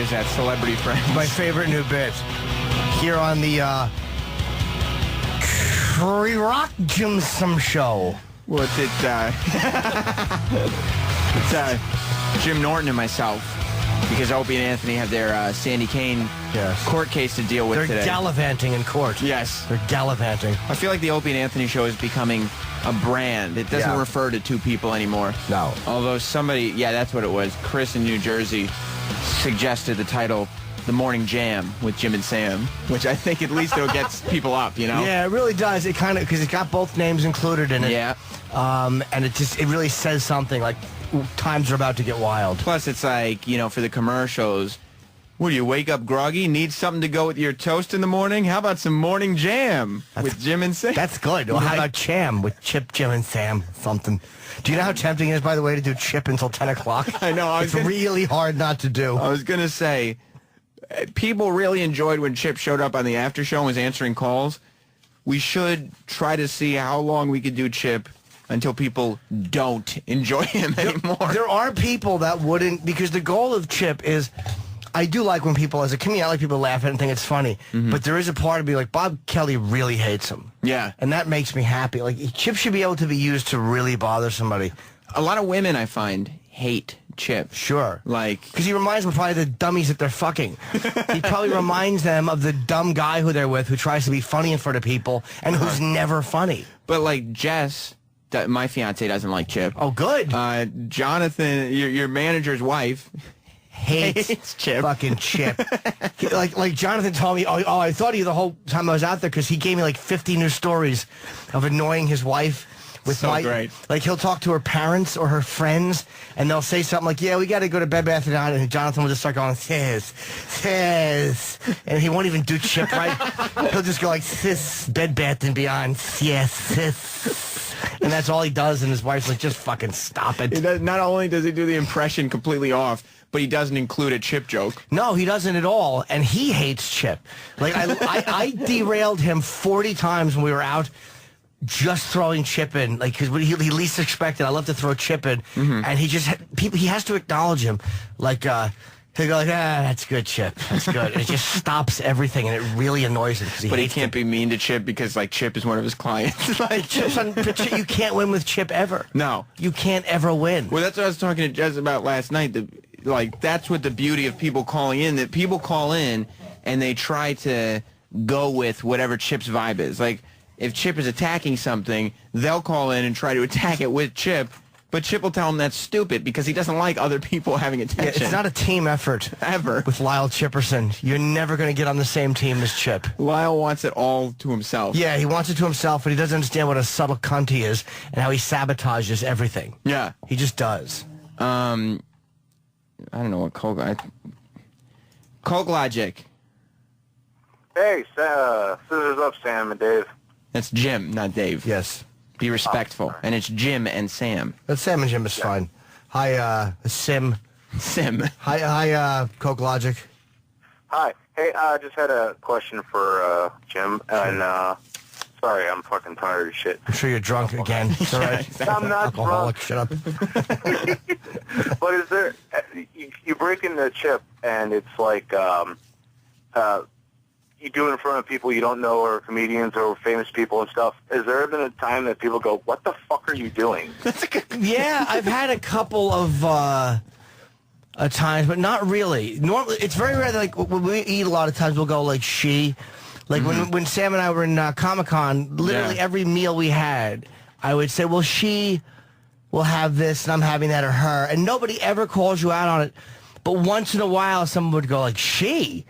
is that? Celebrity Friends. My favorite new bit here on the Rock Jimson show. Well, it's Jim Norton and myself, because Opie and Anthony have their Sandy Kane court case to deal with today. They're gallivanting in court. Yes. They're gallivanting. I feel like the Opie and Anthony show is becoming a brand. It doesn't refer to two people anymore. No. Although somebody, that's what it was. Chris in New Jersey suggested the title The Morning Jam with Jim and Sam, which I think at least it gets people up, you know? Yeah, it really does. It kind of, because it's got both names included in it. Yeah. And it really says something like times are about to get wild. Plus, it's like, for the commercials, what do you wake up groggy? Need something to go with your toast in the morning? How about some morning jam with Jim and Sam? That's good. Well, how about Cham with Chip, Jim, and Sam? Something. Do you know how tempting it is, by the way, to do Chip until 10 o'clock? I know. It's really hard not to do. I was going to say, people really enjoyed when Chip showed up on the after show and was answering calls. We should try to see how long we could do Chip until people don't enjoy him anymore. There are people that wouldn't, because the goal of Chip is, I do like when people, as a comedian, I like people to laugh at it and think it's funny. Mm-hmm. But there is a part of me, like, Bob Kelly really hates him. Yeah. And that makes me happy. Like, Chip should be able to be used to really bother somebody. A lot of women, I find, hate Chip. Sure. Like, because he reminds them probably of the dummies that they're fucking. He probably reminds them of the dumb guy who they're with who tries to be funny in front of people and who's never funny. But, like, Jess, my fiance, doesn't like Chip. Oh, good. Jonathan, your manager's wife, hates Chip. Fucking Chip. like Jonathan told me, I thought of you the whole time I was out there because he gave me like 50 new stories of annoying his wife. With great. Like, he'll talk to her parents or her friends, and they'll say something like, yeah, we got to go to Bed Bath & Beyond, and Jonathan will just start going, sis, and he won't even do Chip right. He'll just go like, sis, Bed Bath & Beyond, yes, sis. And that's all he does, and his wife's like, just fucking stop it. Not only does he do the impression completely off, but he doesn't include a Chip joke. No, he doesn't at all, and he hates Chip. Like, I derailed him 40 times when we were out, just throwing Chip in, like, because he least expected, I love to throw Chip in, and he has to acknowledge him, like, he'll go like, that's good, Chip, that's good, and it just stops everything, and it really annoys him. But he can't be mean to Chip because, like, Chip is one of his clients. Like, you can't win with Chip ever. No. You can't ever win. Well, that's what I was talking to Jez about last night. Like, that's what the beauty of people calling in, that people call in and they try to go with whatever Chip's vibe is. Like, if Chip is attacking something, they'll call in and try to attack it with Chip, but Chip will tell him that's stupid because he doesn't like other people having attention. Yeah, it's not a team effort. Ever. With Lyle Chipperson. You're never going to get on the same team as Chip. Lyle wants it all to himself. Yeah, he wants it to himself, but he doesn't understand what a subtle cunt he is and how he sabotages everything. Yeah. He just does. I don't know what Coke Logic. Hey, scissors up, Sam and Dave. That's Jim, not Dave. Yes. Be respectful. Oh, and it's Jim and Sam. But Sam and Jim is fine. Hi, Sim. Hi, Coke Logic. Hi. Hey, I just had a question for Jim, and sorry, I'm fucking tired of shit. I'm sure you're drunk again. It's all right. I'm not Alcoholic. drunk. Shut up. But is there, you break in the Chip, and it's like, you do it in front of people you don't know, or comedians or famous people and stuff. Has there been a time that people go, what the fuck are you doing? Yeah, I've had a couple of times, but not really. Normally, it's very rare that, like, when we eat a lot of times, we'll go like she. Like when Sam and I were in Comic-Con, literally every meal we had, I would say, well, she will have this and I'm having that, or her. And nobody ever calls you out on it. But once in a while, someone would go like, she.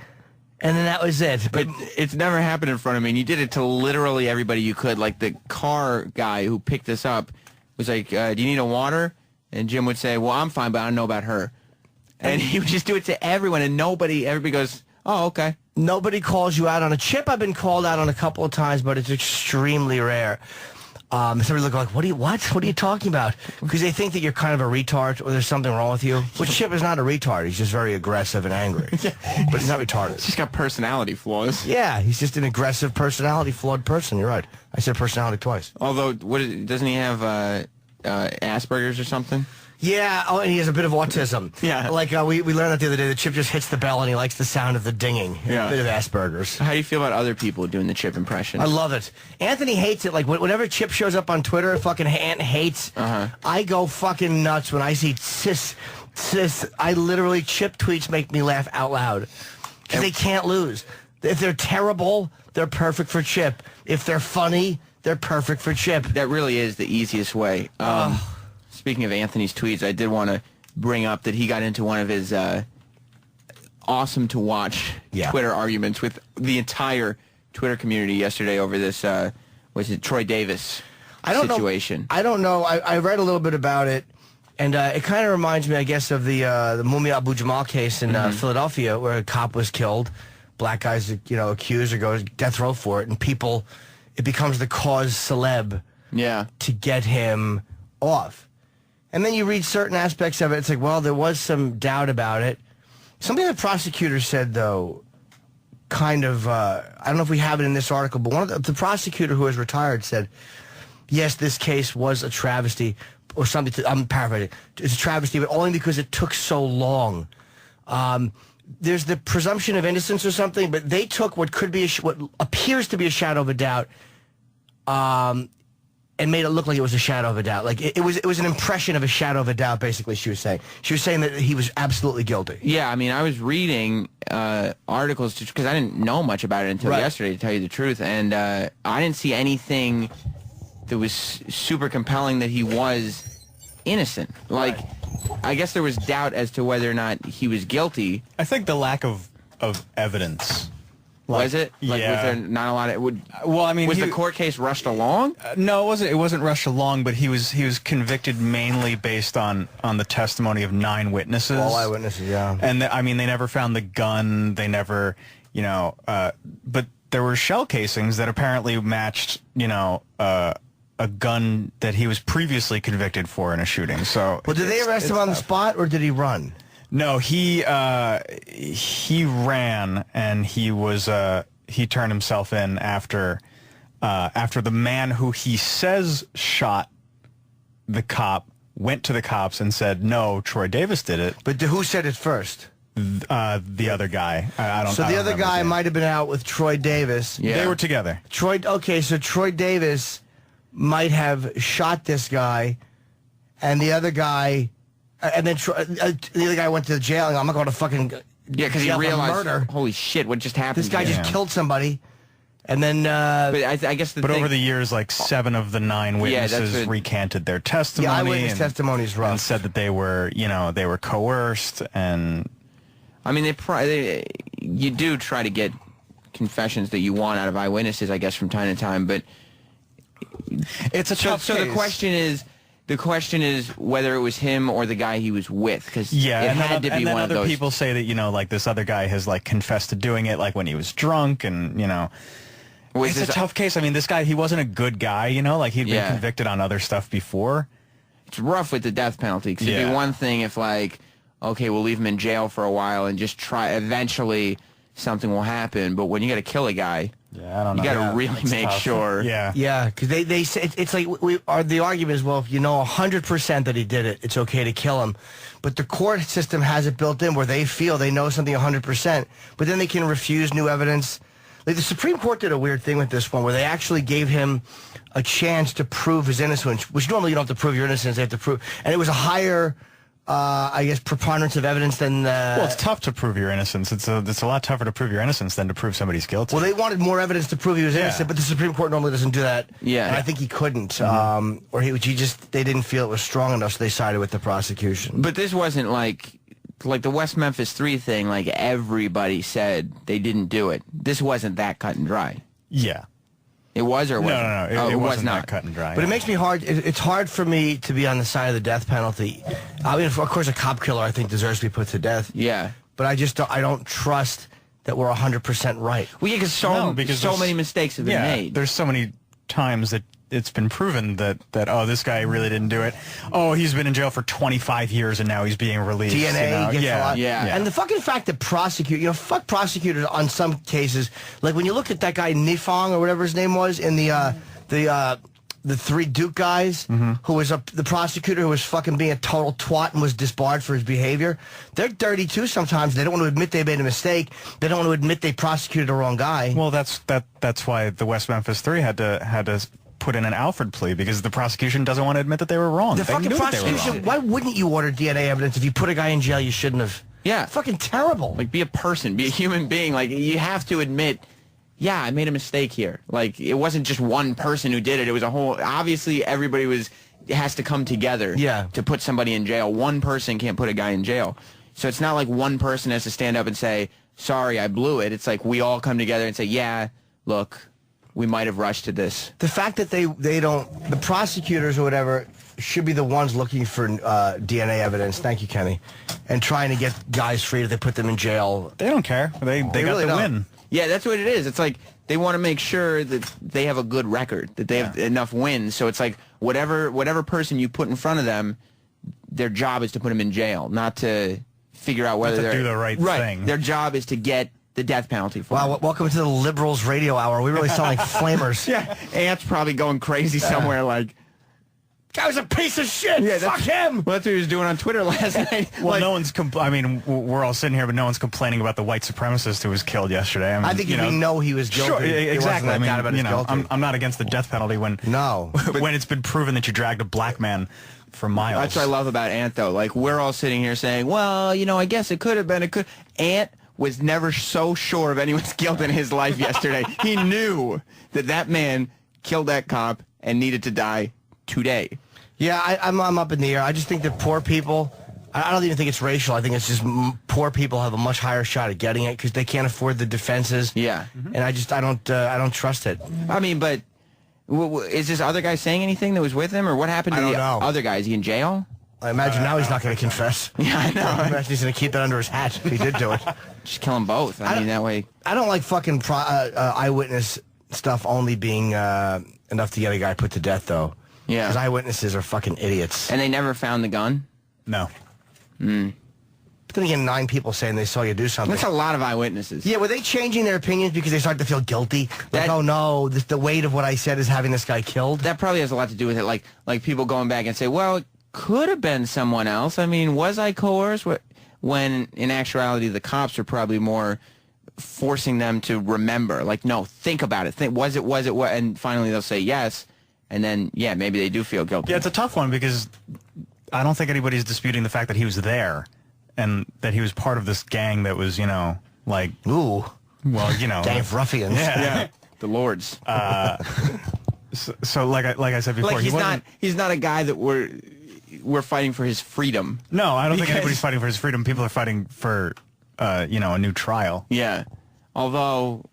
And then that was it. But it's never happened in front of me. And you did it to literally everybody you could. Like the car guy who picked us up was like, do you need a water? And Jim would say, well, I'm fine, but I don't know about her. And he would just do it to everyone. And everybody goes, oh, okay. Nobody calls you out on a Chip. I've been called out on a couple of times, but it's extremely rare. Somebody look like, what are you talking about? Because they think that you're kind of a retard or there's something wrong with you. Which Chip is not a retard. He's just very aggressive and angry. But he's not retarded. He's just got personality flaws. Yeah, he's just an aggressive, personality flawed person. You're right. I said personality twice. Although, doesn't he have Asperger's or something. Yeah, oh, and he has a bit of autism. Yeah. Like we learned that the other day, the Chip just hits the bell and he likes the sound of the dinging. Yeah. A bit of Asperger's. How do you feel about other people doing the Chip impression? I love it. Anthony hates it. Like, whenever Chip shows up on Twitter, fucking Ant hates. I go fucking nuts when I see sis. I literally, Chip tweets make me laugh out loud. Because they can't lose. If they're terrible, they're perfect for Chip. If they're funny, they're perfect for Chip. That really is the easiest way. Speaking of Anthony's tweets, I did want to bring up that he got into one of his awesome to watch Twitter arguments with the entire Twitter community yesterday over this, was it Troy Davis situation? I don't know. I read a little bit about it, and it kind of reminds me, I guess, of the Mumia Abu Jamal case in Philadelphia, where a cop was killed, black guys, accused or goes death row for it, and it becomes the cause celeb to get him off. And then you read certain aspects of it, it's like, well, there was some doubt about it. Something the prosecutor said, though, kind of, I don't know if we have it in this article, but one of the prosecutor who has retired said, yes, this case was a travesty, or something, I'm paraphrasing, it's a travesty, but only because it took so long. There's the presumption of innocence or something, but they took what could be what appears to be a shadow of a doubt, and made it look like it was a shadow of a doubt. Like it was an impression of a shadow of a doubt, basically, she was saying. She was saying that he was absolutely guilty. Yeah, I mean, I was reading articles, because I didn't know much about it until yesterday, to tell you the truth, and I didn't see anything that was super compelling that he was innocent. Like, I guess there was doubt as to whether or not he was guilty. I think the lack of evidence. Was it? Like, yeah. Was there not a lot of... well, I mean... Was the court case rushed along? No, it wasn't rushed along, but he was convicted mainly based on the testimony of 9 witnesses. All eyewitnesses, yeah. And, they never found the gun. They never, but there were shell casings that apparently matched, a gun that he was previously convicted for in a shooting. So... Well, did they arrest him on the spot, or did he run? No, he ran, and he turned himself in after the man who he says shot the cop went to the cops and said, no, Troy Davis did it. But who said it first? The other guy. I don't. So the other guy might have been out with Troy Davis. Yeah. They were together. Okay, so Troy Davis might have shot this guy, and the other guy... and then the other guy went to jail, and I'm not going to fucking because he realized, murder. Holy shit, what just happened? This guy just killed somebody, and then. But I guess But over the years, like 7 of the 9 witnesses recanted their testimony. Yeah, eyewitness testimony is rough. And said that they were, they were coerced, and. I mean, you do try to get confessions that you want out of eyewitnesses, I guess, from time to time, but it's a tough case. So the question is whether it was him or the guy he was with, because it had to be one of those. Other people say that, like, this other guy has, like, confessed to doing it, like, when he was drunk, and, it's a tough case. I mean, this guy, he wasn't a good guy, like, he'd been convicted on other stuff before. It's rough with the death penalty, because it'd be one thing if, like, okay, we'll leave him in jail for a while and just try, eventually something will happen, but when you got to kill a guy... Yeah, I don't know. You got to really make sure. Yeah, because they say it's like the argument is, well, if you know 100% that he did it, it's okay to kill him. But the court system has it built in where they feel they know something 100%, but then they can refuse new evidence. Like the Supreme Court did a weird thing with this one where they actually gave him a chance to prove his innocence, which normally you don't have to prove your innocence. They have to prove, and it was a higher. I guess preponderance of evidence than... well, it's tough to prove your innocence. It's a lot tougher to prove your innocence than to prove somebody's guilty. Well, they wanted more evidence to prove he was innocent, but the Supreme Court normally doesn't do that. Yeah. And I think he couldn't. Or they didn't feel it was strong enough, so they sided with the prosecution. But this wasn't like the West Memphis 3 thing, like everybody said they didn't do it. This wasn't that cut and dry. Yeah. It was or wasn't? No. It was wasn't not that cut and dry. But it makes me hard. It's hard for me to be on the side of the death penalty. I mean, of course, a cop killer I think deserves to be put to death. Yeah. But I don't trust that we're 100% right. Well, yeah, because so many mistakes have been made. There's so many times that it's been proven that this guy really didn't do it. Oh, he's been in jail for 25 years and now he's being released. DNA gets a lot. Yeah. And the fucking fact that fuck prosecutors on some cases. Like when you look at that guy Nifong or whatever his name was in the the 3 Duke guys, who was the prosecutor who was fucking being a total twat and was disbarred for his behavior. They're dirty too sometimes. They don't want to admit they made a mistake. They don't want to admit they prosecuted the wrong guy. Well, that's why the West Memphis 3 had to put in an Alfred plea, because the prosecution doesn't want to admit that they were wrong. The fucking prosecution, why wouldn't you order DNA evidence if you put a guy in jail you shouldn't have? Yeah. Fucking terrible. Like, be a person, be a human being. Like, you have to admit, yeah, I made a mistake here. Like, it wasn't just one person who did it. It was a whole, obviously everybody has to come together to put somebody in jail. One person can't put a guy in jail. So it's not like one person has to stand up and say, sorry, I blew it. It's like we all come together and say, yeah, look, we might have rushed to this. The fact that they don't, the prosecutors or whatever should be the ones looking for DNA evidence. Thank you, Kenny. And trying to get guys free if they put them in jail. They don't care. They got really the don't. win. Yeah, that's what it is. It's like they want to make sure that they have a good record, that they have enough wins. So it's like whatever person you put in front of them, their job is to put them in jail, not to figure out whether they're do the right thing. Their job is to get the death penalty for them. Wow, welcome to the Liberals Radio Hour. We really sound like flamers. Yeah, Ant's probably going crazy somewhere like, guy was a piece of shit. Yeah, fuck him. Well, that's what he was doing on Twitter last night. Well, like, no one's. I mean, we're all sitting here, but no one's complaining about the white supremacist who was killed yesterday. I think we know he was guilty. Sure, exactly. I mean, I'm not against the death penalty when when it's been proven that you dragged a black man for miles. That's what I love about Ant, though. Like, we're all sitting here saying, well, I guess it could have been. Ant was never so sure of anyone's guilt in his life yesterday. He knew that man killed that cop and needed to die today. Yeah, I'm up in the air. I just think that poor people, I don't even think it's racial. I think it's just poor people have a much higher shot at getting it because they can't afford the defenses. Yeah. And I don't trust it. I mean, but is this other guy saying anything that was with him, or what happened to the other guy? Is he in jail? I imagine now he's not going to confess. Yeah, I know. I imagine he's going to keep that under his hat if he did do it. Just kill them both. I mean, that way. I don't like fucking eyewitness stuff only being enough to get a guy put to death, though. Yeah. Because eyewitnesses are fucking idiots. And they never found the gun? No. But then again, 9 people saying they saw you do something. That's a lot of eyewitnesses. Yeah, were they changing their opinions because they started to feel guilty? Like, oh no, the weight of what I said is having this guy killed? That probably has a lot to do with it. Like people going back and say, well, it could have been someone else. I mean, was I coerced? When in actuality, the cops are probably more forcing them to remember. Like, no, think about it. Was it? And finally they'll say yes. And then, yeah, maybe they do feel guilty. Yeah, it's a tough one because I don't think anybody's disputing the fact that he was there and that he was part of this gang that was, like... Ooh. Well, gang of ruffians. Yeah. The Lords. So like I said before... Like, he's not a guy that we're fighting for his freedom. No, I don't think anybody's fighting for his freedom. People are fighting for, a new trial. Yeah. Although,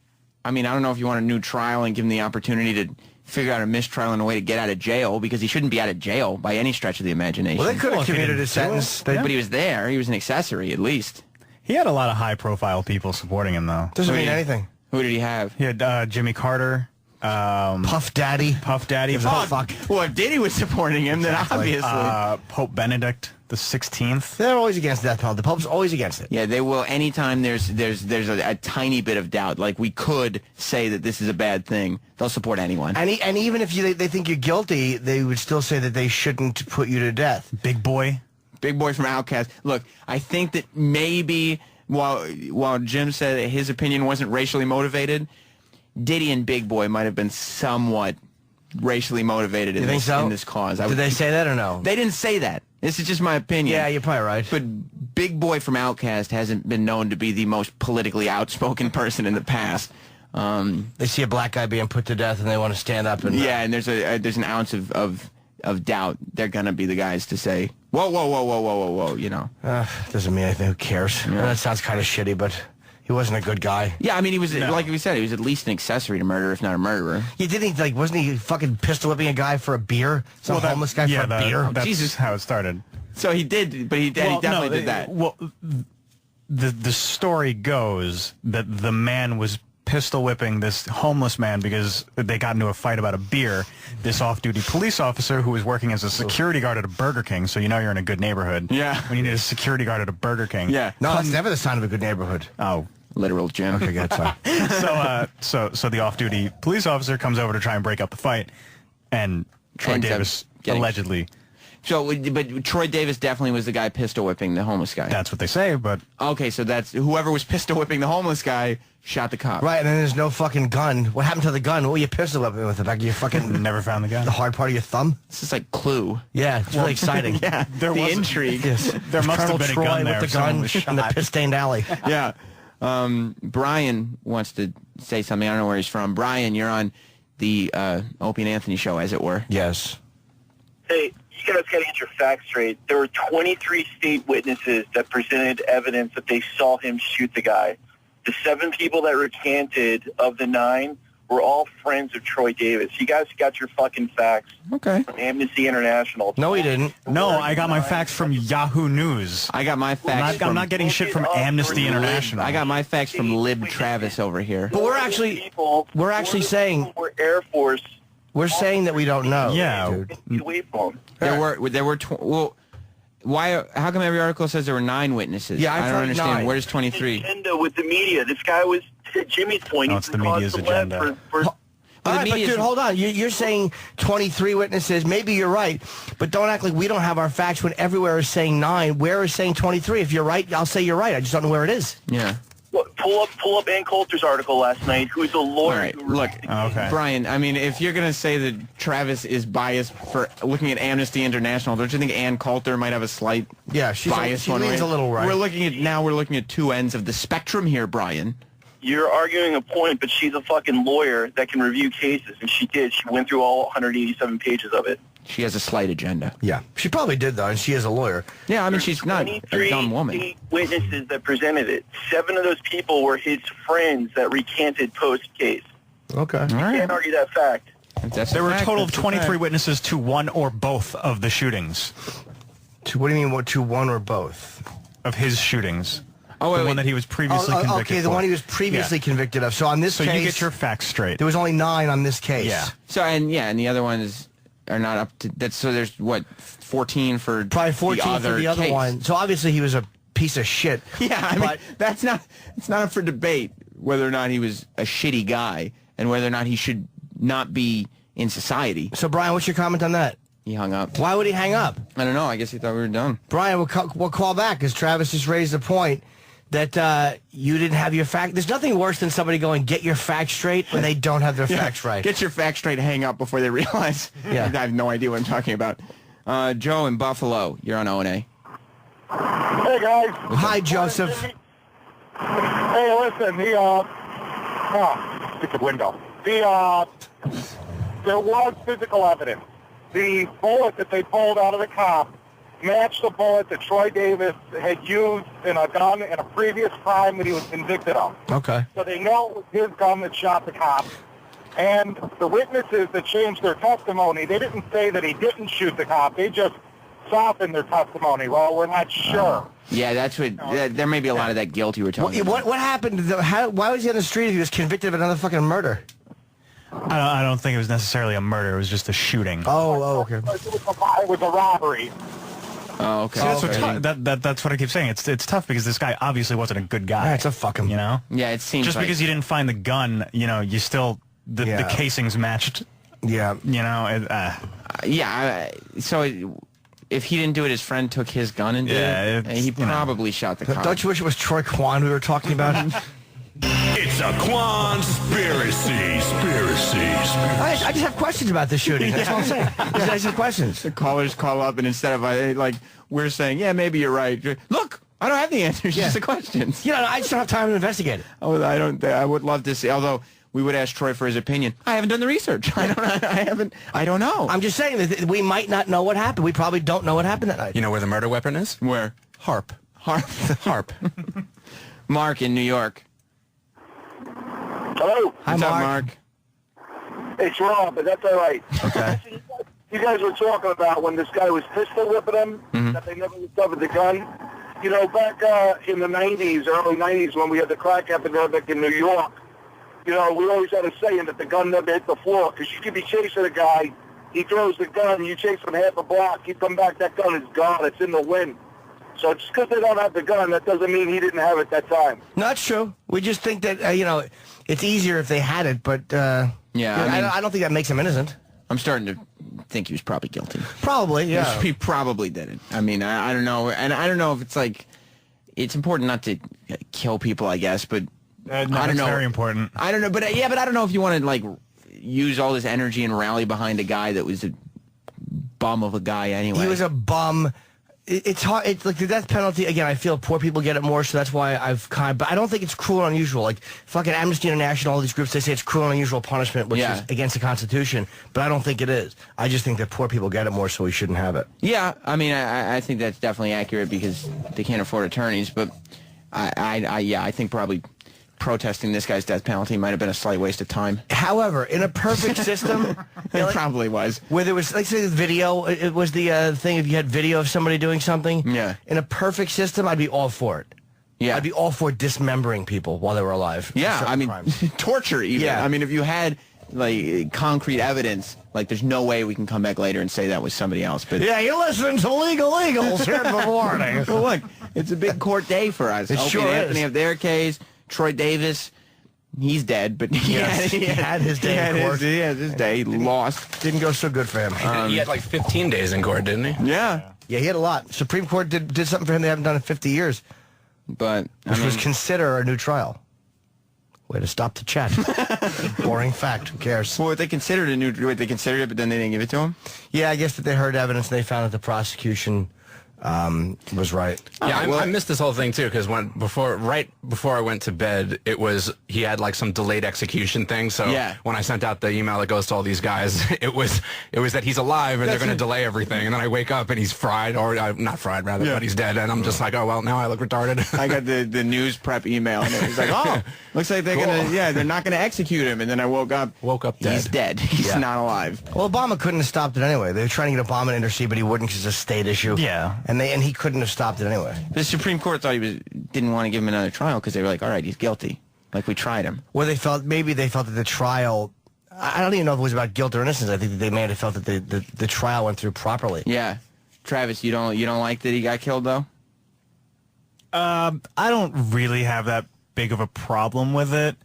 I mean, I don't know if you want a new trial and give him the opportunity to figure out a mistrial and a way to get out of jail, because he shouldn't be out of jail by any stretch of the imagination. Well, they could have commuted a sentence. But he was there. He was an accessory, at least. He had a lot of high-profile people supporting him, though. Doesn't mean anything. Who did he have? He had Jimmy Carter. Puff Daddy. Fuck. Well, if Diddy was supporting him, then obviously. Pope Benedict the 16th. They're always against the death penalty. The Pope's always against it. Yeah, they will. Anytime there's a tiny bit of doubt, like we could say that this is a bad thing, they'll support anyone. And even if they think you're guilty, they would still say that they shouldn't put you to death. Big Boy from Outkast. Look, I think that maybe while Jim said that his opinion wasn't racially motivated, Diddy and Big Boy might have been somewhat racially motivated in this cause. Did they say that or no? They didn't say that. This is just my opinion. Yeah, you're probably right. But Big Boy from Outkast hasn't been known to be the most politically outspoken person in the past. They see a black guy being put to death and they want to stand up and... Yeah, and there's an ounce of doubt. They're going to be the guys to say, whoa, Doesn't mean anything. Who cares? Yeah. That sounds kind of shitty, but... He wasn't a good guy. Yeah, I mean, he was, like we said, he was at least an accessory to murder, if not a murderer. You didn't, wasn't he fucking pistol whipping a guy for a beer? Some homeless guy for a beer? That's Jesus. how it started. So he did, but he definitely did that. Well, the story goes that the man was pistol whipping this homeless man because they got into a fight about a beer. This off-duty police officer who was working as a security guard at a Burger King, so you're in a good neighborhood. Yeah. When you need a security guard at a Burger King. Yeah. No, that's never the sign of a good neighborhood. Oh. Literal Jim. Okay, good. Sorry. So the off-duty police officer comes over to try and break up the fight, and Troy ends up Davis getting- allegedly. So, but Troy Davis definitely was the guy pistol whipping the homeless guy. That's what they say, but Okay, so that's whoever was pistol whipping the homeless guy shot the cop. Right, and then there's no fucking gun. What happened to the gun? What were you pistol whipping with? The back of your fucking... never found the gun. the hard part of your thumb? This is like Clue. Yeah, it's really exciting. Yeah, There the was- intrigue. Yes. There must Colonel have been a Troy gun there with if the someone gun was in the shot. piss-stained alley. Yeah. Brian wants to say something. I don't know where he's from. Brian, you're on the Opie and Anthony show, as it were. Yes. Hey, you guys got to get your facts straight. There were 23 state witnesses that presented evidence that they saw him shoot the guy. The 7 people that recanted of the 9 were all friends of Troy Davis. You guys got your fucking facts Okay. from Amnesty International. No, he didn't. No, I got my facts from Yahoo News. I got my facts I'm not getting shit from Amnesty International. I got my facts from Lib Travis over here. But we're actually saying... We're Air Force. We're saying that we don't know. Yeah. dude. Get away from them. There were well, why? How come every article says there were 9 witnesses? Yeah, I've I don't heard understand. 9. Where's 23? Agenda with the media. This guy was, to Jimmy's point, No, he's it's the been caused media's to agenda. left for All right, but media's- dude, hold on. You're saying 23 witnesses. Maybe you're right, but don't act like we don't have our facts when everywhere is saying 9. Where is saying 23? If you're right, I'll say you're right. I just don't know where it is. Yeah. Look, pull up Ann Coulter's article last night, who's a lawyer. All right, who look, Okay. Brian, I mean, if you're going to say that Travis is biased for looking at Amnesty International, don't you think Ann Coulter might have a slight Yeah, bias she one leans way? a little right. We're looking at 2 ends of the spectrum here, Brian. You're arguing a point, but she's a fucking lawyer that can review cases, and she did. She went through all 187 pages of it. She has a slight agenda. Yeah, she probably did though, and she is a lawyer. Yeah, I mean, she's not a 23 dumb woman. state witnesses that presented it. 7 of those people were his friends that recanted post-case. Okay. All right. Can't argue that fact. That's There were a fact, total of that's a 23 fact. witnesses to one or both of the shootings, What do you mean? What? To one or both? of his shootings. Oh, wait, the wait. one that he was previously convicted okay, the for. one he was previously Yeah. convicted of. So on this So case, you get your facts straight. there was only 9 on this case. Yeah. So, and the other ones are not up to that. So there's what, 14 for Probably 14 for the other case. one. So obviously he was a piece of shit. Yeah, I mean, But- it's not up for debate whether or not he was a shitty guy and whether or not he should not be in society. So Brian, what's your comment on that? He hung up. Why would he hang up? I don't know. I guess he thought we were done. Brian, we'll call back because Travis just raised the point that you didn't have your fact. There's nothing worse than somebody going, get your facts straight when they don't have their facts right. Get your facts straight. Hang up before they realize. Yeah. I have no idea what I'm talking about. Joe in Buffalo, you're on O&A. Hey guys. Hi, Joseph. Hey, listen. Stupid window. There was physical evidence. The bullet that they pulled out of the cop matched the bullet that Troy Davis had used in a gun in a previous crime that he was convicted of. Okay. So they know it was his gun that shot the cop. And the witnesses that changed their testimony, they didn't say that he didn't shoot the cop. They just softened their testimony. Well, we're not sure. Yeah, that's what. There may be a lot of that guilt you were talking about. What happened? Why was he on the street if he was convicted of another fucking murder? I don't think it was necessarily a murder. It was just a shooting. Oh, okay. It was a robbery. Oh, okay. See, that's, what's Okay. that's what I keep saying. It's tough because this guy obviously wasn't a good guy. All right, so fuck him. You know? Yeah, it seems Just like, because you didn't find the gun, you still the Yeah. casings matched. Yeah. So if he didn't do it, his friend took his gun and did Yeah, it. it's, He you know. probably shot the cop. Don't you wish it was Troy Kwan we were talking about? It's a Quanspiracy. I just have questions about this shooting. That's all I'm saying. I just have questions. The callers call up, and instead of like we're saying, yeah, maybe you're right. Look, I don't have the answers. Yeah. Just the questions. You know, I just don't have time to investigate it. Oh, I don't. I would love to see. Although we would ask Troy for his opinion. I haven't done the research. I don't know. I'm just saying that we might not know what happened. We probably don't know what happened that night. You know where the murder weapon is? Where? Harp. Harp. Mark in New York. Hello? Hi, What's up, Mark. Mark? It's wrong, but that's all right. Okay. You guys were talking about when this guy was pistol whipping him, that they never discovered the gun. You know, back in the 90s, early 90s, when we had the crack epidemic in New York, you know, we always had a saying that the gun never hit the floor, because you could be chasing a guy, he throws the gun, you chase him half a block, you come back, that gun is gone, it's in the wind. So just because they don't have the gun, that doesn't mean he didn't have it that time. No, that's true. We just think that, it's easier if they had it, but Yeah, I don't think that makes him innocent. I'm starting to think he was probably guilty. Probably, yeah. He probably did it. I mean, I don't know. And I don't know if it's like, it's important not to kill people, I guess, but No, I don't it's know. very important. I don't know, but but I don't know if you want to like use all this energy and rally behind a guy that was a bum of a guy anyway. He was a bum. It's hard. It's like the death penalty. Again, I feel poor people get it more, so that's why I've but I don't think it's cruel and unusual. Like fucking Amnesty International, all these groups, they say it's cruel and unusual punishment, which is against the Constitution. But I don't think it is. I just think that poor people get it more, so we shouldn't have it. Yeah, I mean, I think that's definitely accurate because they can't afford attorneys. But I think probably protesting this guy's death penalty might have been a slight waste of time. However, in a perfect system, It probably was. where there was, like, say, the video, it was the thing if you had video of somebody doing something. Yeah. In a perfect system, I'd be all for it. Yeah. I'd be all for dismembering people while they were alive. Yeah, Certain I mean, crimes. torture even. Yeah. I mean, if you had like concrete evidence, like there's no way we can come back later and say that was somebody else. But Yeah, you're listening to Legal Eagles here in the morning. well, look, it's a big court day for us. It Opie sure and Anthony is. have their case. Troy Davis, he's dead, but he had his day in court. He had his day. He lost. Didn't go so good for him. He had like 15 days in court, didn't he? Yeah, Yeah, he had a lot. Supreme Court did something for him they haven't done in 50 years, but which was consider a new trial. Way to stop the chat. Boring fact. Who cares? well, they considered they considered it, but then they didn't give it to him. Yeah, I guess that they heard evidence and they found that the prosecution was right. Yeah, I missed this whole thing too because right before I went to bed, he had like some delayed execution thing. So Yeah. when I sent out the email that goes to all these guys, it was that he's alive and they're going to delay everything, and then I wake up and he's fried, or not fried rather, but he's dead, and I'm just like, oh well, now I look retarded. I got the news prep email, and it was like, oh, looks like they're they're not gonna execute him. And then I woke up dead. He's dead. He's not alive. Well, Obama couldn't have stopped it anyway. They were trying to get Obama to intercede, but he wouldn't because it's a state issue. Yeah. And he couldn't have stopped it anyway. The Supreme Court thought didn't want to give him another trial because they were like, all right, he's guilty. Like, we tried him. Or maybe they felt that the trial, I don't even know if it was about guilt or innocence. I think that they may have felt that the trial went through properly. Yeah. Travis, you don't like that he got killed, though? I don't really have that big of a problem with it.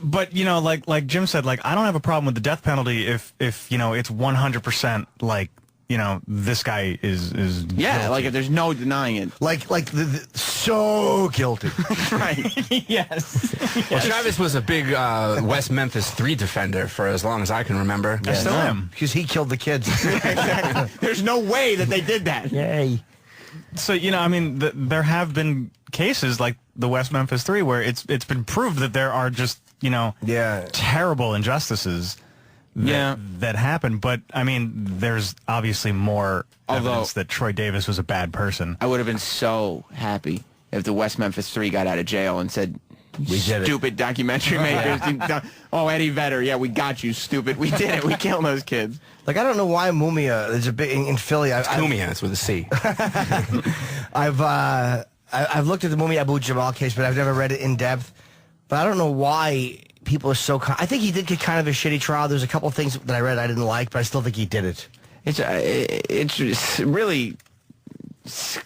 But, like Jim said, like, I don't have a problem with the death penalty if it's 100% like, this guy is Yeah, guilty. like if there's no denying it. Like so guilty. Right. Yes. Well, Travis was a big West Memphis 3 defender for as long as I can remember. I still am. Because he killed the kids. Exactly. There's no way that they did that. Yay. So, there have been cases like the West Memphis 3 where it's been proved that there are just, terrible injustices that happen. But, I mean, there's obviously more evidence that Troy Davis was a bad person. I would have been so happy if the West Memphis 3 got out of jail and said, We did it. stupid documentary makers. Oh, Eddie Vedder, yeah, we got you, stupid. We did it. We killed those kids. Like, I don't know why Mumia is a big in Philly. Cumia, it's with a C. I've looked at the Mumia Abu Jamal case, but I've never read it in depth. But I don't know why people are so... I think he did get kind of a shitty trial. There's a couple things that I read I didn't like, but I still think he did it. It's really...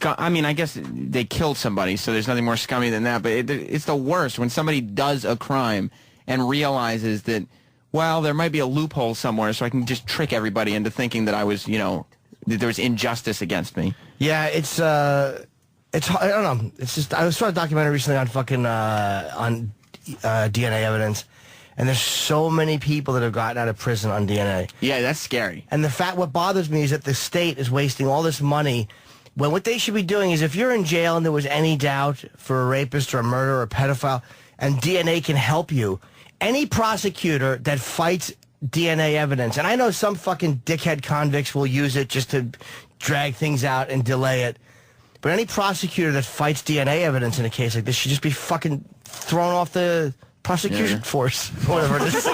I mean, I guess they killed somebody, so there's nothing more scummy than that. But it's the worst when somebody does a crime and realizes that, well, there might be a loophole somewhere, so I can just trick everybody into thinking that I was, that there was injustice against me. Yeah, it's I don't know. It's just I saw a documentary recently on fucking on DNA evidence, and there's so many people that have gotten out of prison on DNA. Yeah, that's scary. And what bothers me is that the state is wasting all this money when what they should be doing is if you're in jail and there was any doubt for a rapist or a murderer or a pedophile and DNA can help you, any prosecutor that fights DNA evidence, and I know some fucking dickhead convicts will use it just to drag things out and delay it, but any prosecutor that fights DNA evidence in a case like this should just be fucking thrown off the prosecution force, whatever it is.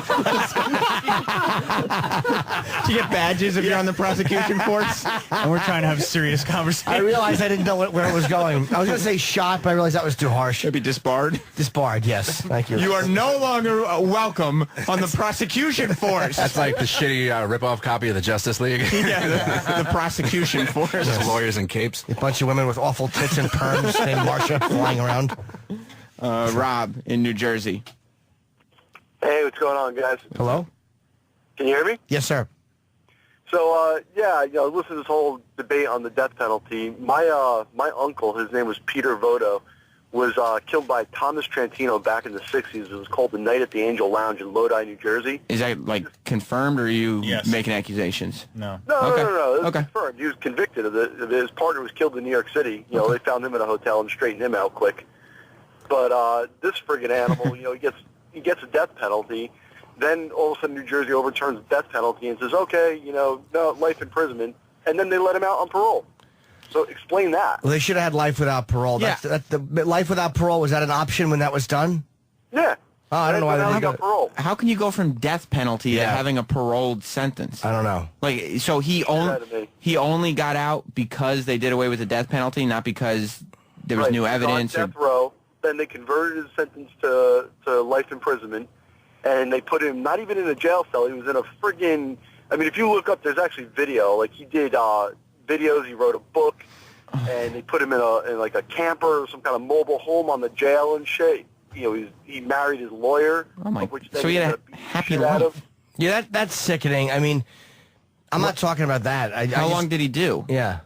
Do you get badges if you're on the prosecution force? And we're trying to have serious conversation. I realized I didn't know where it was going. I was going to say shot, but I realized that was too harsh. Should be disbarred. Disbarred, yes. Thank you. You are no longer welcome on the prosecution force. That's like the shitty rip-off copy of the Justice League. Yeah, the prosecution force. Just lawyers in capes. A bunch of women with awful tits and perms named Marsha flying around. Rob in New Jersey. Hey, what's going on, guys? Hello? Can you hear me? Yes, sir. So, listen to this whole debate on the death penalty. My uncle, his name was Peter Voto, was killed by Thomas Trantino back in the 60s. It was called the Night at the Angel Lounge in Lodi, New Jersey. Is that, confirmed, or are you Yes. making accusations? No. No. It was Okay. confirmed. He was convicted of it. His partner was killed in New York City. They found him at a hotel and straightened him out quick. But this friggin' animal, he gets a death penalty. Then all of a sudden New Jersey overturns the death penalty and says, okay, no, life imprisonment. And then they let him out on parole. So explain that. Well, they should have had life without parole. Yeah. The life without parole, was that an option when that was done? Yeah. Oh, I don't know why they didn't go. parole. How can you go from death penalty to Yeah. having a paroled sentence? I don't know. So he that to me. only got out because they did away with the death penalty, not because there was Right. new He was evidence. on death row. Then they converted his sentence to life imprisonment, and they put him not even in a jail cell. He was in a friggin'. I mean, if you look up, there's actually video. Like he did videos. He wrote a book, and they put him in a camper or some kind of mobile home on the jail and shit. He married his lawyer. Oh my! which then So he had ended a up beating the happy shit out of. life. Yeah, that's sickening. I mean, I'm not talking about that. How long did he do? Yeah.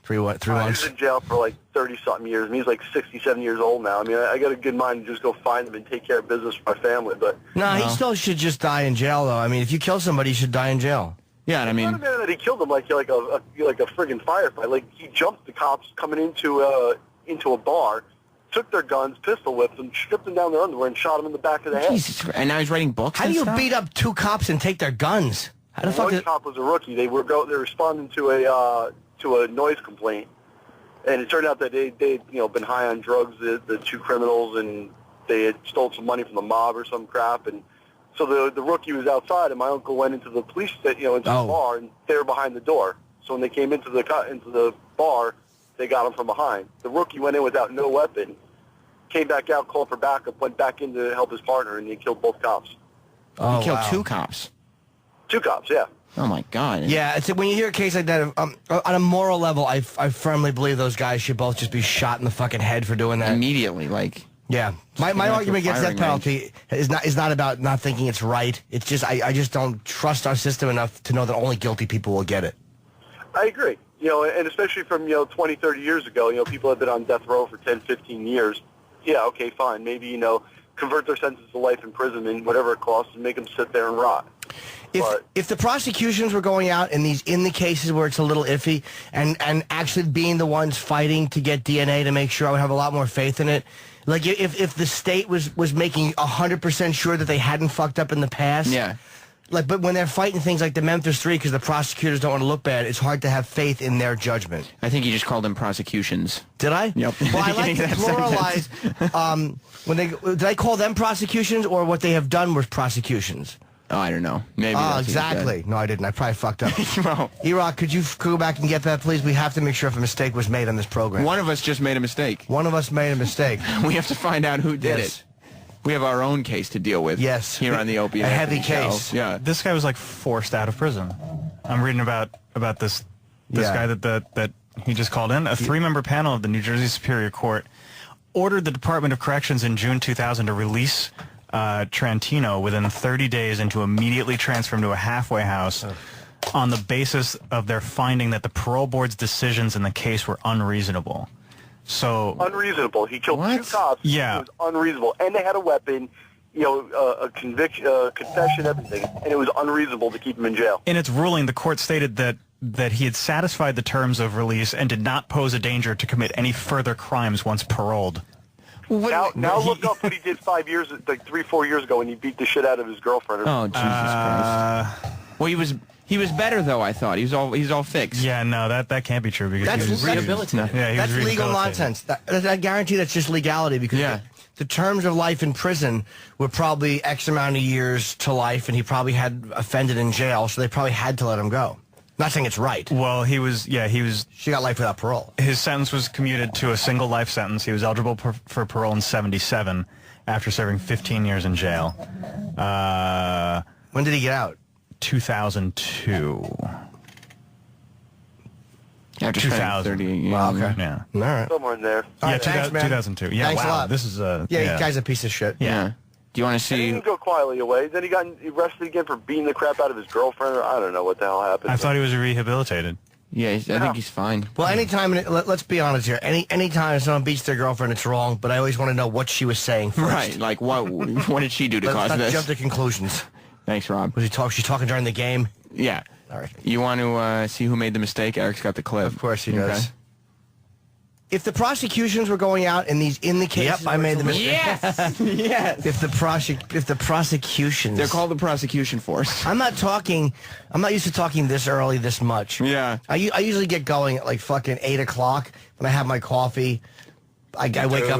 3 He months? was in jail for like 30-something years. I mean, he's like 67 years old now. I mean, I got a good mind to just go find him and take care of business for my family. But No, he still should just die in jail, though. I mean, if you kill somebody, you should die in jail. Yeah, and I it's not mean, a matter that he killed him like a friggin' firefight. Like he jumped the cops coming into a bar, took their guns, pistol whipped them, stripped them down their underwear, and shot them in the back of the head. Jesus, and now he's writing books. How do and you stuff? beat up 2 cops and take their guns? How the fuck One did... cop was a rookie. They were responding to a noise complaint, and it turned out that they'd been high on drugs, the 2 criminals, and they had stole some money from the mob or some crap, and so the rookie was outside, and my uncle went into the police into the bar, and they were behind the door. So when they came into the bar, they got him from behind. The rookie went in without no weapon, came back out, called for backup, went back in to help his partner, and he killed both cops. Oh, He killed wow. 2 cops. 2 cops, yeah. Oh my God. Yeah, when you hear a case like that, on a moral level, I firmly believe those guys should both just be shot in the fucking head for doing that. Immediately, Yeah, my out to argument a against that firing penalty is not about not thinking it's right. It's just I just don't trust our system enough to know that only guilty people will get it. I agree. And especially from 20, 30 years ago, people have been on death row for 10, 15 years. Yeah, okay, fine. Maybe convert their sentence to life imprisonment, whatever it costs, and make them sit there and rot. If the prosecutions were going out in the cases where it's a little iffy and actually being the ones fighting to get DNA to make sure, I would have a lot more faith in it. Like if the state was making 100% sure that they hadn't fucked up in the past. Yeah. But when they're fighting things like the Memphis 3 because the prosecutors don't want to look bad, it's hard to have faith in their judgment. I think you just called them prosecutions. Did I? Yep. Well, I like to That pluralize. Did I call them prosecutions or what they have done was prosecutions? Oh, I don't know. Maybe. Oh, that's what you exactly. No, I didn't. I probably fucked up. Well, E-Rock, could you go back and get that, please? We have to make sure if a mistake was made on this program. one of us just made a mistake. One of us made a mistake. We have to find out who did Yes. it. We have our own case to deal with. Yes. Here on the Opie. A heavy Show. case. Yeah. This guy was forced out of prison. I'm reading about this Yeah. guy that he just called in. A 3-member panel of the New Jersey Superior Court ordered the Department of Corrections in June 2000 to release Trantino within 30 days and to immediately transfer him to a halfway house on the basis of their finding that the parole board's decisions in the case were unreasonable. So Unreasonable. He killed What? 2 cops. Yeah. It was unreasonable. And they had a weapon, a conviction, confession, everything. And it was unreasonable to keep him in jail. in its ruling, the court stated that he had satisfied the terms of release and did not pose a danger to commit any further crimes once paroled. Now look up what he did 5 years, like 3-4 years ago when he beat the shit out of his girlfriend. Oh, Jesus Christ. Well, he was better though. I thought he's all fixed. Yeah, no, that can't be true because That's he was rehabilitated. Yeah, he That's was legal rehabilitated. nonsense. I guarantee that's just legality because Yeah. the terms of life in prison were probably X amount of years to life, and he probably had offended in jail, so they probably had to let him go. Not saying it's right. Well, he was. She got life without parole. His sentence was commuted to a single life sentence. He was eligible for parole in '77 after serving 15 years in jail. When did he get out? 2002. After 2000. 30 years. Wow, okay. Yeah. All right. Somewhere in there. All Yeah, right, thanks, man. 2002. Yeah, Thanks a wow. lot. This is Yeah, you guy's a piece of shit. Yeah. Do you want to And he see? didn't go quietly away. Then he got arrested again for beating the crap out of his girlfriend. Or I don't know what the hell happened. I thought he was rehabilitated. Yeah, I think he's fine. Well, anytime, let's be honest here. Anytime someone beats their girlfriend, it's wrong. But I always want to know what she was saying first. Right, like what did she do to Let's cause not this? jump to conclusions. Thanks, Rob. Was she's talking during the game? Yeah. All right. You want to see who made the mistake? Eric's got the clip. Of course he does. If the prosecutions were going out in the cases, I made the mistake. Yes, yes. If the prosecutions, They're called the prosecution force. I'm not used to talking this early, this much. Yeah. I usually get going at like fucking 8 o'clock when I have my coffee. I wake up.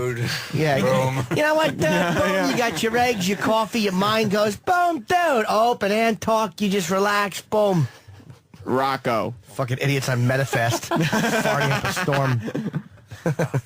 Yeah. Boom. You know what? Boom. You got your eggs, your coffee, your mind goes, boom, dude. Open and talk. You just relax. Boom. Rocco. Fucking idiots on Metafest. Farting up a storm.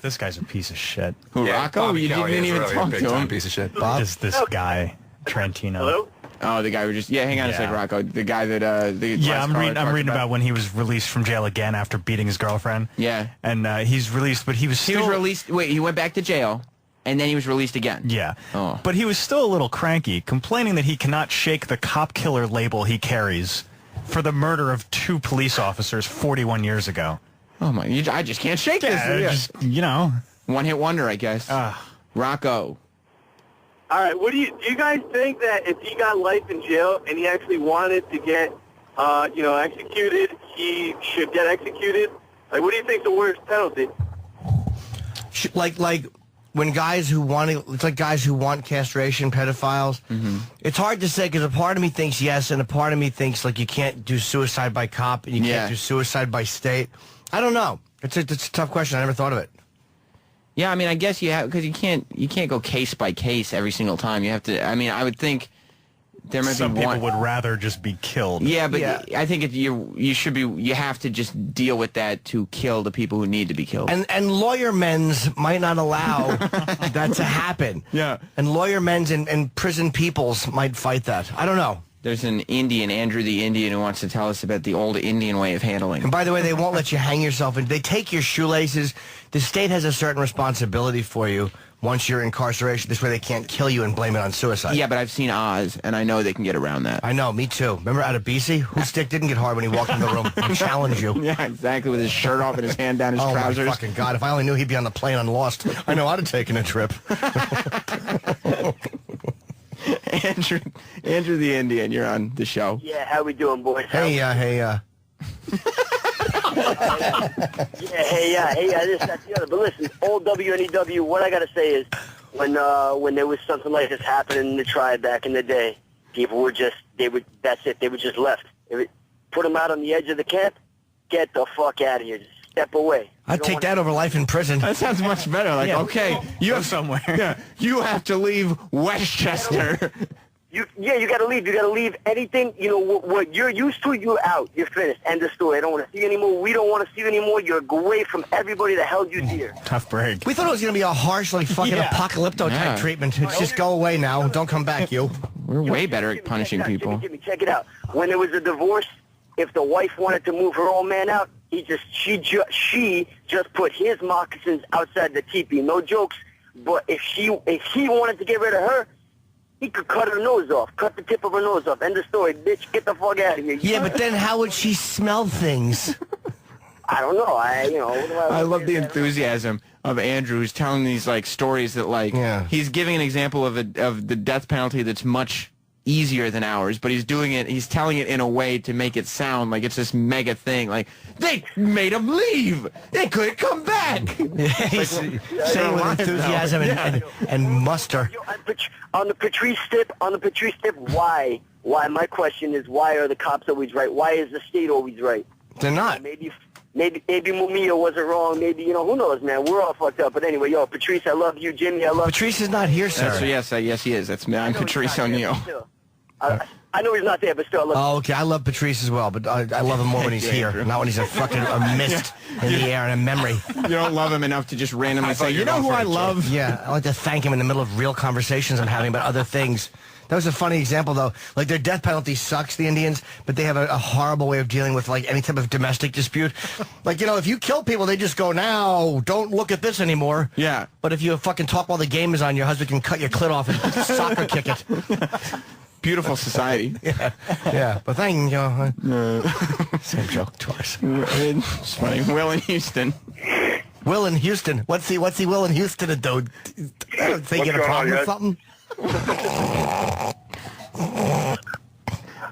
This guy's a piece of shit. Who, Rocco? Bobby You Kelly didn't is even really talk a big to time him. piece of shit. Bob? This guy, Trentino. Hello? Oh, the guy who just... Yeah, hang on a sec, Yeah. Rocco. The guy that... Yeah, I'm reading about when he was released from jail again after beating his girlfriend. Yeah. And he's released, but he was still... He was released... Wait, he went back to jail, and then he was released again. Yeah. Oh. But he was still a little cranky, complaining that he cannot shake the cop killer label he carries for the murder of 2 police officers 41 years ago. Oh, my... I just can't shake this. Yeah, just, you know. One-hit wonder, I guess. Rocco. All right, do you guys think that if he got life in jail and he actually wanted to get, executed, he should get executed? Like, what do you think the worst penalty? Like when guys who want it's like guys who want castration, pedophiles. Mm-hmm. It's hard to say because a part of me thinks yes, and a part of me thinks like you can't do suicide by cop and you can't do suicide by state. I don't know. It's a tough question. I never thought of it. Yeah, I mean, I guess you have, because you can't go case by case every single time. You have to. I mean, I would think there might Some be people one. would rather just be killed. Yeah, but I think you have to just deal with that to kill the people who need to be killed. And lawyer men's might not allow that to happen. Yeah. And lawyer men's and prison peoples might fight that. I don't know. There's an Indian, Andrew the Indian, who wants to tell us about the old Indian way of handling. And by the way, they won't let you hang yourself, and they take your shoelaces. The state has a certain responsibility for you once you're in incarceration. This way they can't kill you and blame it on suicide. Yeah, but I've seen Oz, and I know they can get around that. I know, me too. Remember out of BC? Whose stick didn't get hard when he walked in the room and challenged you? Yeah, exactly, with his shirt off and his hand down his trousers. Oh, my fucking God. If I only knew he'd be on the plane on Lost, I know I'd have taken a trip. Andrew the Indian, you're on the show. Yeah, how we doing, boys? Hey. Yeah, this, that, the other. But listen, old WNEW, what I got to say is when there was something like this happening in the tribe back in the day, people were just, that's it. They were just left. Put them out on the edge of the camp, get the fuck out of here. Just step away. I'd take that over life in prison. That sounds much better. Like, okay, you have somewhere. Yeah, you have to leave Westchester. You got to leave. You got to leave anything. You know what you're used to. You're out. You're finished. End of story. I don't want to see you anymore. We don't want to see you anymore. You're away from everybody that held you dear. Tough break. We thought it was going to be a harsh, like, fucking apocalypto type treatment. It's just go away now. Don't come back, you. We're way better at punishing people. Jimmy, check it out. When there was a divorce, if the wife wanted to move her old man out, she just put his moccasins outside the teepee. No jokes. But if he wanted to get rid of her, he could cut her nose off, cut the tip of her nose off. End of story. Bitch, get the fuck out of here. Yeah, but then how would she smell things? I don't know. I love the enthusiasm of Andrew, who's telling these like stories that like he's giving an example of the death penalty that's much easier than ours, but he's telling it in a way to make it sound like it's this mega thing. Like, they made him leave. They couldn't come back. He's saying with enthusiasm and muster. On the Patrice tip, why? My question is, why are the cops always right? Why is the state always right? They're not. Maybe Mumia wasn't wrong. Maybe, who knows, man. We're all fucked up. But anyway, Patrice, I love you. Jimmy, I love you. Patrice is not here, sir. Yes, he is. That's me. I'm Patrice O'Neill. I know he's not there, but still, I love him. Oh, okay. I love Patrice as well, but I love him more when he's here, not when he's a fucking mist in the air and a memory. You don't love him enough to just randomly say, you know who I love? Yeah, I like to thank him in the middle of real conversations I'm having about other things That was a funny example, though. Like, their death penalty sucks, the Indians, but they have a horrible way of dealing with, like, any type of domestic dispute. Like, you know, if you kill people, they just go, now, don't look at this anymore. Yeah. But if you fucking talk while the game is on, your husband can cut your clit off and soccer kick it. Beautiful society. Yeah. But thank you. Same joke twice. It's funny. Will in Houston. Will in Houston. What's he Will in Houston to do? I don't think he had a problem with something.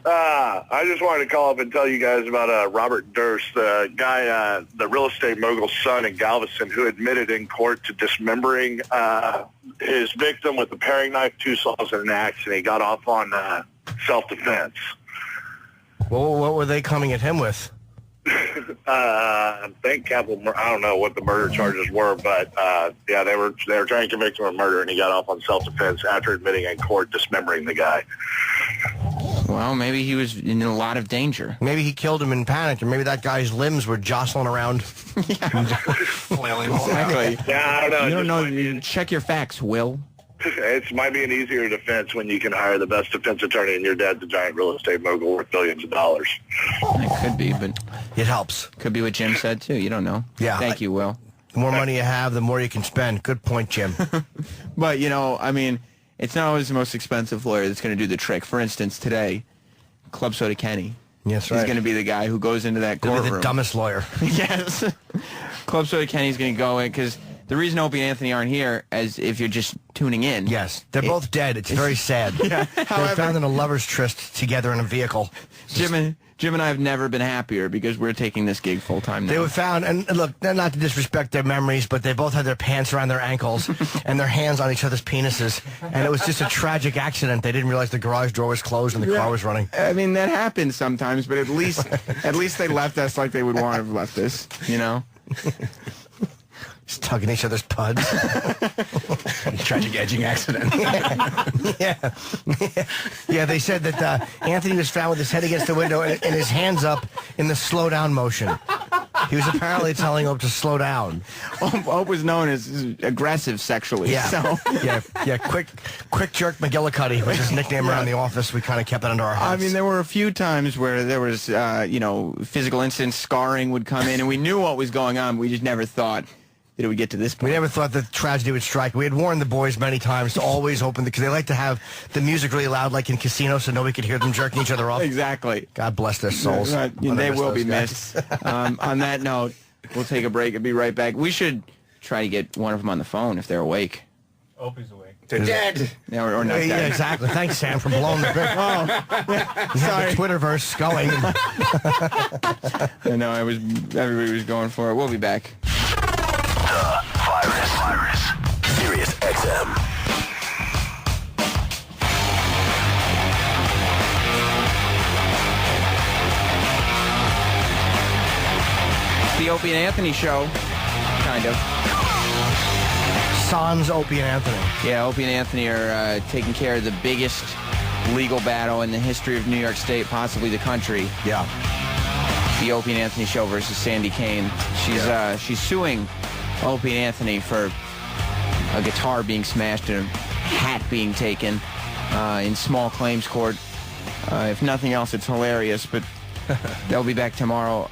I just wanted to call up and tell you guys about Robert Durst, the guy, the real estate mogul's son in Galveston, who admitted in court to dismembering his victim with a paring knife, 2 saws, and an axe, and he got off on self-defense. Well, what were they coming at him with? I think capital. I don't know what the murder charges were, but yeah, they were trying to convict him of murder, and he got off on self-defense after admitting in court dismembering the guy. Well, maybe he was in a lot of danger. Maybe he killed him in panic, and maybe that guy's limbs were jostling around. Flailing all around. Exactly. Yeah, I don't know. You don't know. Check your facts, Will. It might be an easier defense when you can hire the best defense attorney, and your dad's a giant real estate mogul worth billions of dollars. It could be, but It helps. could be what Jim said too. You don't know. Yeah. Thank you, Will. The more money you have, the more you can spend. Good point, Jim. But you know, I mean, it's not always the most expensive lawyer that's going to do the trick. For instance, today, Club Soda Kenny. Yes, right. He's going to be the guy who goes into that He'll courtroom. be the dumbest lawyer. Yes. Club Soda Kenny's going to go in because the reason Opie and Anthony aren't here, as if you're just tuning in. Yes, they're both dead. It's very sad. Yeah. They're found in a lover's tryst together in a vehicle. Jim and I have never been happier because we're taking this gig full time now. They were found, and look, not to disrespect their memories, but they both had their pants around their ankles and their hands on each other's penises, and it was just a tragic accident. They didn't realize the garage door was closed and the car was running. I mean, that happens sometimes, but at least they left us like they would want to have left us, you know? Just tugging each other's puds. Tragic edging accident. Yeah, they said that Anthony was found with his head against the window and his hands up in the slow down motion. He was apparently telling Ope to slow down. Ope was known as aggressive sexually. Yeah, So. yeah. Quick jerk McGillicuddy was his nickname around the office. We kind of kept it under our hats. I mean, there were a few times where there was, physical incidents, scarring would come in, and we knew what was going on. We just never thought that it would get to this point. We never thought that tragedy would strike. We had warned the boys many times to always open because they like to have the music really loud, like in casinos, so nobody could hear them jerking each other off. Exactly. God bless their souls. They will be missed. On that note, we'll take a break and be right back. We should try to get one of them on the phone if they're awake. Opie's awake. They're dead. Yeah, or not dead. Yeah, exactly. Thanks, Sam, for blowing the bit. You have the Twitterverse going. I know. Everybody was going for it. We'll be back. Virus. Sirius XM. The Opie and Anthony show, kind of. Sans Opie and Anthony. Yeah, Opie and Anthony are taking care of the biggest legal battle in the history of New York State, possibly the country. Yeah. The Opie and Anthony show versus Sandy Kane. She's suing Opie and Anthony for a guitar being smashed and a hat being taken in small claims court. If nothing else, it's hilarious, but they'll be back tomorrow.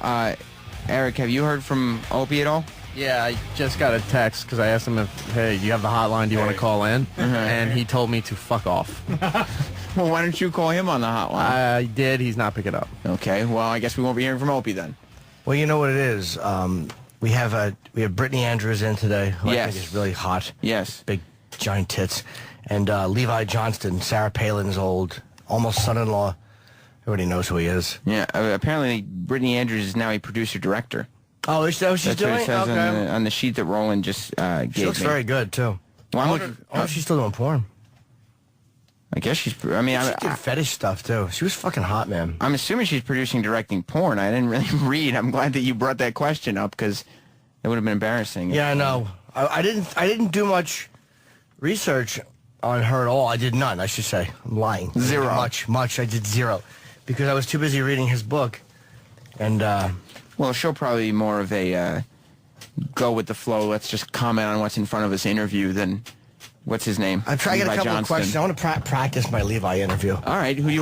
Eric, have you heard from Opie at all? Yeah, I just got a text because I asked him hey, do you have the hotline? Do you want to call in? And he told me to fuck off. Well, why don't you call him on the hotline? I did. He's not picking up. Okay, well, I guess we won't be hearing from Opie then. Well, you know what it is. We have Brittany Andrews in today, who I think is really hot. Yes. Big, giant tits. And Levi Johnston, Sarah Palin's old, almost son-in-law. Everybody knows who he is. Yeah, apparently Brittany Andrews is now a producer-director. Oh, is that what she's That's doing? what it says on the sheet that Roland just gave She looks me. very good, too. Well, I wonder if she's still doing porn. I guess she's... I mean, She did fetish stuff, too. She was fucking hot, man. I'm assuming she's producing, directing porn. I didn't really read. I'm glad that you brought that question up because it would have been embarrassing. Yeah, I know. I didn't do much research on her at all. I did none, I should say. I'm lying. Zero. Much. I did zero. Because I was too busy reading his book. And, well, she'll probably be more of a go with the flow, let's just comment on what's in front of us interview than what's his name? I'm trying to get a Levi couple of Johnston. questions. I want to practice my Levi interview. All right, who do you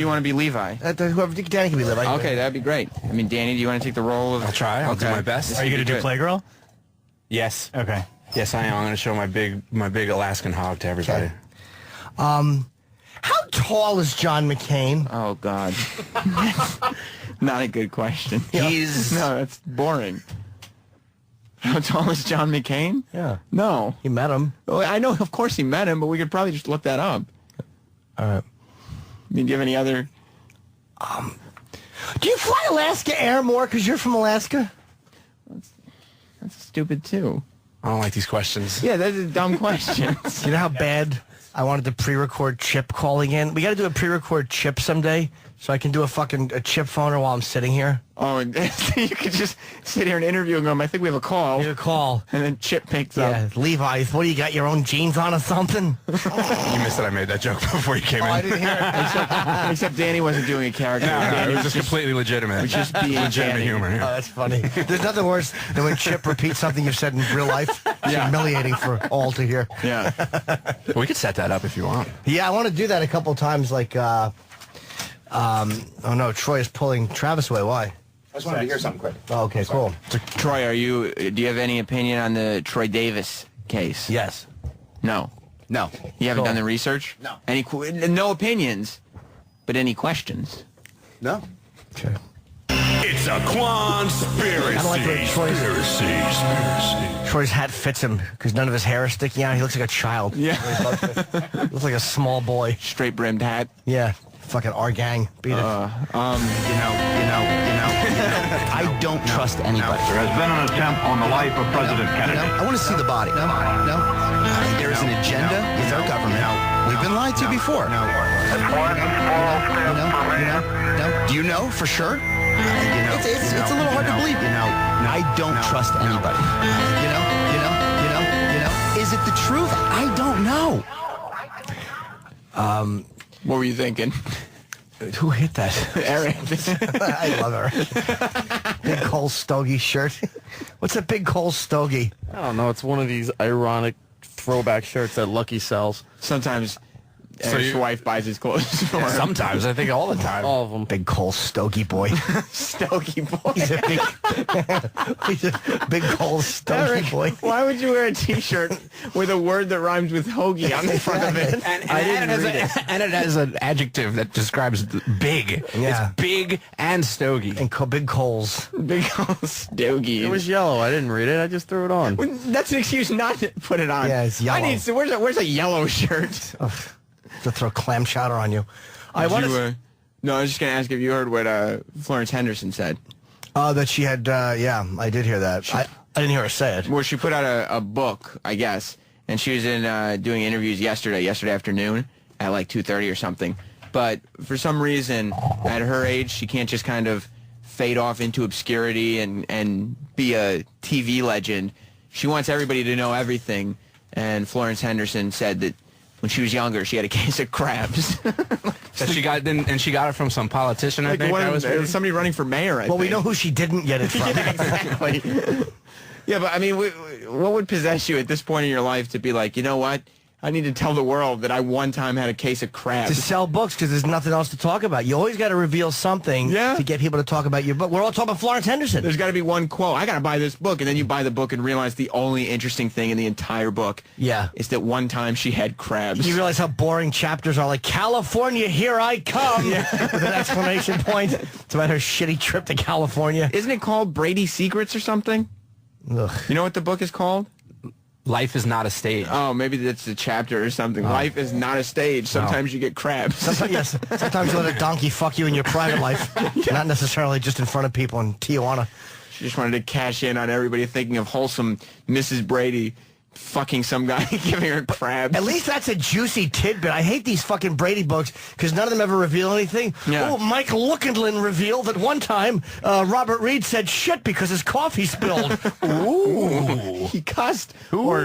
want to be Levi? Whoever Danny can be Levi. Okay, that'd be great. I mean, Danny, do you want to take the role of? I'll try. I'll do my best. Are you going to do Playgirl? Yes. Okay. Yes, I am. I'm going to show my big Alaskan hog to everybody. Okay. How tall is John McCain? Oh God, not a good question. He's No, that's boring. How tall is John McCain? Yeah. No. You met him. Well, I know, of course, he met him, but we could probably just look that up. All right. I mean, do you have any other? Do you fly Alaska Air more because you're from Alaska? That's stupid too. I don't like these questions. Yeah, that's a dumb question. You know how bad I wanted to pre-record Chip calling in? We got to do a pre-record Chip someday so I can do a Chip phoner while I'm sitting here. Oh, and you could just sit here and interview and go, I think we have a call. Need a call. And then Chip picks Yeah, up. Levi, what do you got, your own jeans on or something? You missed that I made that joke before you came in. I didn't hear it. Except Danny wasn't doing a character. No, Danny it was just completely legitimate. It was just being legitimate Danny. humor. Oh, Yeah. that's funny. There's nothing worse than when Chip repeats something you've said in real life. It's Yeah. humiliating for all to hear. Yeah. We could set that up if you want. Yeah, I want to do that a couple of times. Like, oh no, Troy is pulling Travis away. Why? I just wanted to hear something quick. Oh, okay, cool. So, Troy, do you have any opinion on the Troy Davis case? Yes. No. No. You haven't Cool. done the research? No. No opinions, but any questions? No. Okay. It's a conspiracy. I don't like when Conspiracy. Troy's hat fits him because none of his hair is sticking out. He looks like a child. Yeah. Looks like a small boy. Straight brimmed hat. Yeah. Fucking our gang. Beat it. I don't trust anybody. There has been an attempt on the life of President Kennedy. I want to see the body. No. There is an agenda with our government. We've been lied to before. No. Do you know for sure? It's a little hard to believe. I don't trust anybody. Is it the truth? I don't know. What were you thinking? Who hit that? Eric. I love her. Big Cole Stogie shirt. What's a Big Cole Stogie? I don't know. It's one of these ironic throwback shirts that Lucky sells. Sometimes Eric's wife buys his clothes for him. Sometimes. I think all the time. All of them. Big Cole Stogie boy. Stogie boy. He's a big Cole Stogie Eric, boy. why would you wear a T-shirt with a word that rhymes with hoagie on the front of it? And it has an adjective that describes big. Yeah. It's big and stogie. And big Coles. Big old stogie. It was yellow. I didn't read it. I just threw it on. That's an excuse not to put it on. Yeah, it's yellow. I need. So where's a yellow shirt? To throw clam chowder on you. I want to. No, I was just gonna ask if you heard what Florence Henderson said. That she had. Yeah, I did hear that. I didn't hear her say it. Well, she put out a book, I guess, and she was in doing interviews yesterday afternoon at like 2:30 or something. But for some reason, at her age, she can't just kind of fade off into obscurity and be a TV legend. She wants everybody to know everything. And Florence Henderson said that when she was younger, she had a case of crabs. That she got it from some politician. I think one that of was them- somebody running for mayor. I Well, we think. know who she didn't get it from. Yeah, exactly. Yeah, but I mean, what would possess you at this point in your life to be like, you know what? I need to tell the world that I one time had a case of To crabs. sell books because there's nothing else to talk about. You always got to reveal something Yeah. to get people to talk about your book. We're all talking about Florence Henderson. There's got to be one quote. I got to buy this book, and then you buy the book and realize the only interesting thing in the entire book, is that one time she had crabs. You realize how boring chapters are. Like, California, here I come, with an exclamation point. It's about her shitty trip to California. Isn't it called Brady Secrets or something? Ugh. You know what the book is called? Life is not a stage. Oh, maybe that's a chapter or something. Life is not a stage. Sometimes you get crabs. Sometimes you let a donkey fuck you in your private life, not necessarily just in front of people in Tijuana. She just wanted to cash in on everybody thinking of wholesome Mrs. Brady fucking some guy giving her crabs. At least that's a juicy tidbit. I hate these fucking Brady books because none of them ever reveal anything. Yeah. Oh, Mike Lookendlin revealed that one time Robert Reed said shit because his coffee spilled. Ooh. He cussed. Or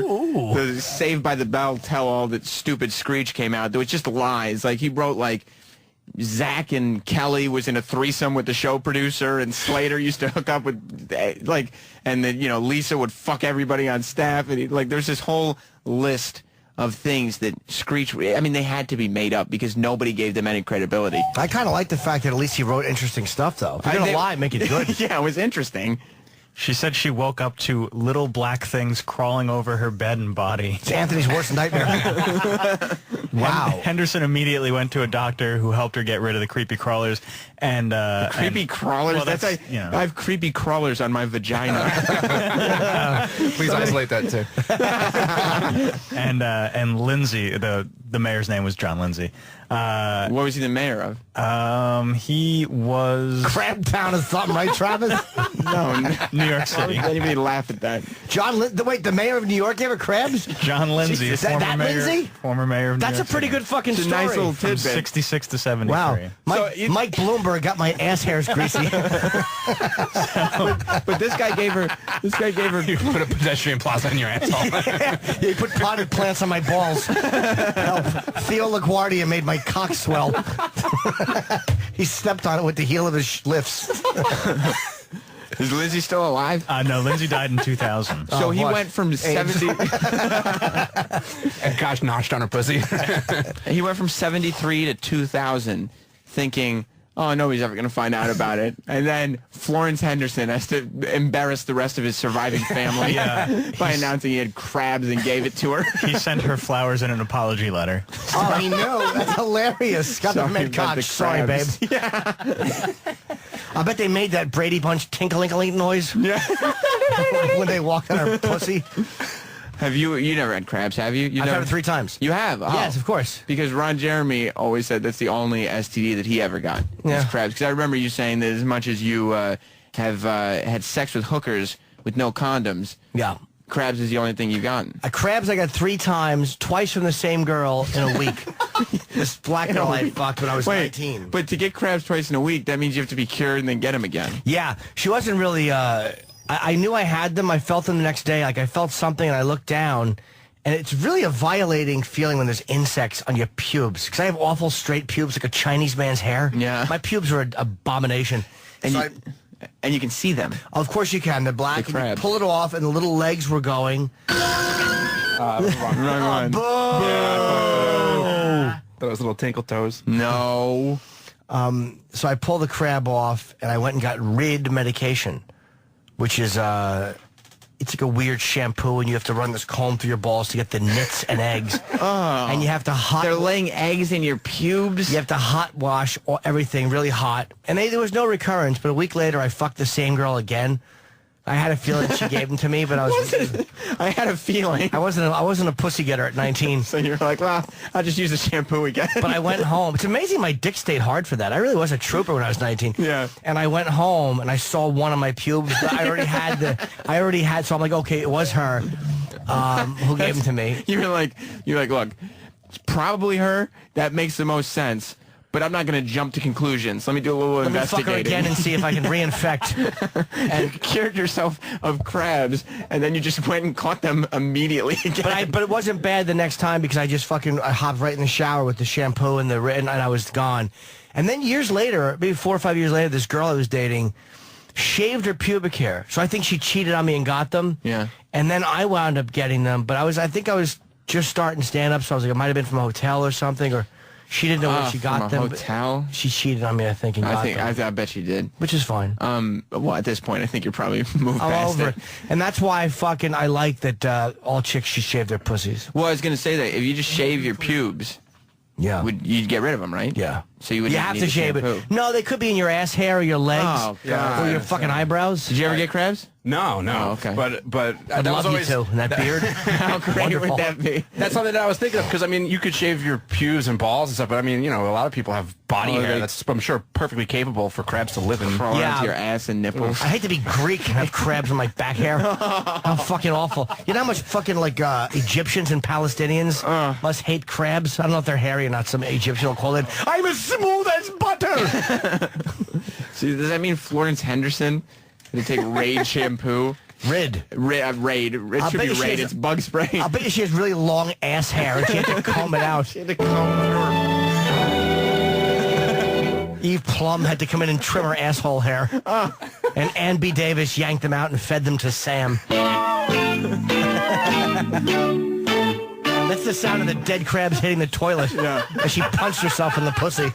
the Saved by the Bell tell-all that stupid Screech came out. There was just lies. Like, he wrote, like, Zach and Kelly was in a threesome with the show producer, and Slater used to hook up with, like, and then, you know, Lisa would fuck everybody on staff, and there's this whole list of things that Screech, I mean, they had to be made up because nobody gave them any credibility. I kind of like the fact that at least he wrote interesting stuff, though. If you're going to lie, make it good. Yeah, it was interesting. She said she woke up to little black things crawling over her bed and body. It's Anthony's worst nightmare. Wow. Henderson immediately went to a doctor who helped her get rid of the creepy crawlers. And creepy crawlers? Well, I have creepy crawlers on my vagina. Please isolate that too. And Lindsay, the mayor's name was John Lindsay. What was he the mayor of? He was Crab Town or something, right, Travis? No, New York City. Why would anybody laugh at that? Wait, the mayor of New York gave her crabs? John Lindsay, Jesus, that Lindsay? Former mayor of New That's York a pretty City. good fucking It's a story. nice little From tidbit. 66 to 73. Wow. Mike Bloomberg got my ass hairs greasy. But this guy gave her. You put a pedestrian plaza in your asshole. He put potted plants on my balls. Help. Theo LaGuardia made my cock swell. He stepped on it with the heel of his lifts. Is Lindsay still alive? No, Lindsay died in 2000. So he went from 70. And gosh, notched on her pussy. He went from 73 to 2000, thinking, "Oh, nobody's ever going to find out about it." And then Florence Henderson has to embarrass the rest of his surviving family by announcing he had crabs and gave it to her. He sent her flowers in an apology letter. Oh, he knew. That's hilarious. Got the Sorry mid about the cock. Sorry, babe. crabs. Yeah. I bet they made that Brady Bunch tinkling noise. Yeah. When they walked on her pussy. Have you never had crabs, have you? I've had it 3 times. You have? Oh. Yes, of course. Because Ron Jeremy always said that's the only STD that he ever got. Yeah. Is crabs. Because I remember you saying that as much as you have had sex with hookers with no condoms, Yeah. crabs is the only thing you've gotten. Crabs I got 3 times, twice from the same girl in a week. This black girl I fucked when I was 19. But to get crabs twice in a week, that means you have to be cured and then get them again. Yeah, she wasn't really, I knew I had them. I felt them the next day. Like I felt something and I looked down. And it's really a violating feeling when there's insects on your pubes. Because I have awful straight pubes like a Chinese man's hair. Yeah. My pubes are an abomination. And, So and you can see them. of course you can. They're black. The And you crabs. pull it off and the little legs were going. Wrong one. Those little tinkle toes. No. So I pulled the crab off and I went and got Rid medication, which is it's like a weird shampoo and you have to run this comb through your balls to get the nits and eggs. And you have to They're laying eggs in your pubes? You have to hot wash everything really hot. And there was no recurrence, but a week later I fucked the same girl again. I had a feeling she gave them to me, but I I had a feeling. I wasn't a pussy getter at 19. So you're like, well, I'll just use the shampoo again. But I went home. It's amazing my dick stayed hard for that. I really was a trooper when I was 19. Yeah. And I went home and I saw one of my pubes. I already had, so I'm like, okay, it was her who gave them to me. You're like, look, it's probably her. That makes the most sense. But I'm not going to jump to conclusions. Let me do a little Let me fuck her investigating. again and see if I can reinfect. And you cured yourself of crabs, and then you just went and caught them immediately again. But it wasn't bad the next time because I hopped right in the shower with the shampoo and and I was gone. And then years later, maybe 4 or 5 years later, this girl I was dating shaved her pubic hair. So I think she cheated on me and got them. Yeah. And then I wound up getting them. But I think I was just starting stand-up, so I was like, it might have been from a hotel or something, or she didn't know where she got from a them. hotel? She cheated on me, I think, and got them. I bet she did. Which is fine. Well, at this point, I think you're probably moved I'm past over it. it. And that's why I like that all chicks should shave their pussies. Well, I was going to say that if you just shave your pubes, Yeah. you'd get rid of them, right? Yeah. So you would have to shave it. No, they could be in your ass hair or your legs Oh, God. or your fucking eyebrows. Did you ever get crabs? No. Oh, okay. But I'd that love was always you too. And that beard. How great Wonderful. would that be? That's something that I was thinking of because I mean you could shave your pubes and balls and stuff, but I mean a lot of people have body hair that's I'm sure perfectly capable for crabs to live in. Crawl Yeah. into your ass and nipples. I hate to be Greek and have crabs on my back hair. How fucking awful. You know how much fucking Egyptians and Palestinians must hate crabs? I don't know if they're hairy or not. Some Egyptian will call it, I'm as smooth as butter. See, does that mean Florence Henderson had to take Raid shampoo? Rid. Raid. It should be Raid. It's bug spray. I'll bet you she has really long ass hair and she had to comb it out. She had to comb through. Eve Plum had to come in and trim her asshole hair. And Ann B. Davis yanked them out and fed them to Sam. That's the sound of the dead crabs hitting the toilet. Yeah. As she punched herself in the pussy.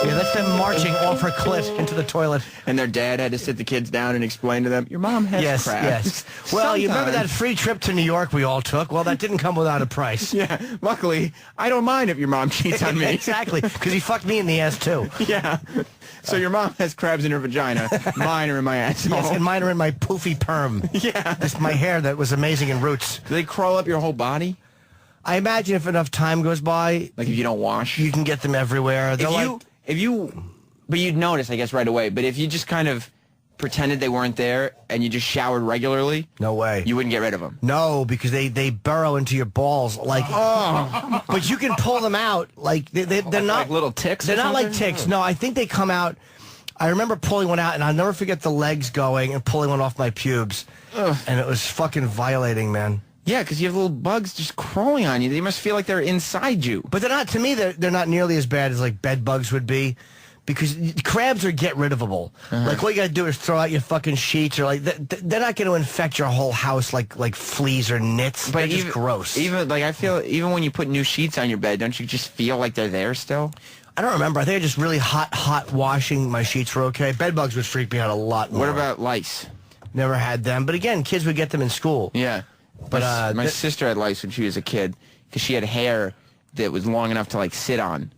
Yeah, that's them marching off her clit into the toilet. And their dad had to sit the kids down and explain to them, your mom has crabs. Yes. Well, you remember that free trip to New York we all took? Well, that didn't come without a price. Yeah, luckily, I don't mind if your mom cheats on me. Exactly, because he fucked me in the ass, too. Yeah. So your mom has crabs in her vagina. Mine are in my asshole. Yes, and mine are in my poofy perm. Yeah. That's my hair that was amazing in Roots. Do they crawl up your whole body? I imagine if enough time goes by... Like if you don't wash? You can get them everywhere. But you'd notice, I guess, right away. But if you just kind of pretended they weren't there and you just showered regularly... No way. You wouldn't get rid of them. No, because they burrow into your balls. Like, but you can pull them out. Like, they're not... Like little ticks They're or not something? like ticks. No, I think they come out... I remember pulling one out, and I'll never forget the legs going and pulling one off my pubes. Ugh. And it was fucking violating, man. Yeah, because you have little bugs just crawling on you. They must feel like they're inside you. But they're not, to me, they're not nearly as bad as, like, bed bugs would be. Because crabs are get-rid-ofable. Like, what you got to do is throw out your fucking sheets, or, like, they're not going to infect your whole house like fleas or nits. But they're just gross. I feel, even when you put new sheets on your bed, don't you just feel like they're there still? I don't remember. I think I just really hot washing my sheets were okay. Bed bugs would freak me out a lot more. What about lice? Never had them. But again, kids would get them in school. Yeah. But my sister had lice when she was a kid because she had hair that was long enough to, like, sit on.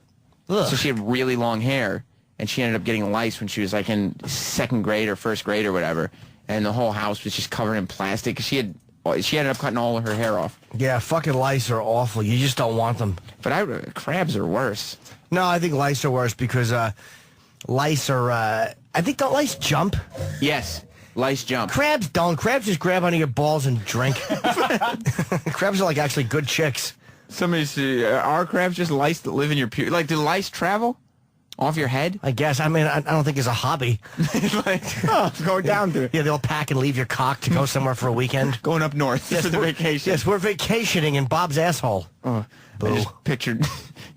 Ugh. So she had really long hair, and she ended up getting lice when she was, like, in second grade or first grade or whatever. And the whole house was just covered in plastic. She ended up cutting all of her hair off. Yeah, fucking lice are awful. You just don't want them. But crabs are worse. No, I think lice are worse because lice are... I think, don't lice jump? Yes, lice jump. Crabs don't. Crabs just grab onto your balls and drink. Crabs are like actually good chicks. Somebody said, are crabs just lice that live in your pubes? Like, do lice travel off your head? I guess. I mean, I don't think it's a hobby. Like, go down to it. Yeah, they'll pack and leave your cock to go somewhere for a weekend. Going up north for the vacation. Yes, we're vacationing in Bob's asshole. Oh, I just pictured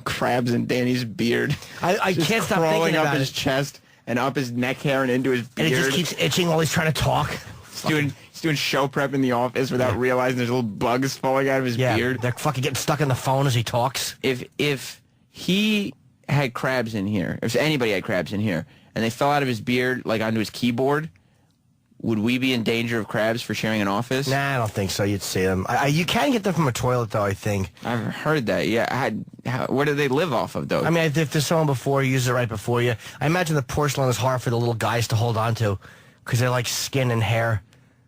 crabs in Danny's beard. I Just can't stop crawling thinking up about his chest and up his neck hair and into his beard. And it just keeps itching while he's trying to talk. He's doing show prep in the office without realizing there's little bugs falling out of his beard. They're fucking getting stuck in the phone as he talks. If he had crabs in here, if anybody had crabs in here, and they fell out of his beard, like onto his keyboard, would we be in danger of crabs for sharing an office? Nah, I don't think so. You'd see them. You can get them from a toilet, though, I think. I've heard that, yeah. Where do they live off of, though? I mean, if there's someone before you, use it right before you. I imagine the porcelain is hard for the little guys to hold on to because they're like skin and hair.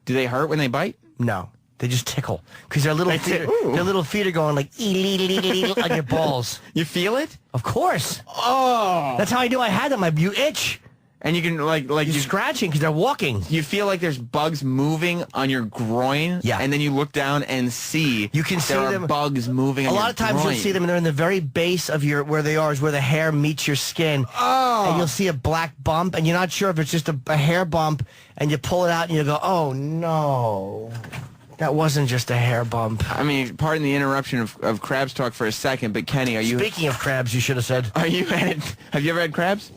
Do they hurt when they bite? No. They just tickle because their little feet are going like on your balls. You feel it? Of course. Oh. That's how I knew I had them. You itch. And you can, like you're scratching because they're walking. You feel like there's bugs moving on your groin. Yeah. And then you look down and see you can see there them. Are bugs moving on your A lot of times groin. you'll see them and they're in the very base of where they are is where the hair meets your skin. Oh. And you'll see a black bump and you're not sure if it's just a hair bump and you pull it out and you go, oh no. That wasn't just a hair bump. I mean, pardon the interruption of crabs talk for a second, but Kenny, are you... Speaking of crabs, you should have said. Have you ever had crabs?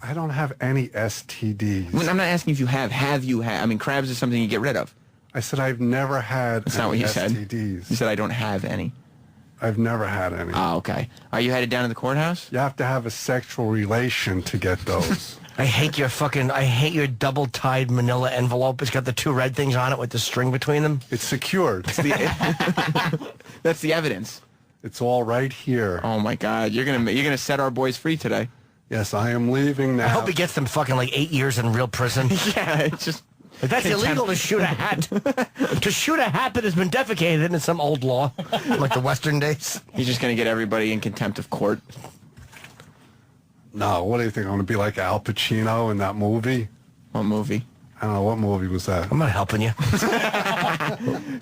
I don't have any STDs. I'm not asking if you have. Have you had? I mean, crabs is something you get rid of. I said I've never had That's not what you said. STDs. You said I don't have any. I've never had any. Oh, okay. Are you headed down to the courthouse? You have to have a sexual relation to get those. I hate your double-tied manila envelope. It's got the two red things on it with the string between them. It's secured. That's the evidence. It's all right here. Oh my God! You're gonna set our boys free today. Yes, I am leaving now. I hope he gets them fucking like 8 years in real prison. Yeah, it's just... If that's illegal to shoot a hat. To shoot a hat that has been defecated in some old law, like the Western days. He's just going to get everybody in contempt of court. No, what do you think? I'm going to be like Al Pacino in that movie? What movie? I don't know. What movie was that? I'm not helping you.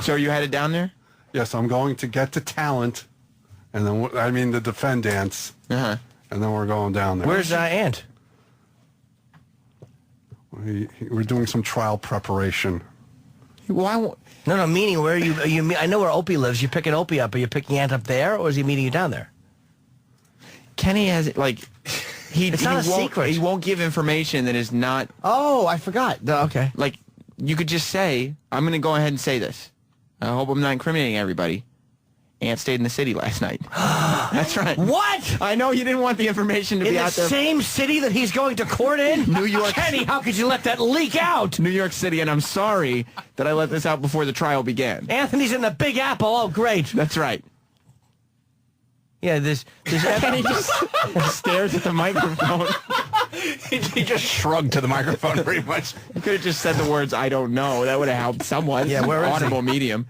So are you headed down there? Yes, I'm going to get to talent, and then, the defendants, Uh-huh. and then we're going down there. Where's Ant? We're doing some trial preparation. Why? No, meaning where are you? I know where Opie lives. You're picking Opie up. Are you picking Ant up there, or is he meeting you down there? Kenny has It's not a secret. He won't give information that is not. Oh, I forgot. Okay. Like you could just say, I'm going to go ahead and say this. I hope I'm not incriminating everybody. Ant stayed in the city last night. That's right. What? I know you didn't want the information to be out there. In the same city that he's going to court in? New York. Kenny, how could you let that leak out? New York City, and I'm sorry that I let this out before the trial began. Anthony's in the Big Apple. Oh, great. That's right. Yeah, this Kenny just stares at the microphone. He just shrugged to the microphone pretty much. You could have just said the words, I don't know. That would have helped someone. Yeah, where is he? Audible medium.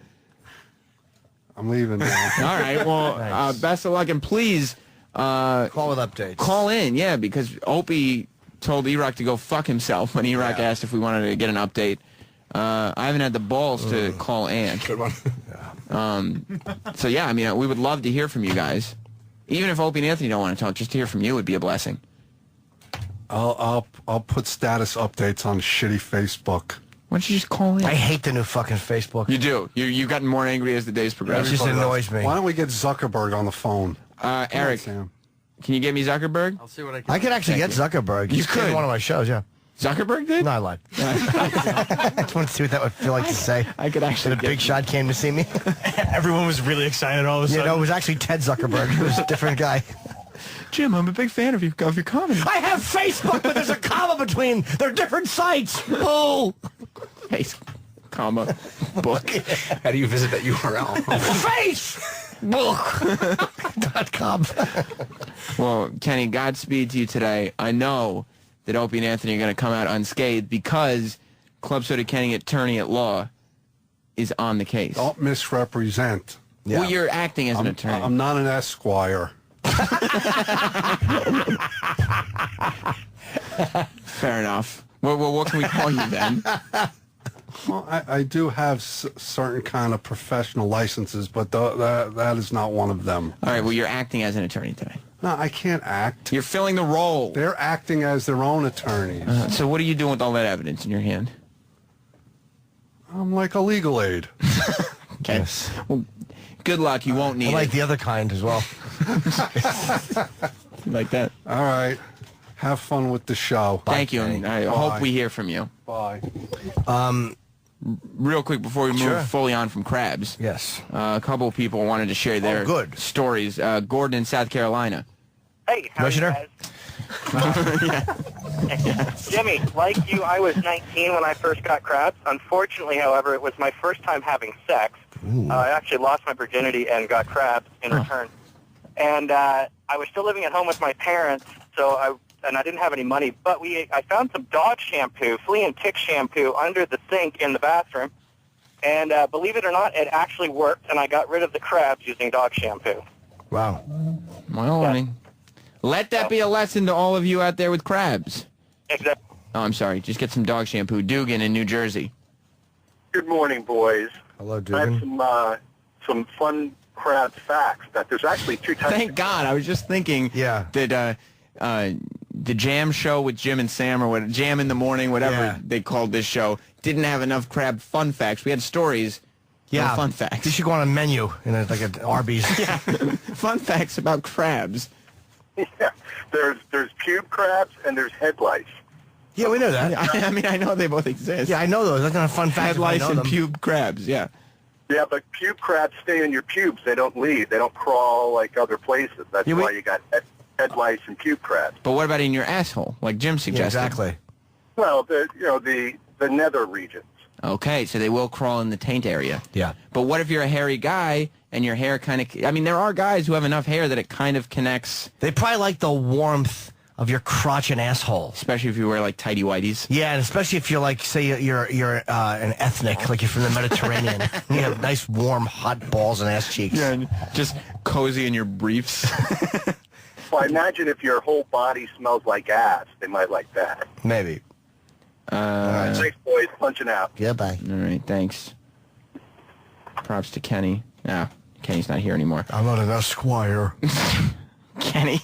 I'm leaving now. All right, well, Nice. best of luck, and please call with updates. call in, yeah, because Opie told E-Rock to go fuck himself when E-Rock asked if we wanted to get an update. I haven't had the balls to call Ant. Good one. So, yeah, I mean, we would love to hear from you guys. Even if Opie and Anthony don't want to talk, just to hear from you would be a blessing. I'll put status updates on shitty Facebook. Why don't you just call in? I hate the new fucking Facebook. You do. You've gotten more angry as the days It progress. just annoys me. Why don't we get Zuckerberg on the phone? Eric, Sam. can you get me Zuckerberg? I'll see what I can. I could actually get Zuckerberg. You He's been could. on one of my shows, yeah. Zuckerberg did? No, I lied. I just want to see what that would feel like to say. I could actually That a big shot came to see me. Everyone was really excited all of a You sudden. know, it was actually Ted Zuckerberg. It was a different guy. Jim, I'm a big fan of your comedy. I have Facebook, but there's a comma between. They're different sites. Oh. Face, comma, book. How do you visit that URL? Facebook.com. Well, Kenny, Godspeed to you today. I know that Opie and Anthony are going to come out unscathed because Club Soda Kenny, attorney at law, is on the case. Don't misrepresent. Well, you're acting as an attorney. I'm not an esquire. Fair enough. Well, what can we call you then? Well, I do have certain kind of professional licenses, but that is not one of them. All right, well, you're acting as an attorney today. No, I can't act. You're filling the role. They're acting as their own attorneys. So what are you doing with all that evidence in your hand? I'm like a legal aid. Okay. Yes. Well, good luck. You won't need I like it. the other kind as well. You like that? All right. Have fun with the show. Thank you, and I hope we hear from you. Bye. Real quick before we move Sure. fully on from crabs. Yes. A couple of people wanted to share their good. stories. Gordon in South Carolina. Hey, how are you Commissioner? guys? Jimmy, like you, I was 19 when I first got crabs. Unfortunately, however, it was my first time having sex. I actually lost my virginity and got crabs in return. And I was still living at home with my parents, so I didn't have any money. But I found some dog shampoo, flea and tick shampoo, under the sink in the bathroom. And believe it or not, it actually worked, and I got rid of the crabs using dog shampoo. Wow. Well, I mean, let that be a lesson to all of you out there with crabs. Exactly. Oh, I'm sorry. Just get some dog shampoo. Dugan in New Jersey. Good morning, boys. Hello, I have Dugan. some fun crab facts. That there's actually two types. Thank God. I was just thinking that the Jam Show with Jim and Sam, or what, Jam in the Morning, whatever they called this show, didn't have enough crab fun facts. We had stories. Yeah. No fun facts. This should go on a menu in like an Arby's. Yeah. Fun facts about crabs. Yeah. There's pube crabs and there's head lice. Yeah, we know that. I mean, I know they both exist. Yeah, I know those. That's not a fun fact. Head if I lice know and them. pube crabs, yeah. Yeah, but pube crabs stay in your pubes. They don't leave. They don't crawl like other places. That's why you got head lice and pube crabs. But what about in your asshole, like Jim suggested? Yeah, exactly. Well, the nether regions. Okay, so they will crawl in the taint area. Yeah. But what if you're a hairy guy and your hair kind of... I mean, there are guys who have enough hair that it kind of connects... They probably like the warmth of your crotch and asshole. Especially if you wear, like, tighty whities. Yeah, and especially if you're, like, say you're an ethnic, like you're from the Mediterranean. You have nice, warm, hot balls and ass cheeks. Yeah, and just cozy in your briefs. Well, I imagine if your whole body smells like ass, they might like that. Maybe. All right, thanks, boys. Punching out. Goodbye. All right, thanks. Props to Kenny. No, Kenny's not here anymore. I'm not an esquire. Kenny,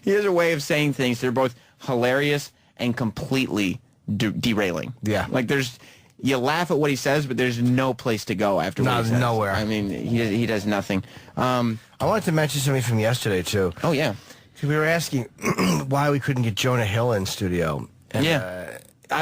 he has a way of saying things that are both hilarious and completely derailing. Yeah. Like you laugh at what he says, but there's no place to go after what he says. Nowhere. I mean, he does nothing. I wanted to mention something from yesterday, too. Oh, yeah. We were asking why we couldn't get Jonah Hill in studio. And,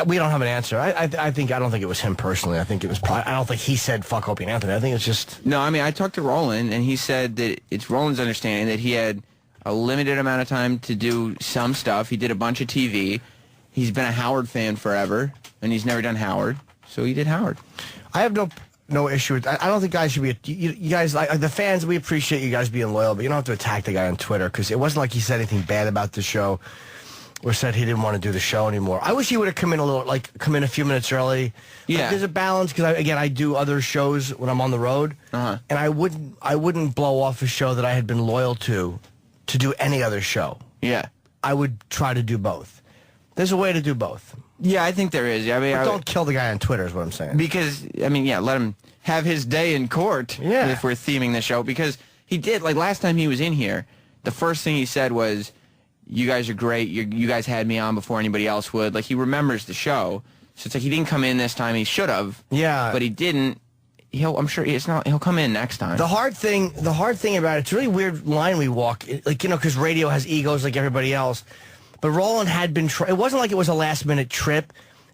We don't have an answer. I don't think it was him personally. I think it was probably, I don't think he said fuck Opie and Anthony. I think it's just... No, I mean, I talked to Roland, and he said that it's Roland's understanding that he had a limited amount of time to do some stuff. He did a bunch of TV. He's been a Howard fan forever, and he's never done Howard, so he did Howard. I have no issue with... I don't think guys should be... You guys, like the fans, we appreciate you guys being loyal, but you don't have to attack the guy on Twitter, because it wasn't like he said anything bad about the show or said he didn't want to do the show anymore. I wish he would have come in a few minutes early. Yeah. Like, there's a balance, because I do other shows when I'm on the road, and I wouldn't blow off a show that I had been loyal to do any other show. Yeah. I would try to do both. There's a way to do both. Yeah, I think there is. I mean, don't kill the guy on Twitter is what I'm saying. Because, I mean, yeah, let him have his day in court if we're theming the show. Because he did, like last time he was in here, the first thing he said was, you guys are great. You guys had me on before anybody else would. Like, he remembers the show. So it's like he didn't come in this time. He should have. Yeah. But he didn't. I'm sure he'll come in next time. The hard thing about it's a really weird line we walk, like, because radio has egos like everybody else. But Roland had been, it wasn't like it was a last minute trip.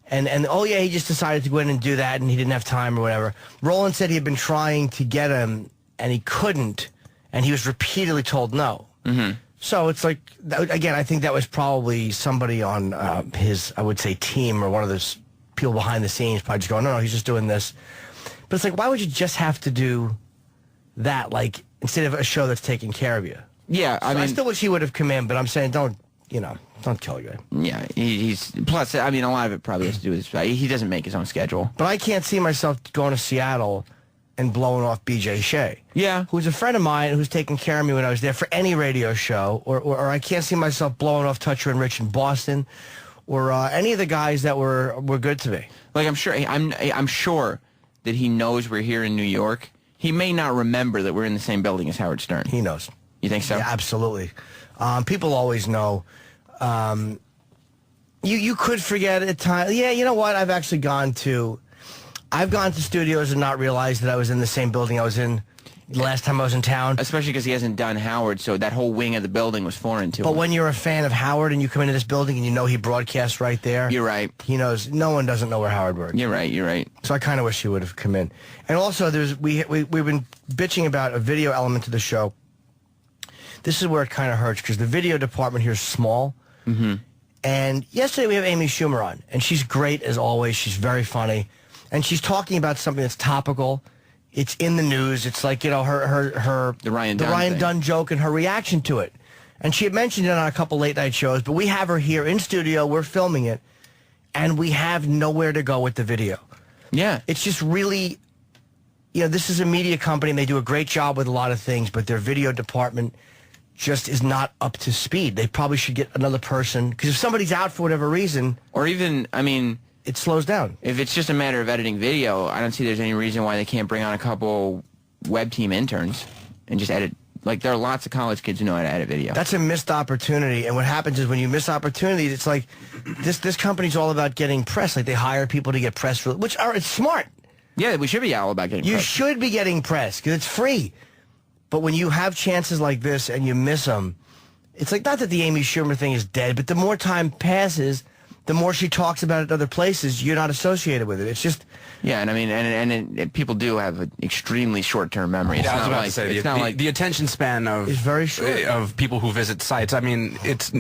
And oh yeah, he just decided to go in and do that and he didn't have time or whatever. Roland said he had been trying to get him and he couldn't. And he was repeatedly told no. Mm-hmm. So it's like, again, I think that was probably somebody on his, I would say, team or one of those people behind the scenes probably just going, no, he's just doing this. But it's like, why would you just have to do that, like, instead of a show that's taking care of you? Yeah, I still wish he would have come in, but I'm saying don't kill a guy. Yeah, he's, plus, I mean, a lot of it probably has to do with he doesn't make his own schedule. But I can't see myself going to Seattle and blowing off B.J. Shea. Yeah. Who's a friend of mine who's taking care of me when I was there for any radio show, or I can't see myself blowing off Toucher and Rich in Boston, or any of the guys that were good to me. Like, I'm sure that he knows we're here in New York. He may not remember that we're in the same building as Howard Stern. He knows. You think so? Yeah, absolutely. People always know. You could forget at times. Yeah, you know what? I've gone to studios and not realized that I was in the same building I was in the last time I was in town. Especially because he hasn't done Howard, so that whole wing of the building was foreign to him. But when you're a fan of Howard and you come into this building and you know he broadcasts right there. You're right. He knows. No one doesn't know where Howard works. You're right. So I kind of wish he would have come in. And also, we've been bitching about a video element to the show. This is where it kind of hurts because the video department here is small. Mm-hmm. And yesterday we have Amy Schumer on, and she's great as always. She's very funny. And she's talking about something that's topical. It's in the news. It's like, the Ryan Dunn joke and her reaction to it. And she had mentioned it on a couple late night shows, but we have her here in studio. We're filming it, and we have nowhere to go with the video. Yeah. It's just really, this is a media company, and they do a great job with a lot of things, but their video department just is not up to speed. They probably should get another person, because if somebody's out for whatever reason... Or even, it slows down. If it's just a matter of editing video, I don't see there's any reason why they can't bring on a couple web team interns and just edit. Like, there are lots of college kids who know how to edit video. That's a missed opportunity, and what happens is when you miss opportunities, it's like, this company's all about getting press. Like, they hire people to get press, it's smart. Yeah, we should be all about getting press. You should be getting press, because it's free. But when you have chances like this and you miss them, it's like, not that the Amy Schumer thing is dead, but the more time passes, the more she talks about it at other places, you're not associated with it. It's just... Yeah, and and people do have an extremely short-term memory. Yeah, I was about to say, the attention span is very short. Of people who visit sites, it's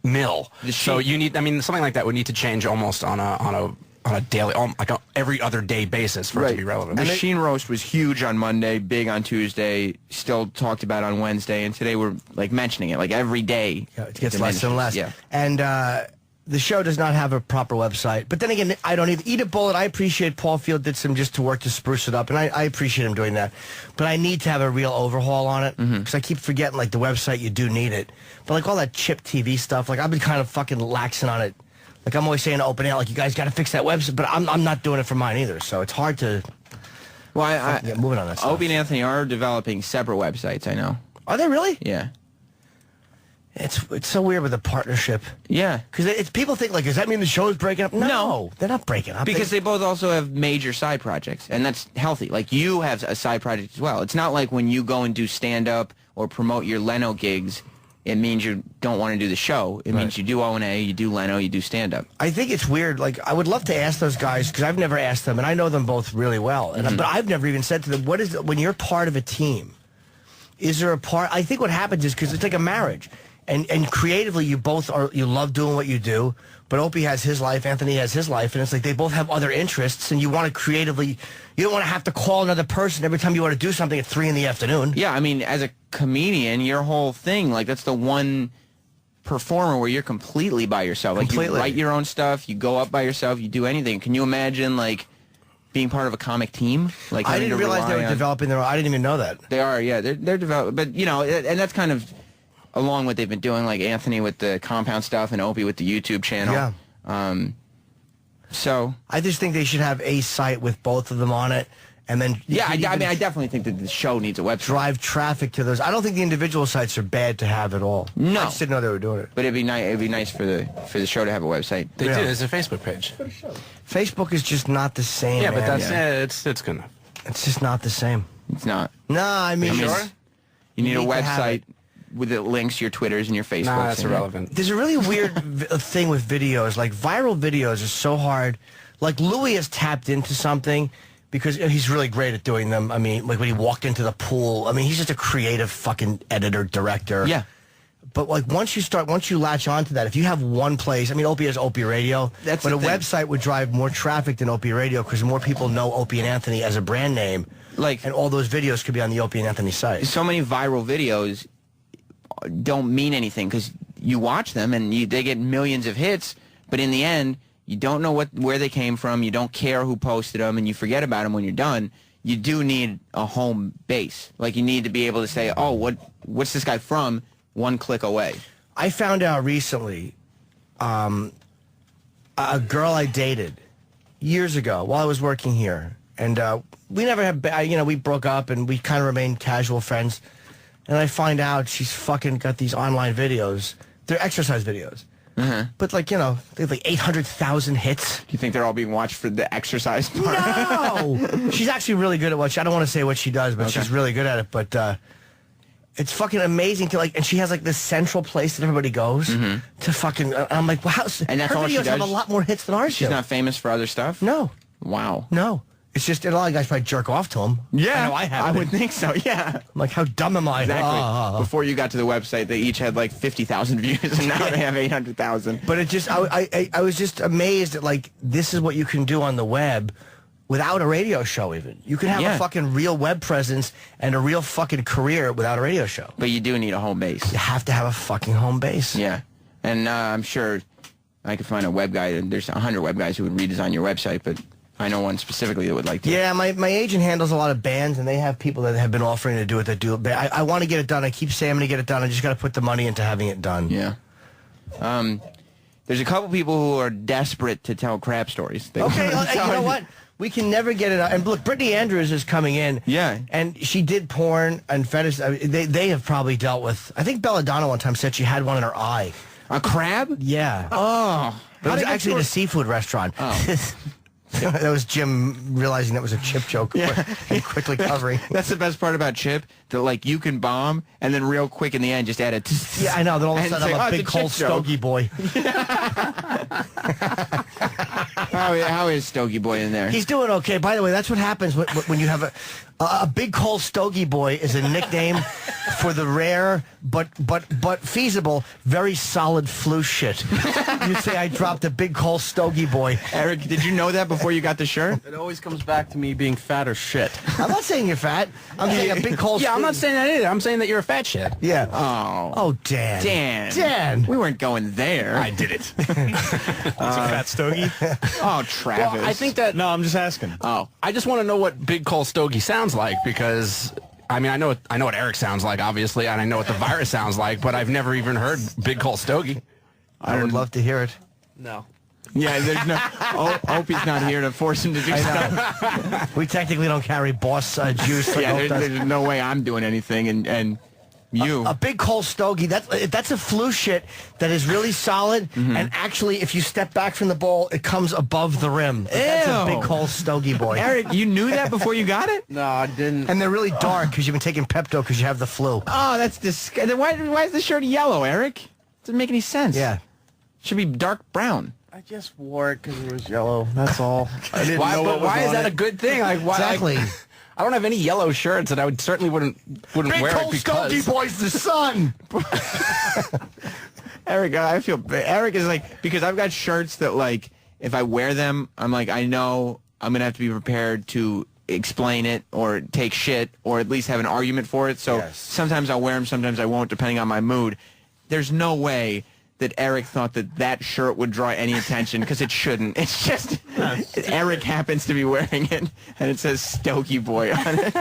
nil. So you need, something like that would need to change almost on a daily, like every other day basis for it to be relevant. Machine Roast was huge on Monday, big on Tuesday, still talked about on Wednesday, and today we're mentioning it every day. Yeah, it gets less and less. Yeah. And the show does not have a proper website. But then again, I don't eat a bullet. I appreciate Paul Field did some just to work to spruce it up, and I appreciate him doing that. But I need to have a real overhaul on it, because I keep forgetting, the website, you do need it. But all that chip TV stuff, I've been kind of fucking laxing on it. I'm always saying to open air, you guys got to fix that website, but I'm not doing it for mine either, so it's hard to get moving on that stuff. Opie and Anthony are developing separate websites, I know. Are they really? Yeah. It's so weird with a partnership. Yeah. Because people think, does that mean the show is breaking up? No, they're not breaking up. Because they both also have major side projects, and that's healthy. You have a side project as well. It's not like when you go and do stand-up or promote your Leno gigs, it means you don't want to do the show. It means you do O&A, you do Leno, you do stand-up. I think it's weird. Like, I would love to ask those guys, because I've never asked them, and I know them both really well. And but I've never even said to them, what is when you're part of a team? Is there a part? I think what happens is because it's like a marriage, and creatively you both you love doing what you do. But Opie has his life, Anthony has his life, and it's like they both have other interests, and you want to creatively, you don't want to have to call another person every time you want to do something at 3 in the afternoon. Yeah, I mean, as a comedian, your whole thing, like, that's the one performer where you're completely by yourself. Like, you write your own stuff, you go up by yourself, you do anything. Can you imagine, like, being part of a comic team? Like, I didn't realize they were developing their own. I didn't even know that. They are, yeah. They're developing. But, you know, and that's kind of along what they've been doing, like Anthony with the Compound stuff and Opie with the YouTube channel. Yeah. So I just think they should have a site with both of them on it, and then I mean, I definitely think that the show needs a website. Drive traffic to those. I don't think the individual sites are bad to have at all. No, I just didn't know they were doing it. But it'd be nice. It'd be nice for the show to have a website. They do. There's a Facebook page. Facebook is just not the same. Yeah, but man. that's it's good enough. It's just not the same. It's not. No, I mean, You need a website with the links to your Twitters and your Facebooks. Nah, that's irrelevant. There's a really weird thing with videos. Like, viral videos are so hard. Like, Louis has tapped into something because he's really great at doing them. I mean, like when he walked into the pool. I mean, he's just a creative fucking editor, director. Yeah. But, like, once you latch onto that, if you have one place, I mean, Opie has Opie Radio, but a website would drive more traffic than Opie Radio because more people know Opie and Anthony as a brand name. Like, and all those videos could be on the Opie and Anthony site. So many viral videos don't mean anything because you watch them and they get millions of hits, but in the end, you don't know where they came from, you don't care who posted them, and you forget about them when you're done. You do need a home base. Like, you need to be able to say, oh, what's this guy from? One click away. I found out recently, a girl I dated years ago while I was working here, and we never had, we broke up and we kind of remained casual friends. And I find out she's fucking got these online videos. They're exercise videos. But, like, they have like 800,000 hits. Do you think they're all being watched for the exercise part? No! She's actually really good at I don't want to say what she does, but she's really good at it. But it's fucking amazing to, like, and she has, like, this central place that everybody goes to fucking, I'm like, wow. And that's her all she videos does? have a lot more hits than ours She's do. not famous for other stuff? No. Wow. No. It's just, a lot of guys probably jerk off to him. Yeah. I know I have. I would think so, yeah. I'm like, how dumb am I? Exactly. Before you got to the website, they each had like 50,000 views, and now they have 800,000. But it just, I was just amazed at, like, this is what you can do on the web without a radio show even. You can have a fucking real web presence and a real fucking career without a radio show. But you do need a home base. You have to have a fucking home base. Yeah. And I'm sure I could find a web guy. There's 100 web guys who would redesign your website, but I know one specifically that would like to. Yeah, my agent handles a lot of bands, and they have people that have been offering to do it that do it. I want to get it done. I keep saying I'm going to get it done. I just got to put the money into having it done. Yeah. There's a couple people who are desperate to tell crap stories. Okay, you know what? We can never get it. And look, Brittany Andrews is coming in. Yeah. And she did porn and fetish. I mean, they have probably dealt with. I think Belladonna one time said she had one in her eye. A crab? Yeah. Oh. But it was actually in a seafood restaurant. Oh. That was Jim realizing that was a Chip joke and quickly covering. That's the best part about Chip, that, like, you can bomb and then real quick in the end just add a yeah, I know. Then all of a sudden I'm a big cold stogie boy. How is Stogie Boy in there? He's doing okay. By the way, that's what happens when you have a big cold stogie boy is a nickname for the rare but feasible, very solid flu shit. You say I dropped a big cold stogie boy. Eric, did you know that before you got the shirt? It always comes back to me being fat or shit. I'm not saying you're fat. I'm saying a big cold. Yeah, I'm not saying that either. I'm saying that you're a fat shit. Yeah. Oh, Dan. Dan. We weren't going there. I did it. It's a fat stogie. Oh, Travis. Well, I think that. No, I'm just asking. Oh, I just want to know what Big Cole Stogie sounds like, because I mean, I know what Eric sounds like, obviously, and I know what the virus sounds like, but I've never even heard Big Cole Stogie. I would love to hear it. No. Yeah, there's no. Opie's not here to force him to do stuff. We technically don't carry boss juice. Yeah, there's no way I'm doing anything, and You. A big cold stogie. That's a flu shit that is really solid. And actually, if you step back from the bowl, it comes above the rim. That's a big cold stogie, boy. Eric, you knew that before you got it? No, I didn't. And they're really dark because you've been taking Pepto because you have the flu. Oh, that's disgusting. Why is the shirt yellow, Eric? Doesn't make any sense. Yeah. Should be dark brown. I just wore it because it was yellow. That's all. I didn't know But what was why is on that it. a good thing? Like, why? Exactly. I don't have any yellow shirts, and I certainly wouldn't Big wear cold it because. stogie, boys, the sun. Eric, I feel Eric is like, because I've got shirts that, like, if I wear them, I'm like, I know I'm gonna have to be prepared to explain it or take shit or at least have an argument for it. So sometimes I'll wear them, sometimes I won't, depending on my mood. There's no way that Eric thought that shirt would draw any attention, because it shouldn't. It's just Eric happens to be wearing it, and it says Stokey Boy on it.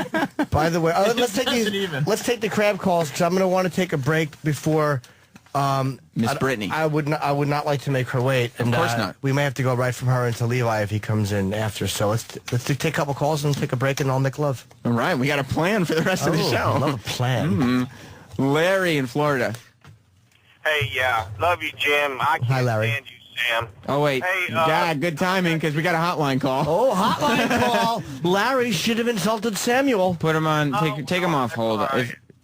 By the way, let's take the crab calls, because I'm going to want to take a break before Miss Brittany. I would not like to make her wait. And, of course not. We may have to go right from her into Levi if he comes in after. So let's take a couple calls and take a break, and I'll make love. All right, we got a plan for the rest of the show. I love a plan. Larry in Florida. Hey, yeah. Love you, Jim. I can't stand you, Sam. Oh, wait. Hey, yeah, good timing, because we got a hotline call. Oh, hotline call. Larry should have insulted Samuel. Put him on. Take him off hold.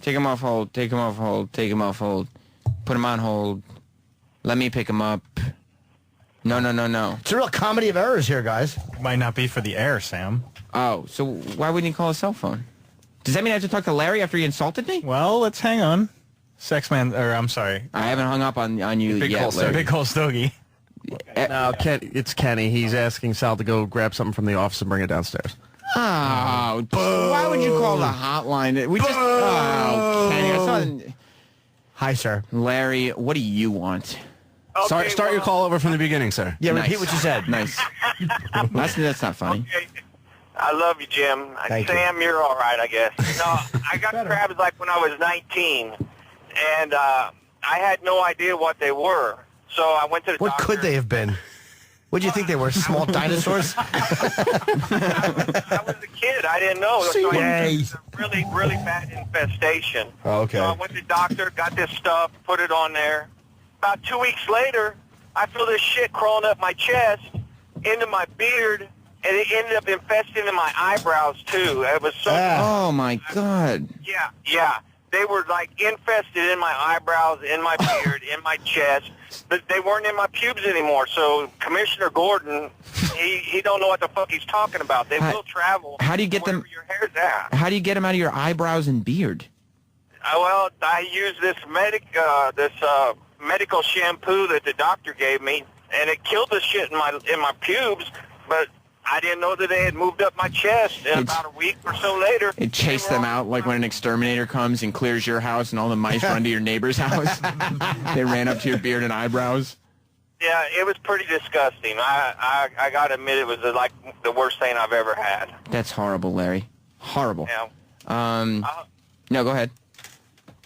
Take him off hold. Take him off hold. Take him off hold. Put him on hold. Let me pick him up. No. It's a real comedy of errors here, guys. Might not be for the air, Sam. Oh, so why wouldn't he call a cell phone? Does that mean I have to talk to Larry after he insulted me? Well, let's hang on. Sexman, or I'm sorry. I haven't hung up on you yet, Larry. Big Hole Stogie. No, it's Kenny. He's asking Sal to go grab something from the office and bring it downstairs. Oh, why would you call the hotline? We just... Oh, Kenny, I saw... Hi, sir. Larry, what do you want? Okay, start your call over from the beginning, sir. Yeah, repeat what you said. Nice. That's not funny. Okay. I love you, Jim. Sam, you're all right, I guess. No, I got crabs like when I was 19, and I had no idea what they were. So I went to the What doctor. could they have been? What do you think they were? Small dinosaurs? I was a kid. I didn't know. So I had a really, really bad infestation. Oh, okay. So I went to the doctor, got this stuff, put it on there. About 2 weeks later, I feel this shit crawling up my chest, into my beard, and it ended up infesting in my eyebrows, too. It was so... Oh, my God. Yeah. They were, like, infested in my eyebrows, in my beard, in my chest. But they weren't in my pubes anymore. So Commissioner Gordon, he don't know what the fuck he's talking about. They will travel. How do you get them? Your hair's at. How do you get them out of your eyebrows and beard? Well, I use this medical shampoo that the doctor gave me, and it killed the shit in my pubes. But I didn't know that they had moved up my chest. And about a week or so later, It chased them out like when an exterminator comes and clears your house and all the mice run to your neighbor's house. They ran up to your beard and eyebrows. yeah, it was pretty disgusting. I got to admit, it was like the worst thing I've ever had. That's horrible, Larry. Horrible. Yeah. No, go ahead.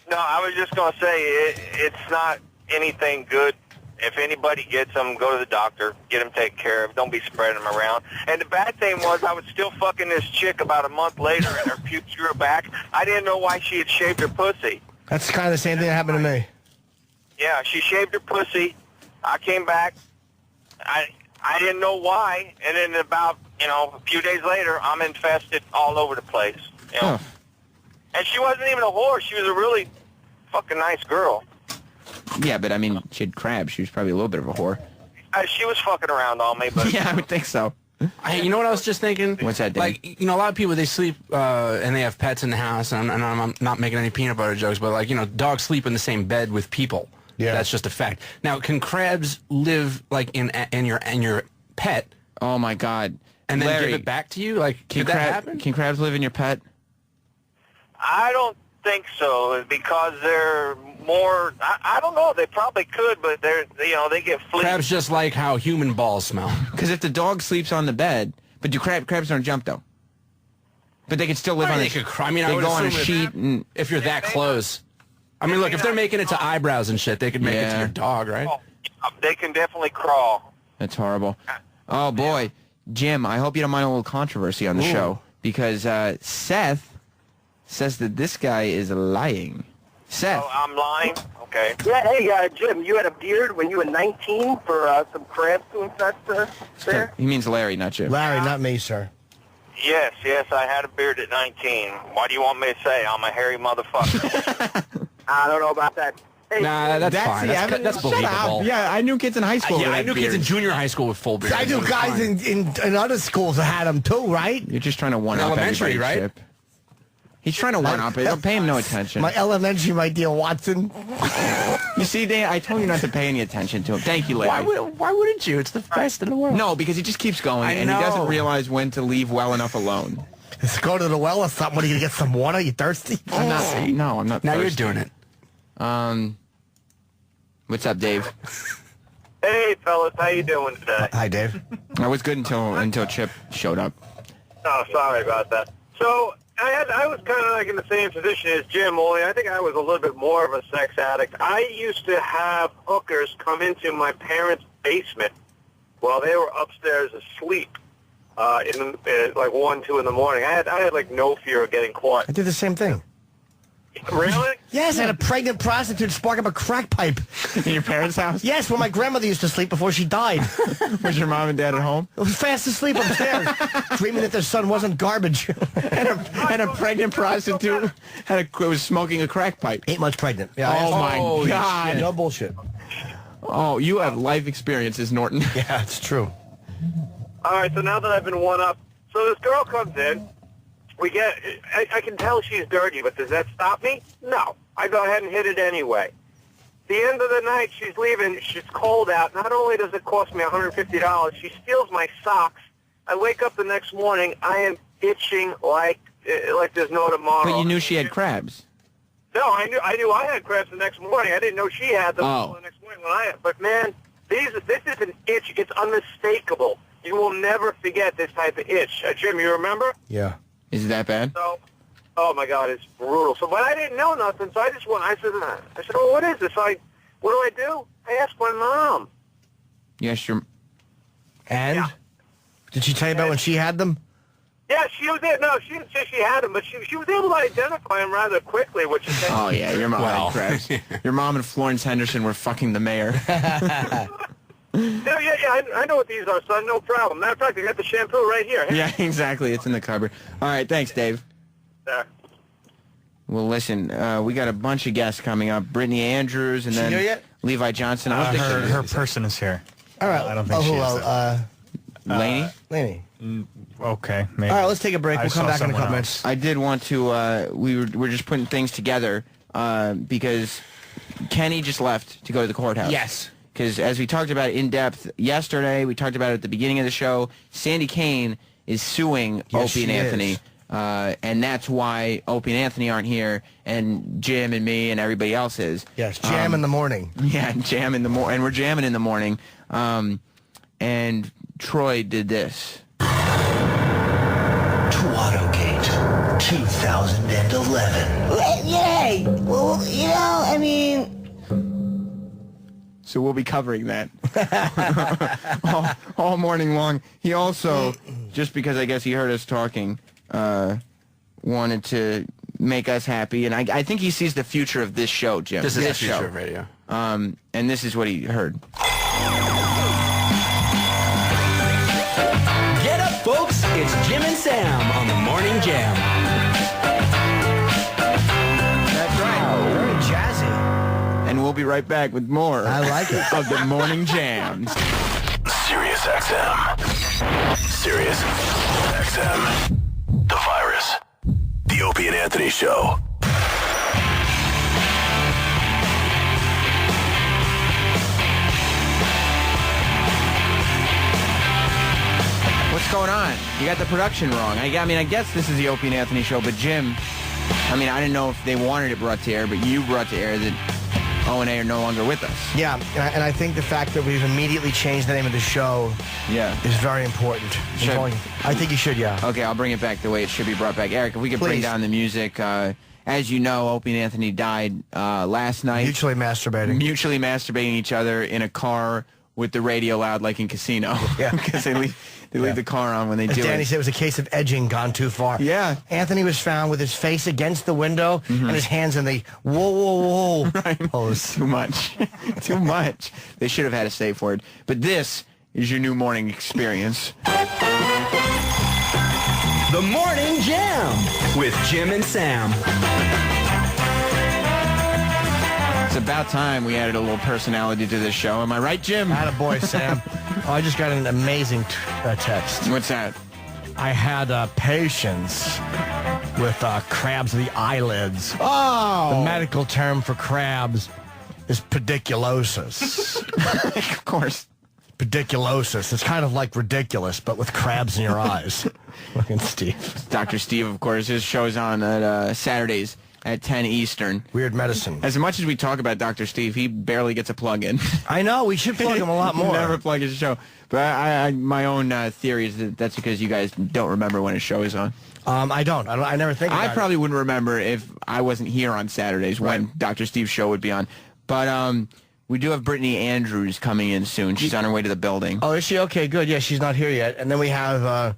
No, I was just going to say it's not anything good. If anybody gets them, go to the doctor, get them taken care of. Don't be spreading them around. And the bad thing was I was still fucking this chick about a month later, and her pubes grew back. I didn't know why she had shaved her pussy. That's kind of the same thing that happened to me. Yeah, she shaved her pussy. I came back. I didn't know why. And then about, a few days later, I'm infested all over the place. And she wasn't even a whore. She was a really fucking nice girl. Yeah, but I mean, she had crabs. She was probably a little bit of a whore. She was fucking around on me, but... Yeah, I would think so. Hey, you know what I was just thinking? What's that, Dave? Like, a lot of people, they sleep and they have pets in the house, and I'm not making any peanut butter jokes, but, dogs sleep in the same bed with people. Yeah. That's just a fact. Now, can crabs live, in your pet? Oh, my God. And then Larry, give it back to you? Like, could that happen? Can crabs live in your pet? I don't think so, because they're more... I don't know. They probably could, but they get fleas. Crabs just like how human balls smell. Because if the dog sleeps on the bed... But crabs don't jump, though. But they could still live on the... They go on a sheet and... If you're that close. I mean, look, if they're making it to eyebrows and shit, they could make it to your dog, right? Oh, they can definitely crawl. That's horrible. Oh, boy. Jim, I hope you don't mind a little controversy on the show. Because Seth says that this guy is lying. Seth. Oh, I'm lying? Okay. Yeah, hey, Jim, you had a beard when you were 19 for some crabs to infest there? He means Larry, not Jim. Larry, not me, sir. Yes, I had a beard at 19. Why do you want me to say I'm a hairy motherfucker? I don't know about that. Hey, Nah, that's fine. the evidence. That's Shut believable. up. Yeah, I knew kids in high school. Yeah, that I had knew kids in beards. junior high school with full beards. I knew guys in other schools that had them too, right? You're just trying to one-up Elementary, everybody, right? Chip. He's trying to one-up it. Don't pay him no attention. My elementary, my dear Watson. You see, Dan, I told you not to pay any attention to him. Thank you, Larry. Why wouldn't you? It's the best in the world. No, because he just keeps going, and he doesn't realize when to leave well enough alone. Let's go to the well or something. What, are you going to get some water? You thirsty? I'm not. No, I'm not. Now thirsty. you're doing it. What's up, Dave? Hey, fellas, how you doing today? Hi, Dave. I was good until Chip showed up. Oh, sorry about that. So I was kind of like in the same position as Jim, only I think I was a little bit more of a sex addict. I used to have hookers come into my parents' basement while they were upstairs asleep like 1, 2 in the morning. I had like no fear of getting caught. I did the same thing. Really? Yes, I had a pregnant prostitute spark up a crack pipe. In your parents' house? Yes, where my grandmother used to sleep before she died. Was your mom and dad at home? I was fast asleep upstairs, dreaming that their son wasn't garbage. and a pregnant prostitute was smoking a crack pipe. 8 months pregnant. Yeah. Oh, my God. Shit. No bullshit. Oh, you have life experiences, Norton. Yeah, it's true. All right, so now that I've been one up, so this girl comes in. I can tell she's dirty, but does that stop me? No. I go ahead and hit it anyway. The end of the night, she's leaving. It's cold out. Not only does it cost me $150, she steals my socks. I wake up the next morning. I am itching like there's no tomorrow. But you knew she had crabs. No, I knew I had crabs the next morning. I didn't know she had them the next morning when I had. But man, this is an itch. It's unmistakable. You will never forget this type of itch. Jim, you remember? Yeah. Is it that bad? So, oh my God, it's brutal. So, but I didn't know nothing. So I said, well, what is this? What do I do? I asked my mom. Yes, your. And? Yeah. Did she tell you about when she had them? Yeah, she was there. No, she didn't say she had them, but she was able to identify them rather quickly, which is. Oh yeah, your mom had crabs. Your mom and Florence Henderson were fucking the mayor. Yeah, I know what these are, son. No problem. Matter of fact, I got the shampoo right here. Yeah, exactly. It's in the cupboard. All right, thanks, Dave. There. Well, listen, we got a bunch of guests coming up. Brittany Andrews and then here yet? Levi Johnston. I don't think Her person is here. All right. I don't think she is. Laney? Laney. Okay, maybe. All right, let's take a break. I We'll come saw back in a someone couple else. minutes. I did want to, we're just putting things together because Kenny just left to go to the courthouse. Yes. Because as we talked about in depth yesterday, we talked about it at the beginning of the show, Sandy Kane is suing Opie and Anthony. And that's why Opie and Anthony aren't here, and Jim and me and everybody else is. Yes, jam in the morning. Yeah, jam in the morning, and we're jamming in the morning. And Troy did this. To Autogate 2011. Yay! Well, you know, I mean... So we'll be covering that all morning long. He also, just because I guess he heard us talking, wanted to make us happy. And I think he sees the future of this show, Jim. This is the future of radio. And this is what he heard. Get up, folks. It's Jim and Sam on the Morning Jam. That's right. Very jazzy. And we'll be right back with more I like it. of the Morning Jams. Sirius XM. Sirius XM. The virus. The Opie and Anthony Show. What's going on? You got the production wrong. I mean, I guess this is the Opie and Anthony Show, but Jim, I mean, I didn't know if they wanted it brought to air, but you brought to air that O&A are no longer with us. Yeah, and I think the fact that we've immediately changed the name of the show is very important. I think you should, yeah. Okay, I'll bring it back the way it should be brought back. Eric, if we could bring Please. down the music. As you know, Opie and Anthony died last night. Mutually masturbating. Mutually masturbating each other in a car with the radio loud like in Casino. Yeah. Because they They leave the car on when they As do Danny it. said, it was a case of edging gone too far. Yeah. Anthony was found with his face against the window and his hands in the whoa pose. Too much. Too much. They should have had a safe word. But this is your new morning experience. The Morning Jam with Jim and Sam. It's about time we added a little personality to this show. Am I right, Jim? Attaboy, Sam. Oh, I just got an amazing text. What's that? I had patients with crabs of the eyelids. Oh! The medical term for crabs is pediculosis. Of course. Pediculosis. It's kind of like ridiculous, but with crabs in your eyes. Fucking Steve. Dr. Steve, of course. His show's on at Saturdays at 10 Eastern. Weird medicine. As much as we talk about Dr. Steve, he barely gets a plug-in. I know. We should plug him a lot more. Never plug his show. But I my own theory is that that's because you guys don't remember when his show is on. I don't. I never think about it. I probably wouldn't remember if I wasn't here on Saturdays when Dr. Steve's show would be on. But we do have Brittany Andrews coming in soon. She's on her way to the building. Oh, is she? Okay, good. Yeah, she's not here yet. And then we have...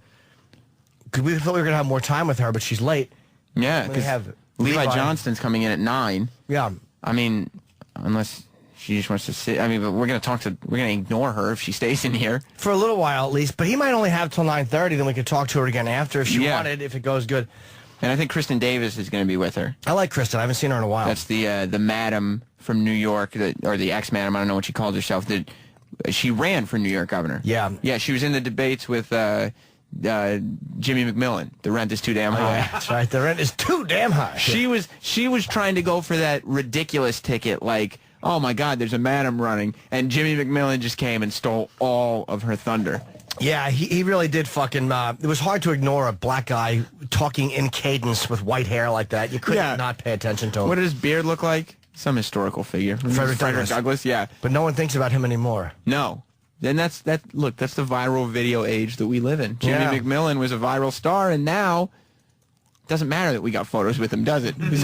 we thought we were going to have more time with her, but she's late. Yeah, because Levi Johnston's coming in at 9. Yeah. I mean, unless she just wants to sit. I mean, but we're going to ignore her if she stays in here. For a little while, at least. But he might only have till 9:30, then we could talk to her again after if she wanted, if it goes good. And I think Kristen Davis is going to be with her. I like Kristen. I haven't seen her in a while. That's the madam from New York, or the ex-madam, I don't know what she calls herself. She ran for New York governor. Yeah. Yeah, she was in the debates with Jimmy McMillan. The rent is too damn high. Yeah, that's right. The rent is too damn high. She was trying to go for that ridiculous ticket, like, oh my God, there's a madam running, and Jimmy McMillan just came and stole all of her thunder. Yeah, he really did fucking... it was hard to ignore a black guy talking in cadence with white hair like that. You couldn't not pay attention to him. What did his beard look like? Some historical figure. Frederick Douglass, yeah. But no one thinks about him anymore. No. Then that's the viral video age that we live in. Jimmy McMillan was a viral star, and now it doesn't matter that we got photos with him, does it? This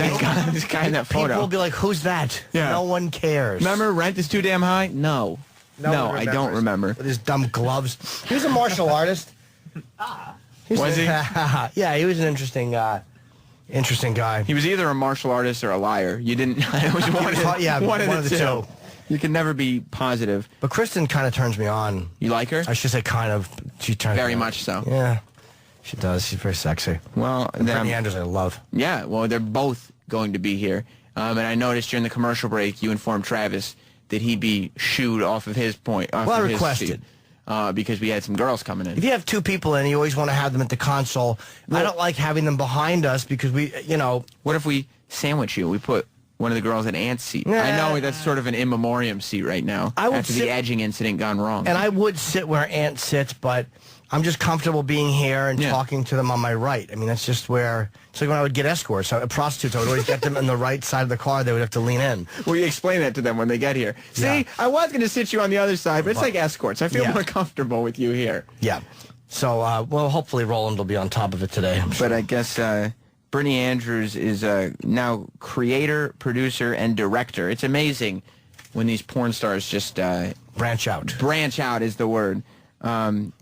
guy in that photo. People will be like, who's that? Yeah. No one cares. Remember Rent is Too Damn High? No, I don't remember. With his dumb gloves. He was a martial artist. Was he? Yeah, he was an interesting guy. He was either a martial artist or a liar. You didn't... It was one of the two. You can never be positive. But Kristen kind of turns me on. You like her? I should say kind of. She turns very me on. much so. Yeah, she does. She's very sexy. Well, Brittany Andrews, I love. Yeah, well, they're both going to be here. And I noticed during the commercial break, you informed Travis that he'd be shooed off of his point. Well, I requested. Because we had some girls coming in. If you have two people in, you always want to have them at the console. Well, I don't like having them behind us because What if we sandwich you? We put one of the girls in Ant's seat. Nah. I know that's sort of an in memoriam seat right now. After the edging incident gone wrong. And I would sit where Ant sits, but I'm just comfortable being here and talking to them on my right. I mean, that's just where... It's like when I would get escorts. Prostitutes, I would always get them in the right side of the car. They would have to lean in. Well, you explain that to them when they get here. See, I was going to sit you on the other side, but it's like escorts. I feel more comfortable with you here. Yeah. So, well, hopefully Roland will be on top of it today. But I guess Brittany Andrews is now creator, producer, and director. It's amazing when these porn stars just... branch out. Branch out is the word.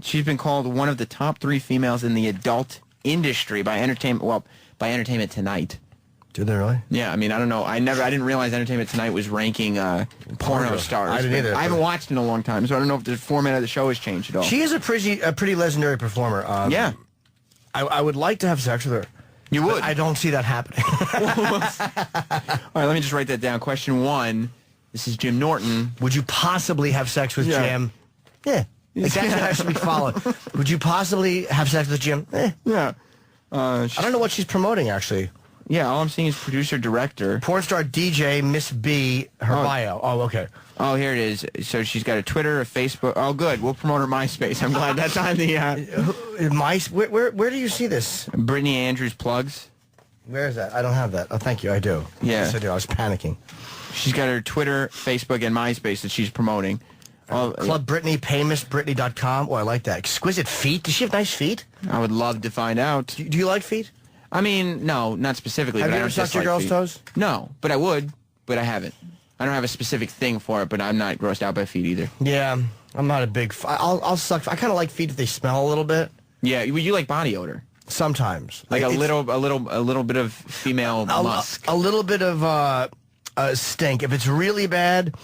She's been called one of the top 3 females in the adult industry by Entertainment Tonight. Did they really? Yeah, I mean, I don't know. I didn't realize Entertainment Tonight was ranking porno stars. I didn't either. I haven't watched in a long time, so I don't know if the format of the show has changed at all. She is a pretty legendary performer. Yeah. I would like to have sex with her. You would? I don't see that happening. All right, let me just write that down. Question 1. This is Jim Norton. Would you possibly have sex with Jim? Yeah. Like, that's what I should be followed. Would you possibly have sex with Jim? Yeah. I don't know what she's promoting, actually. Yeah, all I'm seeing is producer, director. Porn star DJ, Miss B, her bio. Oh, okay. Oh, here it is. So she's got a Twitter, a Facebook. Oh, good. We'll promote her MySpace. I'm glad that's on the... Where do you see this? Brittany Andrews plugs. Where is that? I don't have that. Oh, thank you. I do. Yeah. Yes, I do. I was panicking. She's got her Twitter, Facebook, and MySpace that she's promoting. Club Brittany, PayMissBrittany.com. Oh, I like that. Exquisite feet. Does she have nice feet? I would love to find out. Do you like feet? I mean, no, not specifically. Have but you ever sucked your girl's toes? No, but I would, but I haven't. I don't have a specific thing for it, but I'm not grossed out by feet either. Yeah. I'm not a big. I'll suck. I kind of like feet if they smell a little bit. Yeah, you like body odor. Sometimes, like a little bit of female musk. A little bit of stink. If it's really bad,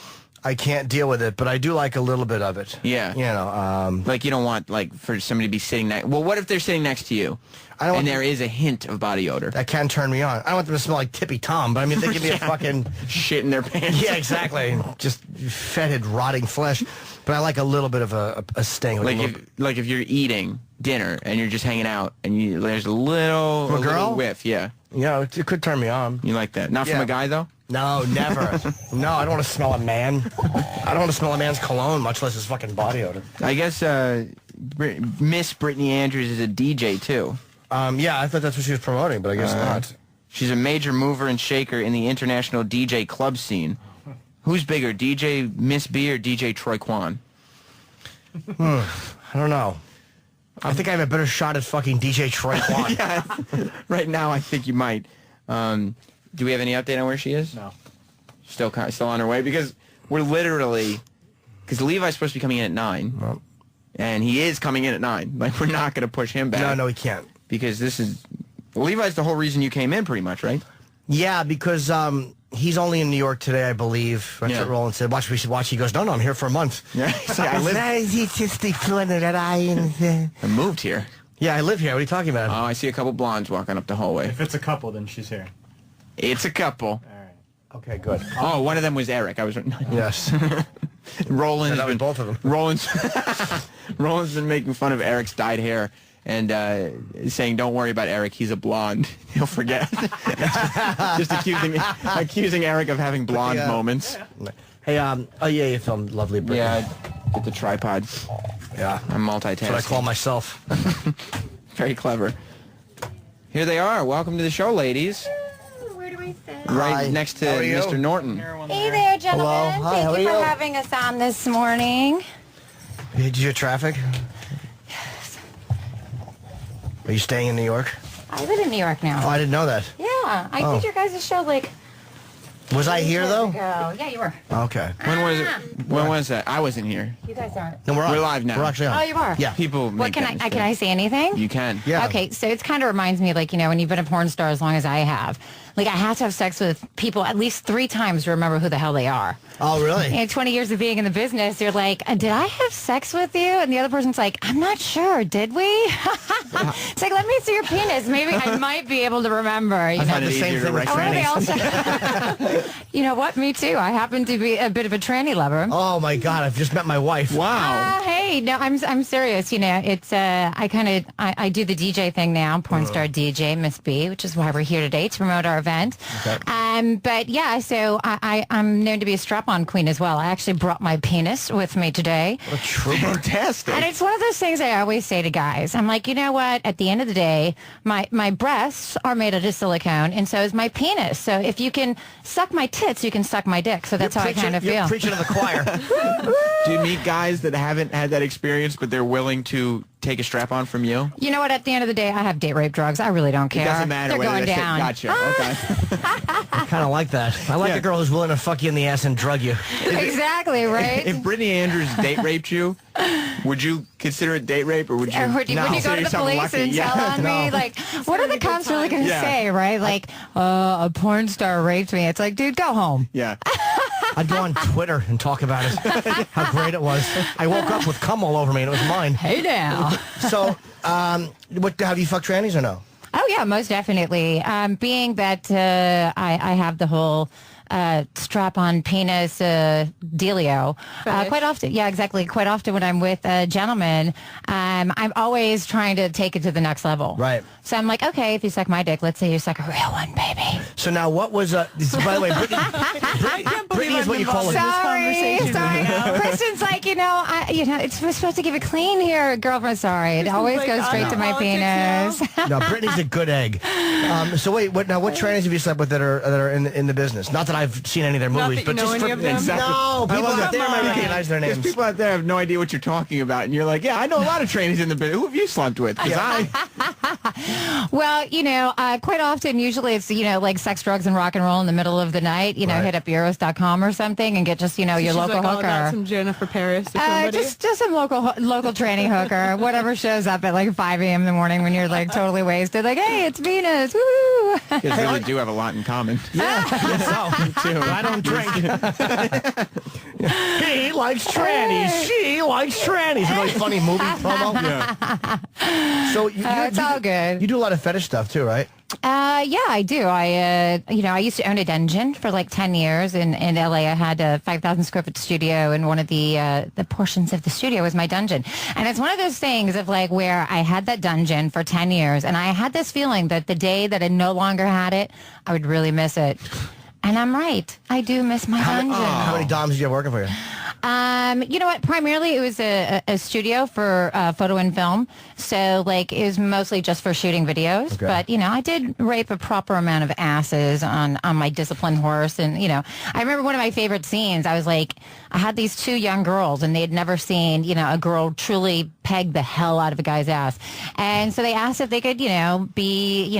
I can't deal with it. But I do like a little bit of it. Yeah, you know, like you don't want like for somebody to be sitting next. Well, what if they're sitting next to you? And there is a hint of body odor. That can turn me on. I don't want them to smell like Tippy Tom, but I mean, they give me a fucking shit in their pants. Yeah, exactly. Just fetid, rotting flesh. But I like a little bit of a sting. Like if you're eating dinner and you're just hanging out and there's a little whiff. Yeah. Yeah, it could turn me on. You like that? Not from a guy though? No, never. No, I don't want to smell a man. I don't want to smell a man's cologne, much less his fucking body odor. I guess Miss Brittany Andrews is a DJ too. Yeah, I thought that's what she was promoting, but I guess not. She's a major mover and shaker in the international DJ club scene. Who's bigger, DJ Miss B or DJ Troy Kwan? I don't know. I think I have a better shot at fucking DJ Troy Kwan. Yeah, right now I think you might. Do we have any update on where she is? No. Still on her way? Because we're literally... Because Levi's supposed to be coming in at 9. Well, and he is coming in at 9. Like, we're not going to push him back. No, he can't. Because this is... Levi's the whole reason you came in, pretty much, right? Yeah, because he's only in New York today, I believe. That's what Roland said. Watch, we should watch. He goes, no, I'm here for a month. Yeah, I moved here. Yeah, I live here. What are you talking about? Oh, I see a couple blondes walking up the hallway. If it's a couple, then she's here. It's a couple. All right. Okay, good. Oh, one of them was Eric. I was... Yes. Roland's been... both of them. Roland's been making fun of Eric's dyed hair and saying, don't worry about Eric, he's a blonde. He'll forget. Just accusing Eric of having blonde moments. Hey, oh yeah, you filmed lovely Brittany. Yeah, get the tripod. Yeah. I'm multitasking. That's what I call myself. Very clever. Here they are. Welcome to the show, ladies. Where do I sit? Right next to Mr. Norton. Hey there, gentlemen. Hello. Hi, Thank you for having us on this morning. Did you hear traffic? Yes. Are you staying in New York? I live in New York now. Oh, I didn't know that. Yeah, I did your guys' show like... Was I here, though? Yeah, you were. Okay. When was it? When was that? I wasn't here. You guys aren't. No, we're live now. We're actually on. Oh, you are? Yeah. People What make can that I say anything? You can. Yeah. Okay, so it kind of reminds me, like, you know, when you've been a porn star as long as I have, like, I have to have sex with people at least 3 times to remember who the hell they are. Oh, really? In 20 years of being in the business, you're like, did I have sex with you? And the other person's like, I'm not sure. Did we? It's like, let me see your penis. Maybe I might be able to remember. You I've know? had the same thing with trannies. You know what? Me too. I happen to be a bit of a tranny lover. Oh my God! I've just met my wife. Wow. Hey, no, I'm serious. You know, it's I do the DJ thing now, porn star DJ Miss B, which is why we're here today to promote our event. Okay. But yeah, so I'm known to be a strap-on queen as well. I actually brought my penis with me today. What a trooper! Fantastic. And it's one of those things I always say to guys. I'm like, you know what? At the end of the day, my breasts are made out of silicone, and so is my penis. So if you can suck my tits, you can suck my dick. So that's how I kind of feel. You're preaching to the choir. Do you meet guys that haven't had that experience, but they're willing to take a strap-on from you? You know what? At the end of the day, I have date rape drugs. I really don't care. It doesn't matter They're whether going they fit. down. Gotcha. Okay. I kind of like that. I like a girl who's willing to fuck you in the ass and drug you. Exactly, right? If Brittany Andrews date raped you, would you consider it date rape, or would you? Would you go to the police and tell on me? Like, what are the cops really going to say, right? Like, a porn star raped me. It's like, dude, go home. Yeah. I'd go on Twitter and talk about it. How great it was. I woke up with cum all over me and it was mine. Hey now. So, have you fucked trannies or no? Oh yeah, most definitely. Being that I have the whole strap-on penis dealio. Quite often, yeah, exactly. Quite often when I'm with a gentleman, I'm always trying to take it to the next level. Right. So I'm like, okay, if you suck my dick, let's say you suck a real one, baby. So now what was, by the way, Brittany is what you call it. Sorry. Kristen's like, it's we're supposed to give it clean here, girlfriend. Sorry, it always goes straight to my penis. No, Brittany's a good egg. So wait, what trannies have you slept with that are in the business? Not that I've seen any of their movies, but just for exactly. No, people out there might recognize their names. People out there have no idea what you're talking about, and you're like, yeah, I know a lot of trannies in the business. Who have you slept with? Because Well, quite often, usually it's, like sex, drugs, and rock and roll in the middle of the night. Hit up Euros.com or something and get just, your She's local like all hooker. about some Jennifer Paris or somebody. Just some local tranny hooker, whatever shows up at like 5 a.m. in the morning when you're like totally wasted. Like, hey, it's Venus. Woo! You guys really do have a lot in common. Yeah, too. I don't drink. He likes trannies. She likes trannies. It's a really funny movie promo. Yeah. So it's all good. You do a lot of fetish stuff too, right? Yeah, I do. I used to own a dungeon for like 10 years in LA. I had a 5,000 square foot studio, and one of the portions of the studio was my dungeon. And it's one of those things of like where I had that dungeon for 10 years, and I had this feeling that the day that I no longer had it, I would really miss it. And I'm right. I do miss my dungeon. How many doms did you have working for you? You know what? Primarily, it was a studio for photo and film. So, like, it was mostly just for shooting videos. Okay. But, I did rape a proper amount of asses on my disciplined horse. And, I remember one of my favorite scenes. I was like, I had these two young girls, and they had never seen, a girl truly peg the hell out of a guy's ass. And so they asked if they could, be,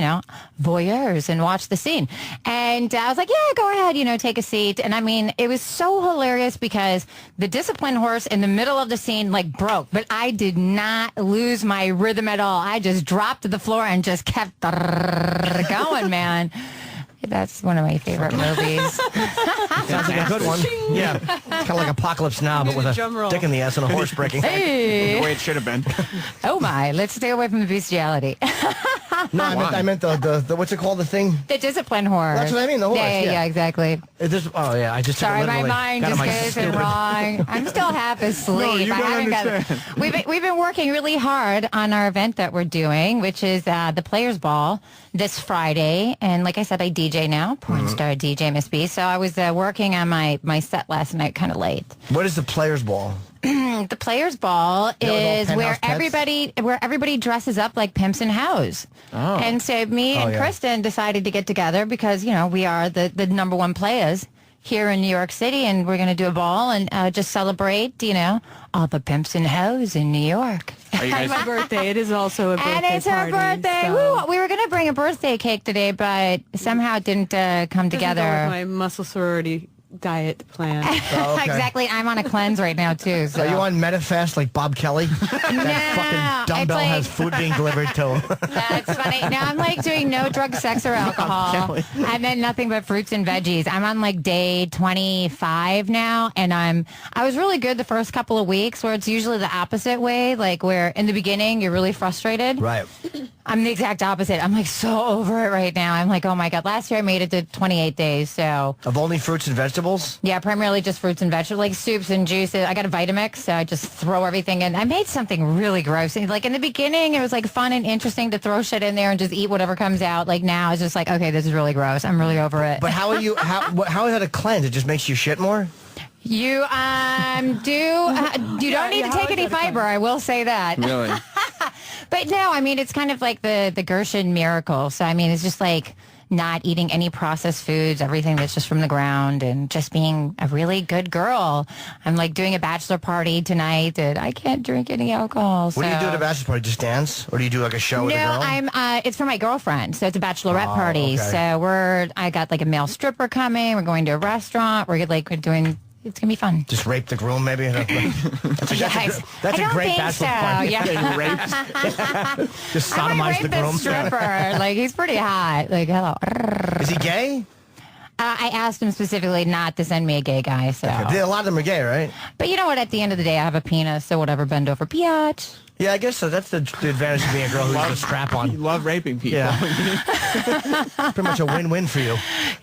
voyeurs and watch the scene. And I was like, yeah, go ahead, take a seat. And I mean, it was so hilarious because the disciplined horse in the middle of the scene like broke, but I did not lose my rhythm at all. I just dropped to the floor and just kept going, man. That's one of my favorite movies. Sounds like a good one. Yeah. Kind of like Apocalypse Now, but with a dick in the ass and a horse breaking. Hey. The way it should have been. Oh my, let's stay away from the bestiality. No, I meant the what's it called, the thing? The disciplined horse. That's what I mean, the horse. Yeah, exactly. I just Sorry, my mind just goes in wrong. I'm still half asleep. No, you don't understand. We've been working really hard on our event that we're doing, which is the Players Ball this Friday. And like I said, I DJ now, porn star DJ Miss B. So I was working on my set last night kind of late. What is the Players Ball? The Players Ball is where everybody dresses up like pimps and hoes. Oh. And so me and Kristen decided to get together because, we are the number one players here in New York City, and we're going to do a ball and just celebrate, all the pimps and hoes in New York. Are you guys... It's my birthday. It is also a birthday And it's her party, birthday. so- Woo! We were going to bring a birthday cake today, but somehow it didn't come Doesn't together. go with my muscle sorority diet plan. Oh, okay. Exactly. I'm on a cleanse right now, too. So. Are you on Metafast like Bob Kelly? That fucking dumbbell has food being delivered to him. That's funny. Now I'm like doing no drugs, sex, or alcohol, and then nothing but fruits and veggies. I'm on like day 25 now, and I was really good the first couple of weeks, where it's usually the opposite way, like where in the beginning you're really frustrated. Right. I'm the exact opposite. I'm like so over it right now. I'm like, oh my God. Last year I made it to 28 days, so. Of only fruits and vegetables? Yeah, primarily just fruits and vegetables, like soups and juices. I got a Vitamix, so I just throw everything in. I made something really gross. Like in the beginning, it was like fun and interesting to throw shit in there and just eat whatever comes out. Like now, it's just like, okay, this is really gross. I'm really over it. But how is that a cleanse? It just makes you shit more? You don't need to take any fiber. I will say that. Really? But no, I mean, it's kind of like the Gershon miracle. So, I mean, it's just like not eating any processed foods, everything that's just from the ground, and just being a really good girl. I'm like doing a bachelor party tonight, and I can't drink any alcohol. What do you do at a bachelor party? Just dance? Or do you do like a show with a girl? No, it's for my girlfriend, so it's a bachelorette party. Okay. So I got like a male stripper coming. We're going to a restaurant. We're doing... It's going to be fun. Just rape the groom, maybe? That's a great bachelor party. Yeah. Just I might sodomize the rape groom. this stripper. Like, he's pretty hot. Like, hello. Is he gay? I asked him specifically not to send me a gay guy, so. Okay. A lot of them are gay, right? But you know what? At the end of the day, I have a penis, so whatever, bend over, biatch. Yeah, I guess so. That's the advantage of being a girl who's got a strap on. You love raping people. Yeah. Pretty much a win-win for you.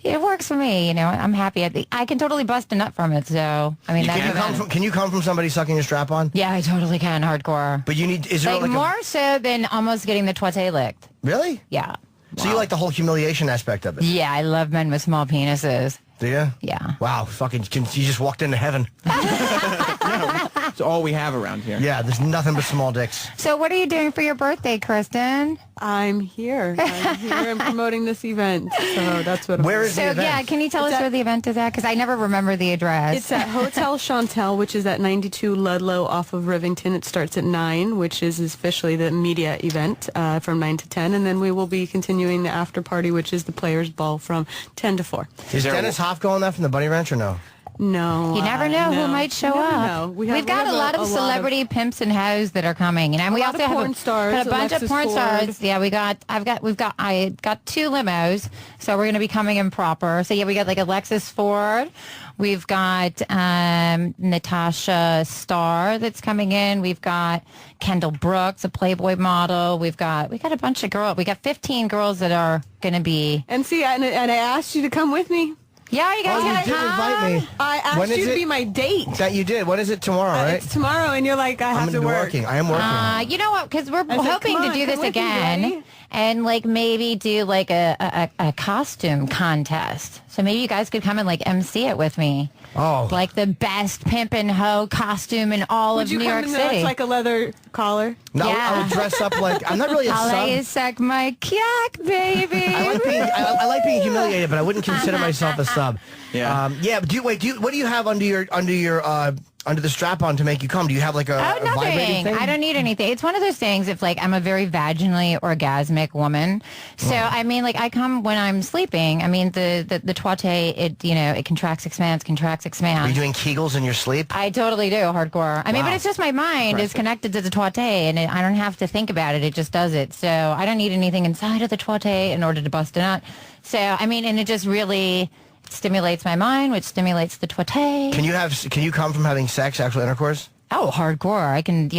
It works for me, I'm happy. I can totally bust a nut from it, so, I mean, Can you come from somebody sucking your strap on? Yeah, I totally can, hardcore. But is there like more so than almost getting the twatay licked. Really? Yeah. So you like the whole humiliation aspect of it? Yeah, I love men with small penises. Do you? Yeah. Wow, you just walked into heaven. It's all we have around here. Yeah, there's nothing but small dicks. So what are you doing for your birthday, Kristen? I'm here. I'm promoting this event. So that's what Where is So, yeah, can you tell us where the event is at? Because I never remember the address. It's at Hotel Chantel, which is at 92 Ludlow off of Rivington. It starts at 9, which is officially the media event from 9 to 10. And then we will be continuing the after party, which is the Players Ball from 10 to 4. Is Dennis Hoff going there from the Bunny Ranch or no? No. You never know who might show up. We've got a lot of celebrity pimps and hoes that are coming, and we also have porn stars, got a bunch of Alexis porn Ford. stars. Yeah, I got 2 limos, so we're going to be coming in proper. So yeah, we got like Alexis Ford. We've got Natasha Starr that's coming in. We've got Kendall Brooks, a Playboy model. We got a bunch of girls. We got 15 girls that are going to be. And see, and I asked you to come with me. Yeah, you guys you did invite me. I asked you to be my date. That you did. When is it tomorrow, right? It's tomorrow, and you're like, I have to work. I am working. You know what? Because we're I said, hoping "Come to on, do come this with me, again buddy." and like maybe do like a costume contest. So maybe you guys could come and like MC it with me. Oh. Like the best pimp and hoe costume in all Would of you New come York in City. like a leather collar? No, Yeah. I would dress up like I'm not really a I'll sub. let you suck my kyak, baby. I like being humiliated, but I wouldn't consider myself a sub. Yeah. Yeah. But what do you have under the strap on to make you come? Do you have like a vibrating thing? I don't need anything. It's one of those things. If like I'm a very vaginally orgasmic woman, so I mean, like I come when I'm sleeping. I mean, the twate, it contracts, expands. Are you doing Kegels in your sleep? I totally do, hardcore. I mean, Wow. but it's just my mind is connected to the twate, and I don't have to think about it. It just does it. So I don't need anything inside of the twate in order to bust it out. So I mean, and it just really stimulates my mind, which stimulates the twate. Can you come from having sex, actual intercourse? Oh, hardcore. I can,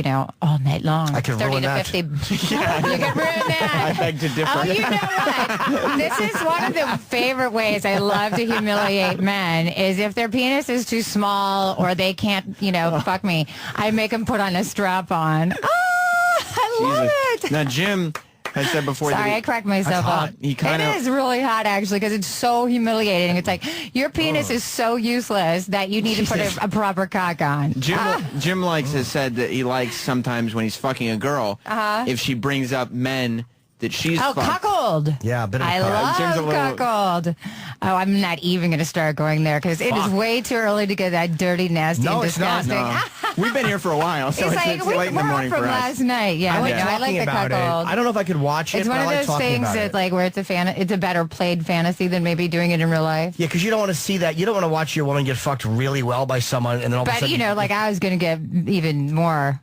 all night long. I could 30 ruin to that. 50. You can ruin that. I beg to differ. Oh, you know what? This is one of the favorite ways I love to humiliate men is if their penis is too small or they can't, fuck me, I make them put on a strap on. Oh, I love it. Now, Jim has said before Sorry, I that cracked myself up. It is really hot, actually, because it's so humiliating. It's like, your penis is so useless that you need to put a proper cock on. Jim has said that he likes sometimes when he's fucking a girl, if she brings up men that she's fucked. Cuckold. Yeah, a bit of I love cuckold. Oh, I'm not even going to start going there because it is way too early to get that dirty, nasty, and disgusting. No. We've been here for a while, so it's late in the morning from for us. last night. Yeah, I like the cuckold. I don't know if I could watch it. It's one but of I like those talking things about that, it. like, where it's a better played fantasy than maybe doing it in real life. Yeah, because you don't want to see that. You don't want to watch your woman get fucked really well by someone, and then all of a But sudden, like I was going to get even more.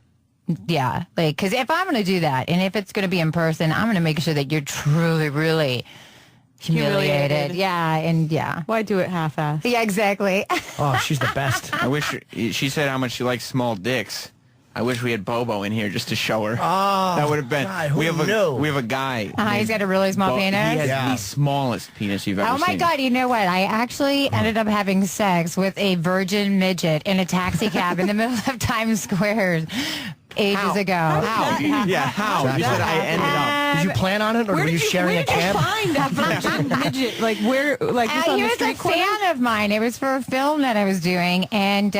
Yeah, like because if I'm going to do that, and if it's going to be in person, I'm going to make sure that you're truly, really humiliated. Yeah, and yeah. Why do it half-assed? Yeah, exactly. Oh, she's the best. I wish she said how much she likes small dicks. I wish we had Bobo in here just to show her. Oh, that would have been. God, who we knew? have a guy. He's got a really small penis. He has the smallest penis you've ever Oh my seen. God! You know what? I actually ended up having sex with a virgin midget in a taxi cab in the middle of Times Square ages ago. How? Yeah, how? You said I ended up. Did you plan on it, or were you sharing a cab? Find that virgin midget? Like where? Like just on he the was a street corner? fan of mine. It was for a film that I was doing, and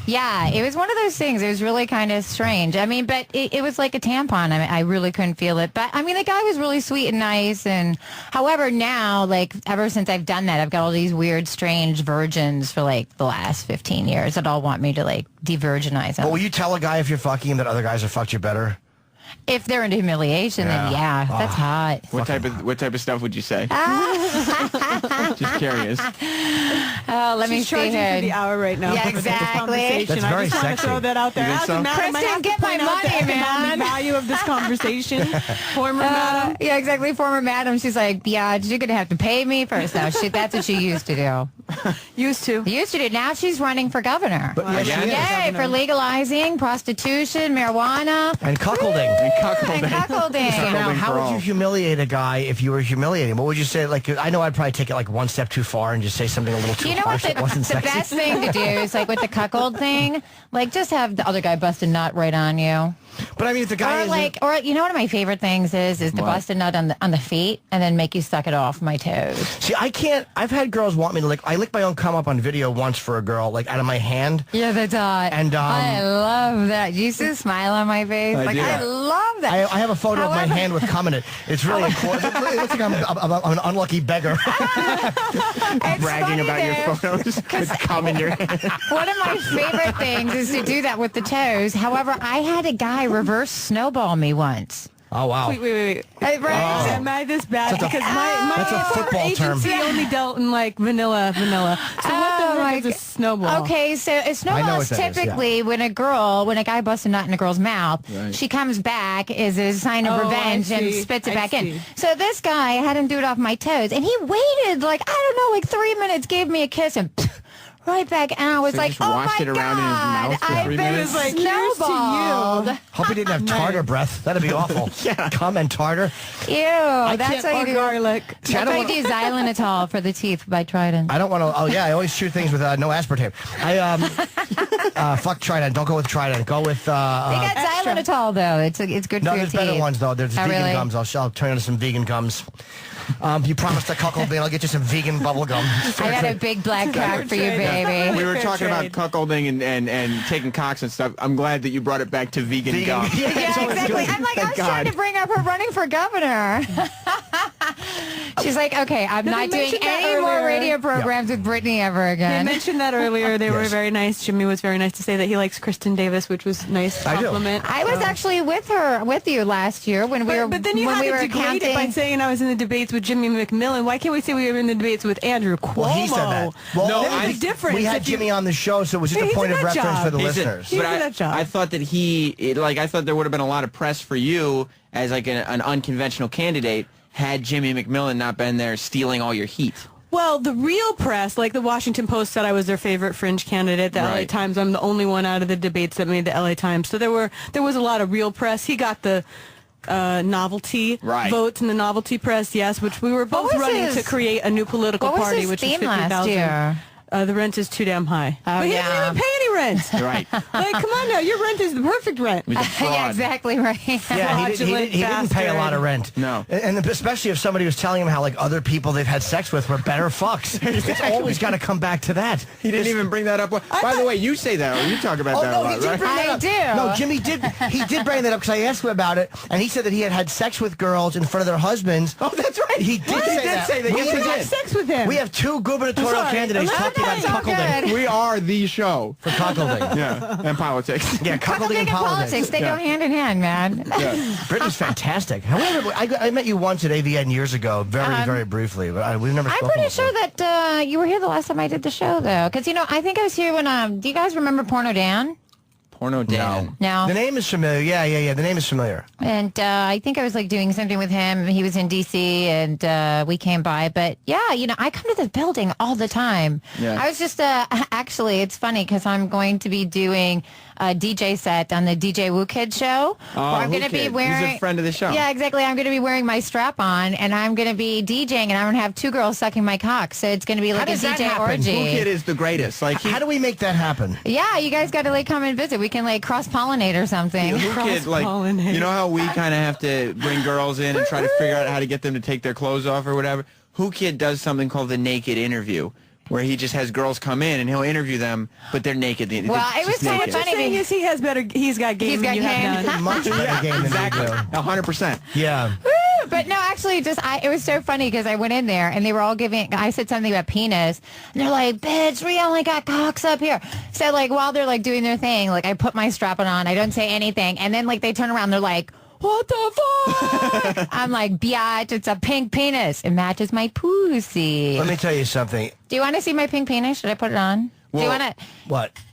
yeah, it was one of those things. It was really kind of strange. I mean, but it was like a tampon. I mean, I really couldn't feel it. But I mean, the guy was really sweet and nice. And however, now, like ever since I've done that, I've got all these weird, strange virgins for like the last 15 years that all want me to like de-virginize them. But will you tell a guy if you're fucking him that other guys have fucked you better? If they're into humiliation, then yeah, that's hot. What type of stuff would you say? Just curious. Let me She's see charging here. for the hour right now. Yeah, for this exactly. conversation. That's I very just want sexy. to throw that out there. You think As so? a matter, I Kristen, have to get my point out the money, economic man. value of this conversation. Former madam. Yeah, exactly. Former madam. She's like, yeah, you're going to have to pay me first. No, that's what she used to do. Used to. Now she's running for governor. Again? Yay, for legalizing prostitution, marijuana, And cuckolding. And and cuckolding. cuckolding. So now, Cuckolding how for would all. you humiliate a guy if you were humiliating? What would you say? Like, I know I'd probably take it like one step too far and just say something a little too You know what harsh that wasn't the sexy. best thing to do is like with the cuckold thing, like just have the other guy bust a nut right on you. But I mean, if the guy or you know, one of my favorite things is to bust a nut on the feet and then make you suck it off my toes. See, I can't. I've had girls want me to lick. I licked my own cum up on video once for a girl, like out of my hand. Yeah, that's hot. And I love that. Do you see the smile on my face? I love that. I have a photo of my hand with cum in it. It's really it looks like I'm an unlucky beggar. Bragging about your photos with cum in your hand. One of my favorite things is to do that with the toes. However, I had a guy reverse snowball me once. Oh, wow. Wait. Hey, right? Am I this bad? That's Because my that's a football term. agency only dealt in like vanilla. So what the heck is a snowball? Okay, so a snowball is typically when a guy busts a nut in a girl's mouth, she comes back as a sign of revenge and spits it back in. So this guy had him do it off my toes, and he waited like 3 minutes, gave me a kiss, and right back, and I was So like, just "Oh washed my it around in his God, mouth for I've 3 been minutes? Like, here's to snowballed." Hope he didn't have tartar breath. That'd be awful. Cum and tartar. Ew, that's can't- how you do garlic. See, I That's don't why you do Xylitol for the teeth by Trident. I don't want to. Oh yeah, I always shoot things with no aspartame. Fuck Trident. Don't go with Trident. Go with. They got xylitol though. It's good No, for your there's teeth. better ones though. There's vegan really? gums. I'll turn into some vegan gums. You promised a cuckold, I'll get you some vegan bubble gum. I got a big black cock for you, baby. We were talking about cuckolding and taking cocks and stuff. I'm glad that you brought it back to vegan gum. Yeah, exactly. I'm like, I was trying to bring up her running for governor. She's like, okay, I'm not doing any more radio programs with Brittany ever They again. mentioned that earlier. They were very nice. Jimmy was very nice to say that he likes Kristen Davis, which was nice compliment. I was actually with you last year when we were. But then you when had we to were degrade it by counting. saying I was in the debates with Jimmy McMillan. Why can't we say we were in the debates with Andrew Cuomo? Well, he said that. Well, there's a big difference. We had Jimmy on the show, so it was just a He point did of that reference job. for the He did. listeners. But did that job. I thought that I thought there would have been a lot of press for you as like an unconventional candidate had Jimmy McMillan not been there stealing all your heat. Well, the real press, like the Washington Post said I was their favorite fringe candidate, the LA Times, I'm the only one out of the debates that made the LA Times. So there was a lot of real press. He got the novelty votes in the novelty press, yes, which we were both running to create a new political What was party, his which is theme 50,000. last year? The rent is too damn high. Oh, but he yeah. didn't even pay any rent. Right. Like, come on now, your rent is the perfect rent. Yeah, exactly right. Yeah, he didn't pay a lot of rent. No. And especially if somebody was telling him how like other people they've had sex with were better fucks. It's always got to come back to that. He didn't even bring that up. By the way, you say that, or you talk about that a lot, right? I do. No, Jimmy did. He did bring that up because I asked him about it, and he said that he had sex with girls in front of their husbands. Oh, that's right. He did say that. Yes, he had sex with him. We have two gubernatorial Sorry, candidates talking about cuckolding. We are the show for cuckolding. Yeah, and politics. Yeah, cuckolding and politics. They go hand in hand, man. Brittany's fantastic. However, I met you once at AVN years ago, very briefly, but we've never I'm spoken pretty before. sure that you were here the last time I did the show, though. Because, I think I was here when, do you guys remember Porno Dan? Porno Dan. No. The name is familiar. Yeah. The name is familiar. And I think I was like doing something with him. He was in D.C. and we came by. But yeah, I come to the building all the time. Yeah. I was just actually, it's funny because I'm going to be doing a DJ set on the DJ Woo Kid show. Oh, where I'm Woo going to be Kid. wearing. He's a friend of the show. Yeah, exactly. I'm going to be wearing my strap on and I'm going to be DJing and I'm going to have two girls sucking my cock. So it's going to be like a DJ orgy. Woo Kid is the greatest. Like, how do we make that happen? Yeah, you guys got to come and visit. We can cross-pollinate or something. Who Kid, you know how we kind of have to bring girls in and try to figure out how to get them to take their clothes off or whatever? Who Kid does something called the naked interview, where he just has girls come in and he'll interview them, but they're naked. Well, it was kind of funny. He's got game than you have none. Much better game than exactly. you do. 100%. Yeah. But no, actually, it was so funny because I went in there and they were all I said something about penis and they're like, bitch, we only got cocks up here. So while they're doing their thing, I put my strap on, I don't say anything. And then they turn around, they're like, what the fuck? I'm like, biatch, it's a pink penis. It matches my pussy. Let me tell you something. Do you want to see my pink penis? Should I put it on? Well, do you want to?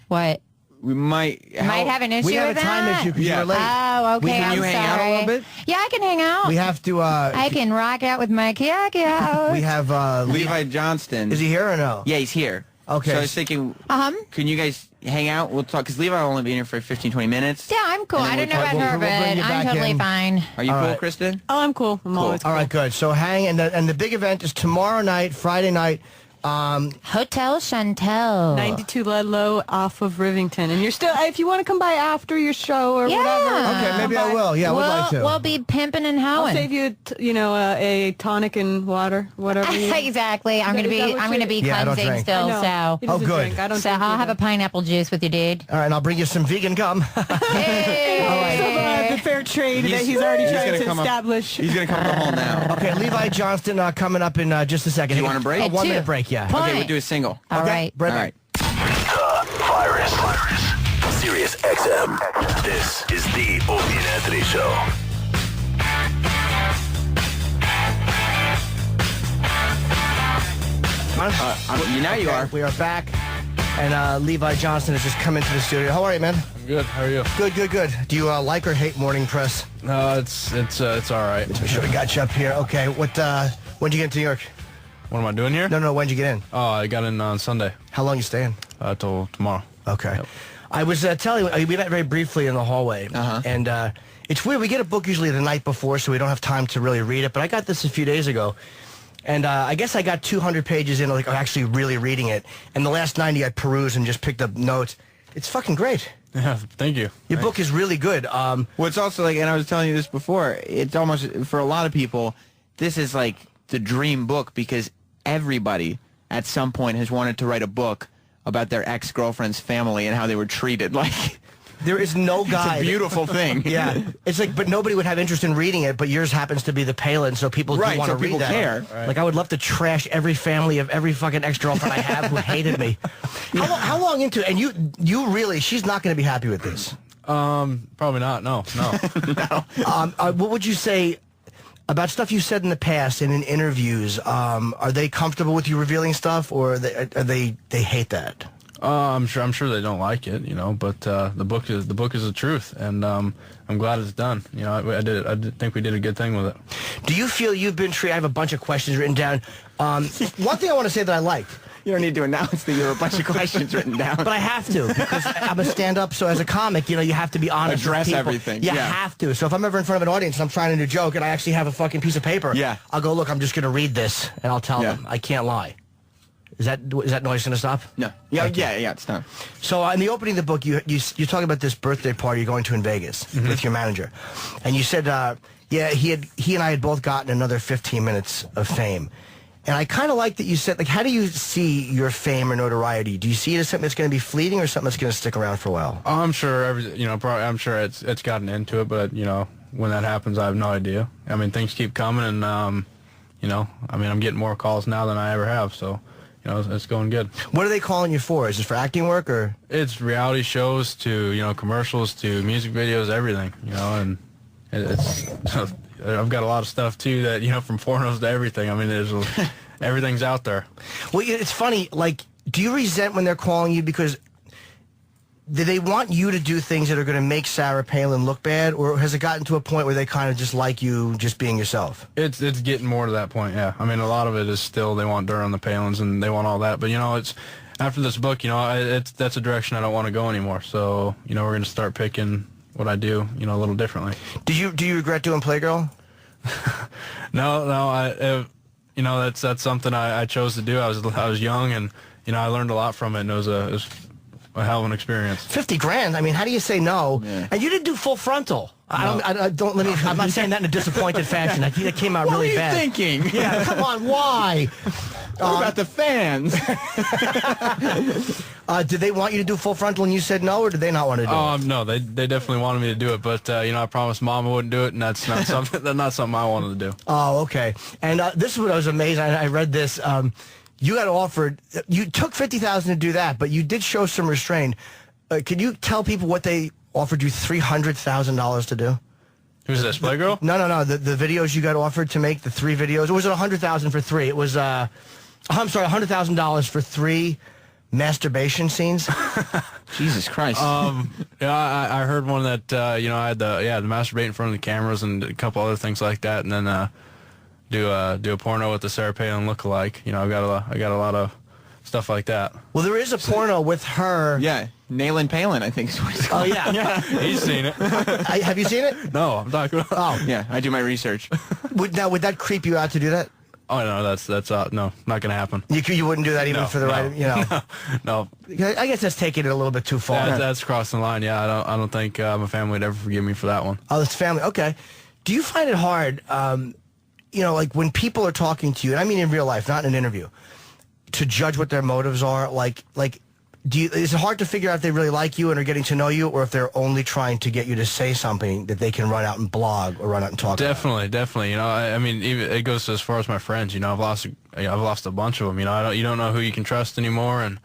What? We might have an issue we have with a time that? issue because you were late. Oh, okay. Can you I'm hang out a sorry. little bit? Yeah, I can hang out. We have to. I can rock out with my kyak out. We have Levi Johnston. Is he here or no? Yeah, he's here. Okay. So I was thinking, can you guys hang out? We'll talk, because Levi will only be in here for 15, 20 minutes. Yeah, I'm cool. I don't know about her, we'll bring but you I'm back totally in. fine. Are you All cool, right. Kristen? Oh, I'm cool. I'm always cool. All right, good. So hang, and the big event is tomorrow night, Friday night. Hotel Chantel. 92 Ludlow off of Rivington. And you're still, if you want to come by after your show or whatever. Okay, maybe I will. Yeah, I would like to. We'll be pimping and I'll hoeing. save you, a tonic and water, whatever. Exactly. I'm gonna be Yeah, I don't cleansing drink. still. I know. So. He doesn't good. drink. I don't So drink I'll either. have a pineapple juice with you, dude. All right, and I'll bring you some vegan gum. Hey. The fair trade that he's already trying to establish. He's going to come up the hole now. Okay, Levi Johnston coming up in just a second. You want a break? A Hey, 1 minute two. break, yeah. Point. Okay, we'll do a single. All right. Right All back. right. The Virus. Sirius XM. This is the Opie and Anthony Show. Now you are. We are back, and Levi Johnston has just come into the studio. How are you, man? I'm good. How are you? Good, good, good. Do you like or hate morning press? No, it's all right. Make sure we got you up here. Okay, when'd you get into New York? What am I doing here? No, when'd you get in? Oh, I got in on Sunday. How long you staying? Till tomorrow. Okay. Yep. I was telling you, we met very briefly in the hallway, and it's weird. We get a book usually the night before, so we don't have time to really read it, but I got this a few days ago. And I guess I got 200 pages in, like actually really reading it. And the last 90 I perused and just picked up notes. It's fucking great. Yeah, thank you. Your book is really good. Well, it's also like, and I was telling you this before, it's almost, for a lot of people, this is like the dream book because everybody at some point has wanted to write a book about their ex-girlfriend's family and how they were treated. Like, there is no guy. It's a beautiful thing. Yeah. It's like, but nobody would have interest in reading it, but yours happens to be the Palin, so people do Right, want so to read people that. care. Right. Like, I would love to trash every family of every fucking ex-girlfriend I have who hated me. How long into it? And you really, she's not going to be happy with this. Probably not. No. What would you say about stuff you said in the past and in interviews? Are they comfortable with you revealing stuff, or are they hate that? I'm sure they don't like it, but the book is the truth, and I'm glad it's done. I think we did a good thing with it. Do you feel you've been treated? I have a bunch of questions written down. One thing I want to say that I like. You don't need to announce that you have a bunch of questions written down. But I have to, because I'm a stand-up, so as a comic, you have to be honest Address with people. everything. You Yeah. have to. So if I'm ever in front of an audience and I'm trying to do a joke and I actually have a fucking piece of paper, I'll go, look, I'm just going to read this, and I'll tell them. I can't lie. Is that noise going to stop? No. Yeah, it's not. So in the opening of the book, you're talking about this birthday party you're going to in Vegas with your manager. And you said, he and I had both gotten another 15 minutes of fame. And I kind of like that you said, like, how do you see your fame or notoriety? Do you see it as something that's going to be fleeting or something that's going to stick around for a while? I'm sure I'm sure it's gotten into it, but when that happens, I have no idea. I mean, things keep coming, and I'm getting more calls now than I ever have, so it's going good. What are they calling you for? Is it for acting work, or? It's reality shows to commercials to music videos, everything, and it's. I've got a lot of stuff too that from pornos to everything. I mean, everything's out there. Well, it's funny. Like, do you resent when they're calling you because do they want you to do things that are going to make Sarah Palin look bad, or has it gotten to a point where they kind of just like you just being yourself? It's getting more to that point. Yeah, I mean, a lot of it is still they want dirt on the Palins and they want all that, but it's after this book, that's a direction I don't want to go anymore. So we're going to start picking what I do, a little differently. Do you regret doing Playgirl? No. That's something I chose to do. I was young, and I learned a lot from it, and it was a hell of an experience. $50,000. I mean, how do you say no? Yeah. And you didn't do Full Frontal. No. I'm not saying that in a disappointed fashion. I think that came out really bad. What are you thinking? Yeah, come on, why? What about the fans? Did they want you to do Full Frontal and you said no, or did they not want to do it? No, they definitely wanted me to do it, but I promised Mom I wouldn't do it, and that's not something I wanted to do. Oh, okay. And this is what I was amazed. I read this. You got offered. You took $50,000 to do that, but you did show some restraint. Can you tell people what they offered you $300,000 to do? Who's this, Playgirl? No. The videos you got offered to make, the 3 videos. Or was it $100,000 for 3? It was. I'm sorry, $100,000 for 3 masturbation scenes. Jesus Christ. I heard one that I had to masturbate in front of the cameras and a couple other things like that, and then do a porno with the Sarah Palin lookalike. I got a lot of stuff like that. Well, there is a porno with her. Yeah, Nailin' Palin, I think is what it's called. Oh yeah, he's seen it. Have you seen it? No, I'm talking about. Oh yeah, I do my research. Would that creep you out to do that? Oh no, that's no, not gonna happen. You wouldn't do that even for the right, you know. No. I guess that's taking it a little bit too far. That's crossing the line. Yeah, I don't think my family would ever forgive me for that one. Oh, it's family. Okay. Do you find it hard, you know, like when people are talking to you, and I mean in real life, not in an interview, to judge what their motives are? Like, is it hard to figure out if they really like you and are getting to know you, or if they're only trying to get you to say something that they can run out and blog or run out and talk Definitely. You know, I mean, even it goes as far as my friends. You know, I've lost a bunch of them. You know, you don't know who you can trust anymore, and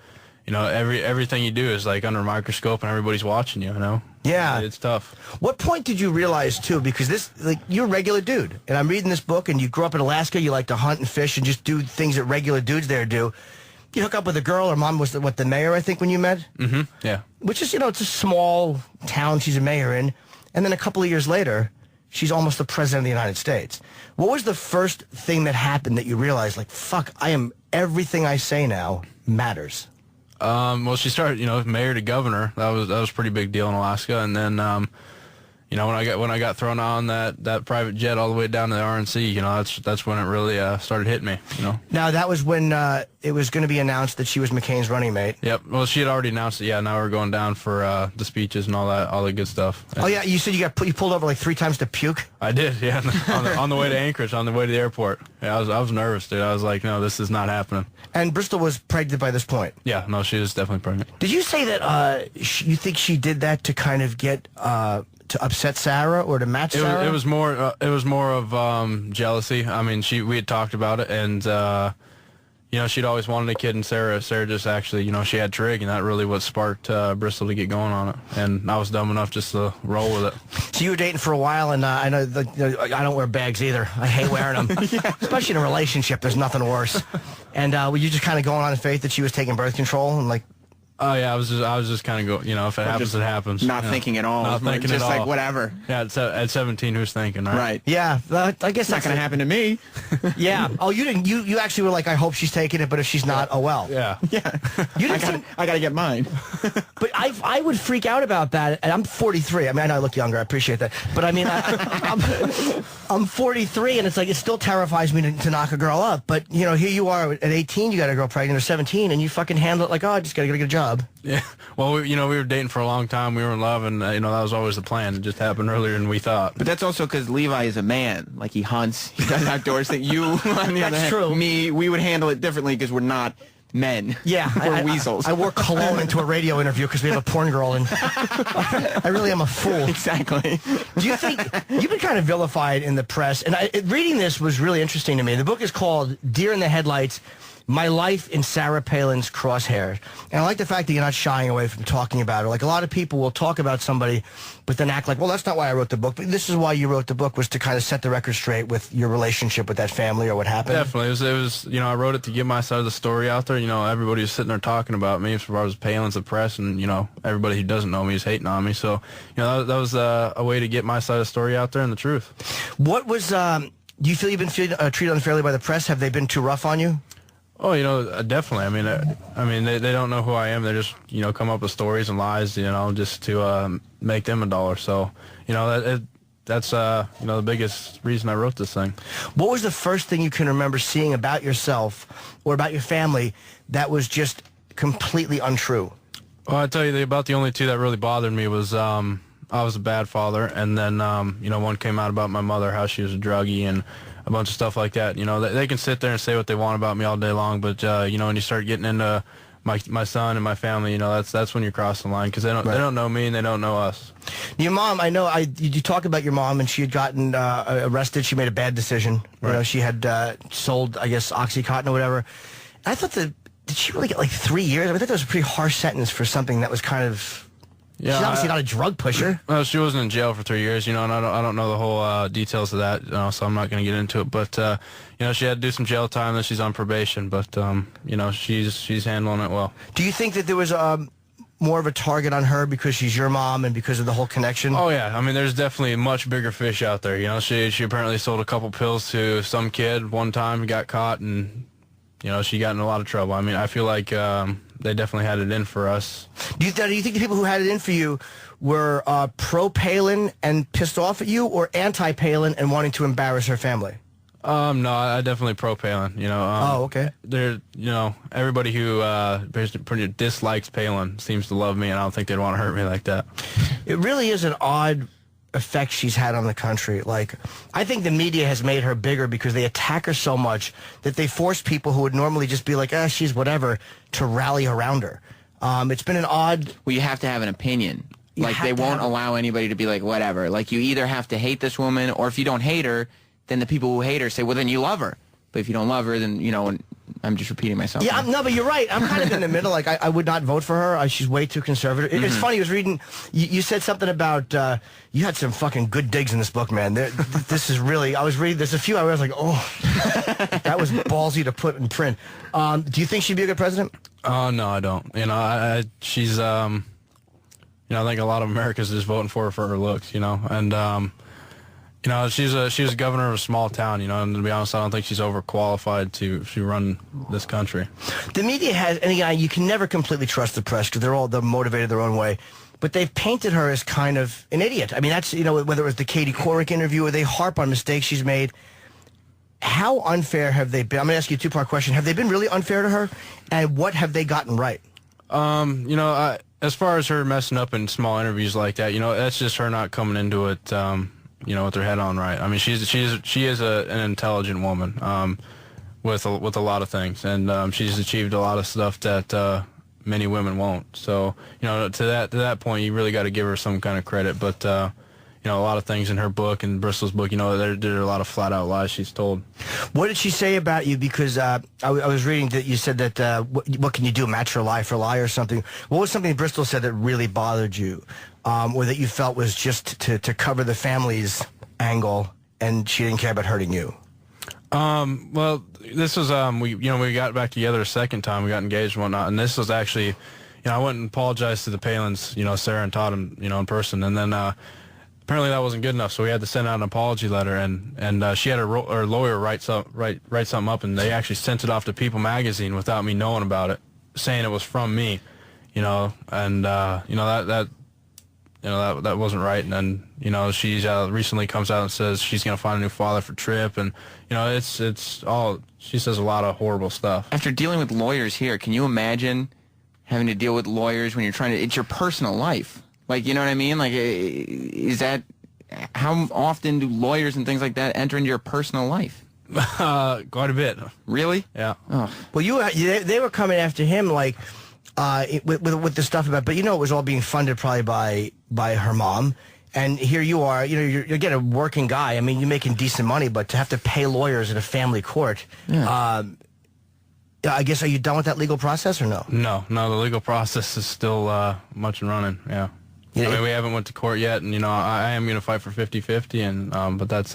you know, everything you do is like under a microscope, and everybody's watching you. You know. Yeah, it's tough. What point did you realize too? Because this, like, you're a regular dude, and I'm reading this book, and you grew up in Alaska. You like to hunt and fish and just do things that regular dudes there do. You hook up with a girl. Her mom was the mayor, I think, when you met. Mm-hmm. Yeah. Which is, you know, it's a small town she's a mayor in, and then a couple of years later, she's almost the president of the United States. What was the first thing that happened that you realized, like, fuck, everything I say now matters? Well, she started, you know, mayor to governor. That was a pretty big deal in Alaska. And then, you know, when I got thrown on that private jet all the way down to the RNC, you know, that's when it really started hitting me. You know. Now that was when it was going to be announced that she was McCain's running mate. Yep. Well, she had already announced it. Yeah. Now we're going down for the speeches and all the good stuff. And oh yeah, you said you pulled over like 3 times to puke. I did. Yeah. on the way to Anchorage, on the way to the airport. Yeah. I was nervous, dude. I was like, no, this is not happening. And Bristol was pregnant by this point. Yeah. No, she was definitely pregnant. Did you say that you think she did that to kind of get to upset Sarah or to match Sarah? It was more of jealousy. I mean, we had talked about it, and you know, she'd always wanted a kid, and Sarah just actually, you know, she had trig, and that really what sparked Bristol to get going on it. And I was dumb enough just to roll with it. So you were dating for a while, and I know I don't wear bags either. I hate wearing them, especially in a relationship. There's nothing worse. And were you just kind of going on in faith that she was taking birth control and like? Oh yeah, I was just kind of going. You know, if it happens, it happens. Not thinking at all. Not thinking just at all. Like whatever. Yeah, at 17, who's thinking, right? Right. Yeah, I guess it's not going to happen to me. Yeah. Oh, you didn't. You actually were like, I hope she's taking it, but if she's not, oh well. Yeah. Yeah. I got to get mine. But I would freak out about that, and I'm 43. I mean, I know I look younger. I appreciate that, but I mean, I'm 43, and it's like it still terrifies me to knock a girl up. But you know, here you are at 18, you got a girl pregnant, or 17, and you fucking handle it like, oh, I just got to get a job. Yeah. Well, we were dating for a long time. We were in love, and you know, that was always the plan. It just happened earlier than we thought. But that's also because Levi is a man. Like, he hunts, he does outdoors. That you, on the other hand, true. Me, we would handle it differently because we're not men. Yeah, we're weasels. I wore cologne into a radio interview because we have a porn girl, and I really am a fool. Exactly. Do you think you've been kind of vilified in the press? And reading this was really interesting to me. The book is called Deer in the Headlights: My Life in Sarah Palin's Crosshairs. And I like the fact that you're not shying away from talking about her. Like, a lot of people will talk about somebody, but then act like, well, that's not why I wrote the book. But this is why you wrote the book, was to kind of set the record straight with your relationship with that family or what happened. Definitely. It was you know, I wrote it to get my side of the story out there. You know, everybody was sitting there talking about me as far as Palin's the press, and, you know, everybody who doesn't know me is hating on me. So, you know, that was a way to get my side of the story out there and the truth. What was, do you feel you've been treated unfairly by the press? Have they been too rough on you? Oh, you know, definitely. I mean, they don't know who I am. They just, you know, come up with stories and lies, you know, just to make them $1. So, you know, that's you know, the biggest reason I wrote this thing. What was the first thing you can remember seeing about yourself or about your family that was just completely untrue? Well, I tell you, about the only two that really bothered me was I was a bad father, and then you know, one came out about my mother, how she was a druggie, and a bunch of stuff like that. You know, they can sit there and say what they want about me all day long, but you know, when you start getting into my son and my family, you know, that's when you cross the line, because they don't know me and they don't know us. Your mom, I know, you talk about your mom, and she had gotten arrested. She made a bad decision. Right. You know, she had sold, I guess, OxyContin or whatever. I thought did she really get like 3 years? I thought that was a pretty harsh sentence for something that was kind of. Yeah, she's obviously not a drug pusher. Well, she wasn't in jail for 3 years, you know, and I don't know the whole details of that, you know, so I'm not going to get into it. But you know, she had to do some jail time. Then she's on probation, but you know, she's handling it well. Do you think that there was more of a target on her because she's your mom and because of the whole connection? Oh yeah, I mean, there's definitely much bigger fish out there. You know, she apparently sold a couple pills to some kid one time, got caught, and you know, she got in a lot of trouble. I mean, I feel like they definitely had it in for us. Do you think the people who had it in for you were pro-Palin and pissed off at you, or anti-Palin and wanting to embarrass her family? No, I definitely pro Palin. You know. Okay. There, everybody who pretty dislikes Palin seems to love me, and I don't think they'd want to hurt me like that. It really is an odd effect she's had on the country. Like, I think the media has made her bigger because they attack her so much that they force people who would normally just be like, she's whatever, to rally around her. It's been an odd... Well, you have to have an opinion. Like, they won't allow anybody to be like, whatever. Like, you either have to hate this woman, or if you don't hate her, then the people who hate her say, well, then you love her. But if you don't love her, then, and I'm just repeating myself. Yeah, no, but you're right. I'm kind of in the middle. Like, I would not vote for her. She's way too conservative. It's funny. I was reading, you said something about, you had some fucking good digs in this book, man. This is really, I was reading, there's a few I was like, that was ballsy to put in print. Do you think she'd be a good president? Oh, no, I don't. She's, I think a lot of Americans just voting for her looks, and, she was governor of a small town, and to be honest, I don't think she's overqualified to run this country. The media has, and again, you can never completely trust the press because they're motivated their own way, but they've painted her as kind of an idiot. I mean, that's, whether it was the Katie Couric interview or they harp on mistakes she's made. How unfair have they been? I'm going to ask you a two-part question. Have they been really unfair to her, and what have they gotten right? As far as her messing up in small interviews like that, that's just her not coming into it, with her head on right. I mean, she is an intelligent woman with a lot of things, and she's achieved a lot of stuff that many women won't. So, to that point, you really got to give her some kind of credit. But a lot of things in her book and Bristol's book, there are a lot of flat out lies she's told. What did she say about you? Because I was reading that you said that what can you do, match her lie for lie or something? What was something Bristol said that really bothered you, or that you felt was just to cover the family's angle, and she didn't care about hurting you? Well, this was we got back together a second time. We got engaged and whatnot, and this was actually, I went and apologized to the Palins, Sarah and Todd, in person, and then apparently that wasn't good enough, so we had to send out an apology letter, and she had her lawyer write something up, and they actually sent it off to People magazine without me knowing about it, saying it was from me, and that wasn't right. And then she recently comes out and says she's gonna find a new father for Tripp, and it's all, she says a lot of horrible stuff. After dealing with lawyers here, can you imagine having to deal with lawyers when you're trying to? It's your personal life. Like, you know what I mean? Like, is that, how often do lawyers and things like that enter into your personal life? Quite a bit. Really? Yeah. Oh. Well, they were coming after him, like, with the stuff about, but it was all being funded probably by her mom. And here you are, you're getting a working guy. I mean, you're making decent money, but to have to pay lawyers at a family court, I guess, are you done with that legal process or no? No, the legal process is still much and running, yeah. I mean, we haven't went to court yet, and, I am going to fight for 50-50, and but that's,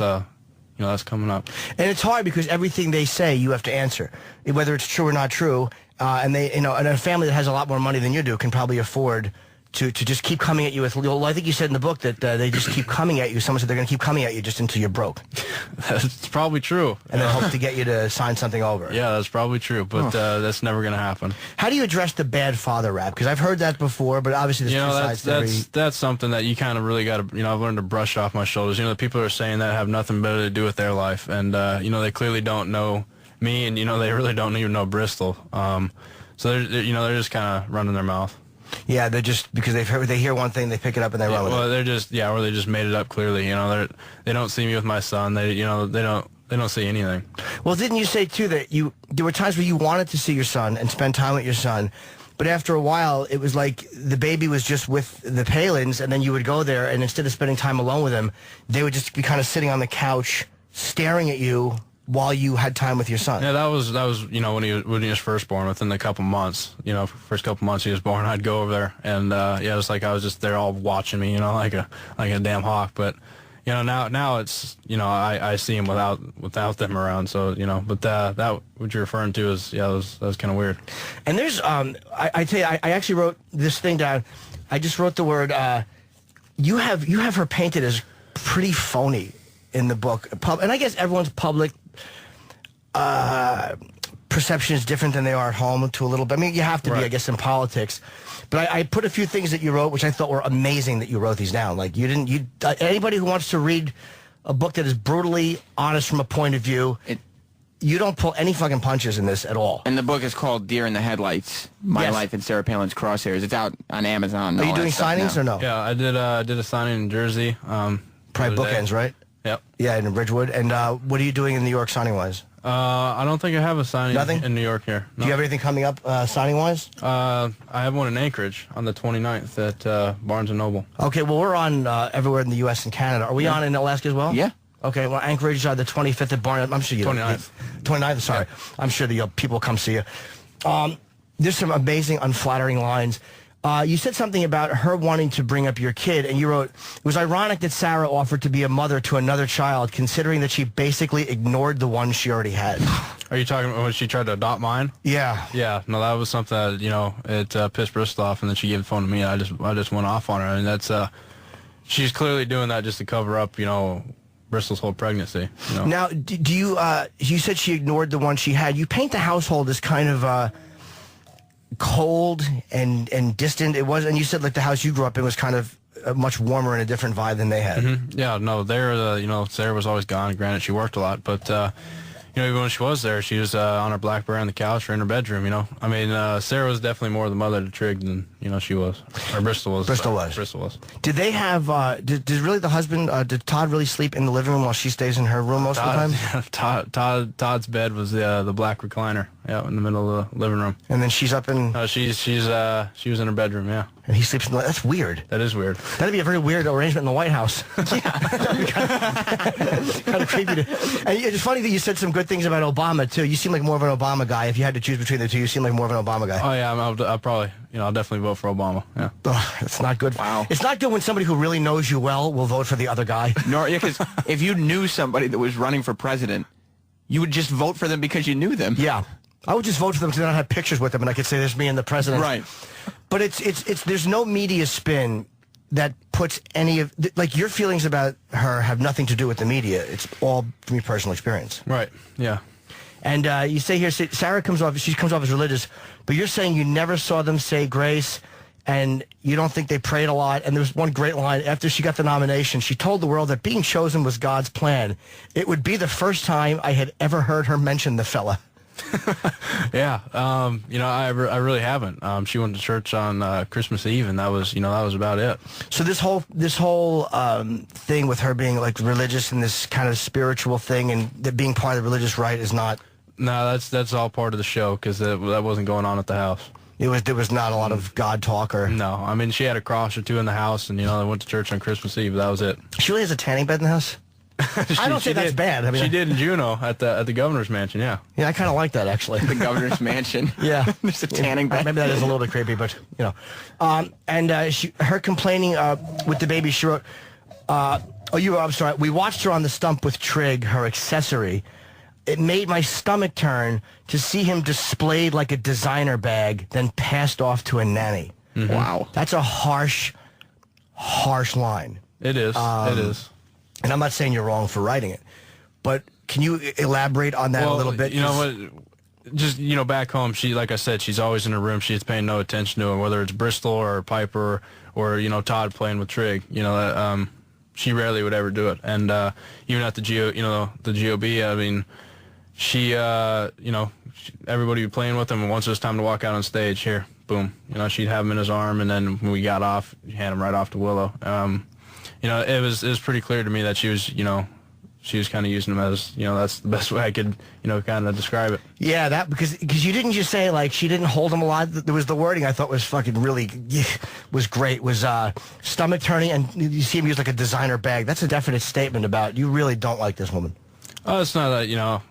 that's coming up. And it's hard because everything they say, you have to answer, whether it's true or not true. And they, and a family that has a lot more money than you do can probably afford to just keep coming at you with, I think you said in the book that they just keep coming at you. Someone said they're going to keep coming at you just until you're broke. That's probably true. And then hope to get you to sign something over. Yeah, that's probably true, but that's never going to happen. How do you address the bad father rap? Because I've heard that before, but obviously there's two sides. That's something that you kind of really got to, I've learned to brush off my shoulders. The people who are saying that have nothing better to do with their life, and, they clearly don't know me, and, they really don't even know Bristol. So they're just kind of running their mouth. Yeah, they're just, because they hear one thing, they pick it up and they run with it. Well, they're just, or they just made it up clearly. They don't see me with my son. They don't see anything. Well, didn't you say too that there were times where you wanted to see your son and spend time with your son, but after a while it was like the baby was just with the Palins, and then you would go there, and instead of spending time alone with him, they would just be kind of sitting on the couch staring at you while you had time with your son. Yeah, that was when he was first born. Within the couple months, first couple months he was born, I'd go over there, and it's like I was just there all watching me, like a damn hawk. But now it's I see him without them around. So but that what you're referring to is that was kind of weird. And there's I tell you, I actually wrote this thing down. I just wrote the word. You have her painted as pretty phony in the book, and I guess everyone's public perception is different than they are at home to a little bit. I mean, you have to be, I guess, in politics. But I put a few things that you wrote, which I thought were amazing that you wrote these down. Like, anybody who wants to read a book that is brutally honest from a point of view. You don't pull any fucking punches in this at all. And the book is called Deer in the Headlights, My Life in Sarah Palin's Crosshairs. It's out on Amazon. Are you doing signings or no? Yeah, I did a signing in Jersey. Probably Bookends, right? Yep. Yeah, in Ridgewood. And what are you doing in New York signing-wise? I don't think I have a signing in New York here. No. Do you have anything coming up signing-wise? I have one in Anchorage on the 29th at Barnes & Noble. Okay, well, we're on everywhere in the U.S. and Canada. Are we on in Alaska as well? Yeah. Okay, well, Anchorage, the 25th at Barnes. I'm sure you 29th. 29th, sorry. Yeah. I'm sure the people come see you. There's some amazing, unflattering lines. You said something about her wanting to bring up your kid, and you wrote, it was ironic that Sarah offered to be a mother to another child, considering that she basically ignored the one she already had. Are you talking about when she tried to adopt mine? Yeah. Yeah, no, that was something that, it pissed Bristol off, and then she gave the phone to me, and I just went off on her, and that's, she's clearly doing that just to cover up, Bristol's whole pregnancy. Now, do you, you said she ignored the one she had. You paint the household as kind of, cold and distant. It was, and you said like the house you grew up in was kind of much warmer and a different vibe than they had. Mm-hmm. Yeah, no, Sarah was always gone. Granted, she worked a lot, but even when she was there, she was on her BlackBerry on the couch or in her bedroom. I mean, Sarah was definitely more the mother to Trig than she was, or Bristol was. Bristol was. Bristol was. Did they have? Did really the husband? Did Todd really sleep in the living room while she stays in her room most of the time? Todd's bed was the black recliner, in the middle of the living room. And then she's up in. She was in her bedroom, yeah. And he sleeps in the. That's weird. That is weird. That'd be a very weird arrangement in the White House. kind of creepy. And it's funny that you said some good things about Obama too. You seem like more of an Obama guy. If you had to choose between the two, you seem like more of an Obama guy. Oh yeah, I'll probably, I'll definitely vote for Obama. Yeah. Oh, it's not good. Wow. It's not good when somebody who really knows you well will vote for the other guy. No, yeah, because if you knew somebody that was running for president, you would just vote for them because you knew them. Yeah. I would just vote for them because I don't have pictures with them and I could say there's me and the president. Right. But it's there's no media spin that puts any of like your feelings about her have nothing to do with the media. It's all from your personal experience. Right. Yeah. And you say here, Sarah comes off as religious, but you're saying you never saw them say grace, and you don't think they prayed a lot. And there was one great line after she got the nomination. She told the world that being chosen was God's plan. It would be the first time I had ever heard her mention the fella. Yeah, I really haven't. She went to church on Christmas Eve, and that was about it. So this whole thing with her being like religious and this kind of spiritual thing, and that being part of the religious right is not. No, that's all part of the show because that wasn't going on at the house. There was not a lot of God talk or. No, I mean she had a cross or two in the house, and they went to church on Christmas Eve. That was it. She really has a tanning bed in the house. I don't think that's bad. I mean, she did in Juneau at the governor's mansion. Yeah. Yeah, I kind of like that actually. The governor's mansion. Yeah, there's a tanning bed. Maybe that is a little bit creepy, but her complaining with the baby. She wrote, I'm sorry. We watched her on the stump with Trig, her accessory. It made my stomach turn to see him displayed like a designer bag, then passed off to a nanny. Mm-hmm. Wow, that's a harsh line. It is. It is. And I'm not saying you're wrong for writing it, but can you elaborate on that a little bit? You know what? Just, back home, she, like I said, she's always in her room. She's paying no attention to him, whether it's Bristol or Piper or Todd playing with Trig. She rarely would ever do it. And even at the GOB, I mean, she, everybody would be playing with him, and once it was time to walk out on stage, here, boom. She'd have him in his arm, and then when we got off, hand him right off to Willow. It was pretty clear to me that she was kind of using him as, that's the best way I could, kind of describe it. Yeah, that because you didn't just say like she didn't hold him a lot. There was the wording I thought was fucking really was great. Was stomach turning, and you see him use like a designer bag. That's a definite statement about you really don't like this woman. Oh, it's not that,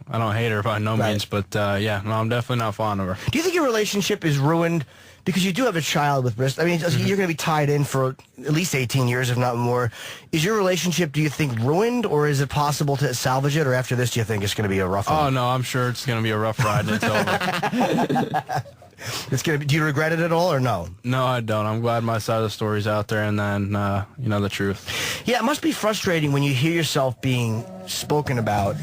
I don't hate her by no means, but I'm definitely not fond of her. Do you think your relationship is ruined? Because you do have a child with Bristol. I mean, you're going to be tied in for at least 18 years, if not more. Is your relationship, do you think, ruined, or is it possible to salvage it? Or after this, do you think it's going to be a rough one? Oh, no, I'm sure it's going to be a rough ride, and it's over. It's going to be. Do you regret it at all, or no? No, I don't. I'm glad my side of the story's out there, and then, the truth. Yeah, it must be frustrating when you hear yourself being spoken about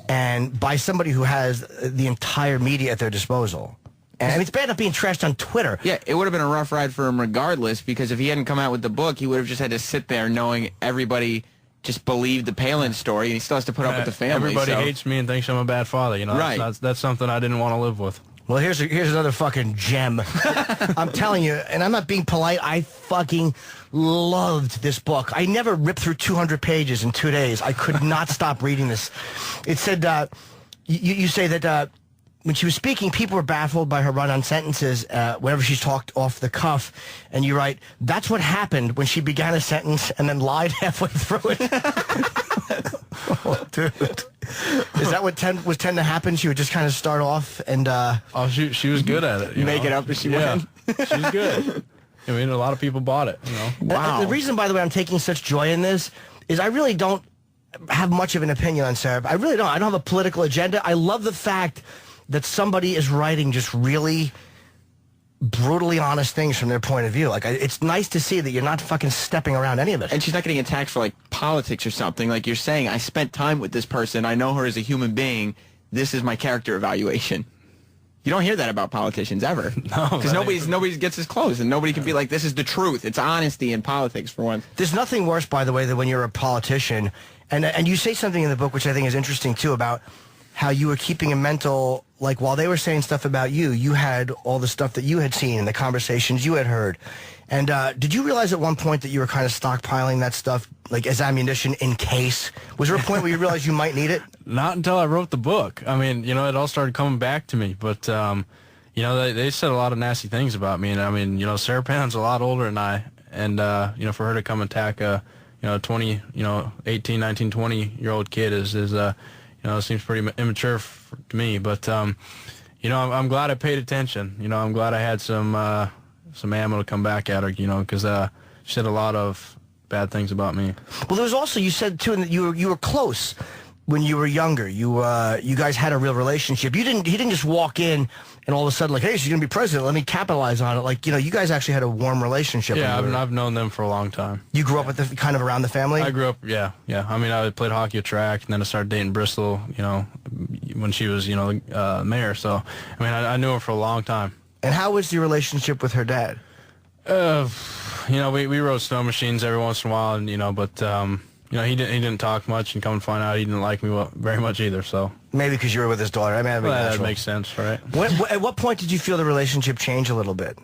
and by somebody who has the entire media at their disposal. And I mean, it's bad enough being trashed on Twitter. Yeah, it would have been a rough ride for him regardless, because if he hadn't come out with the book, he would have just had to sit there knowing everybody just believed the Palin story, and he still has to put up with the family. Everybody hates me and thinks I'm a bad father. You know, that's something I didn't want to live with. Well, here's another fucking gem. I'm telling you, and I'm not being polite. I fucking loved this book. I never ripped through 200 pages in 2 days. I could not stop reading this. It said, you say that when she was speaking, people were baffled by her run-on sentences whenever she talked off the cuff. And you write, that's what happened when she began a sentence and then lied halfway through it. Oh, dude. Is that what was tend to happen? She would just kind of start off and... she was good at it. Make it up as she went. She's good. I mean, a lot of people bought it, you know. Wow. The reason, by the way, I'm taking such joy in this is I really don't have much of an opinion on Sarah. I really don't. I don't have a political agenda. I love the fact that somebody is writing just really brutally honest things from their point of view. Like, it's nice to see that you're not fucking stepping around any of it. And she's not getting attacked for, like, politics or something. Like you're saying, I spent time with this person. I know her as a human being. This is my character evaluation. You don't hear that about politicians ever. No. Because nobody gets as close, and nobody can be like, this is the truth. It's honesty in politics, for once. There's nothing worse, by the way, than when you're a politician. And you say something in the book, which I think is interesting, too, about how you were keeping a mental, like while they were saying stuff about you, you had all the stuff that you had seen and the conversations you had heard. And did you realize at one point that you were kind of stockpiling that stuff, like as ammunition in case? Was there a point where you realized you might need it? Not until I wrote the book. I mean, you know, it all started coming back to me. But, you know, they said a lot of nasty things about me. And, I mean, you know, Sarah Palin's a lot older than I. And, you know, for her to come attack a, you know, 18, 19, 20-year-old kid is you know, it seems pretty immature to me, but, you know, I'm glad I paid attention. You know, I'm glad I had some ammo to come back at her, you know, because she said a lot of bad things about me. Well, there was also, you said, too, that you were close when you were younger. You guys had a real relationship. He didn't just walk in and all of a sudden, like, hey, she's going to be president, let me capitalize on it. Like, you know, you guys actually had a warm relationship. Yeah, I've known them for a long time. You grew up with kind of around the family? I grew up, yeah. I mean, I played hockey at track, and then I started dating Bristol, you know, when she was, you know, mayor. So, I mean, I knew her for a long time. And how was your relationship with her dad? You know, we rode snow machines every once in a while, and, you know, but... you know, he didn't talk much, and come and find out he didn't like me very much either. So maybe because you were with his daughter. I mean, that makes sense, right? At what point did you feel the relationship change a little bit?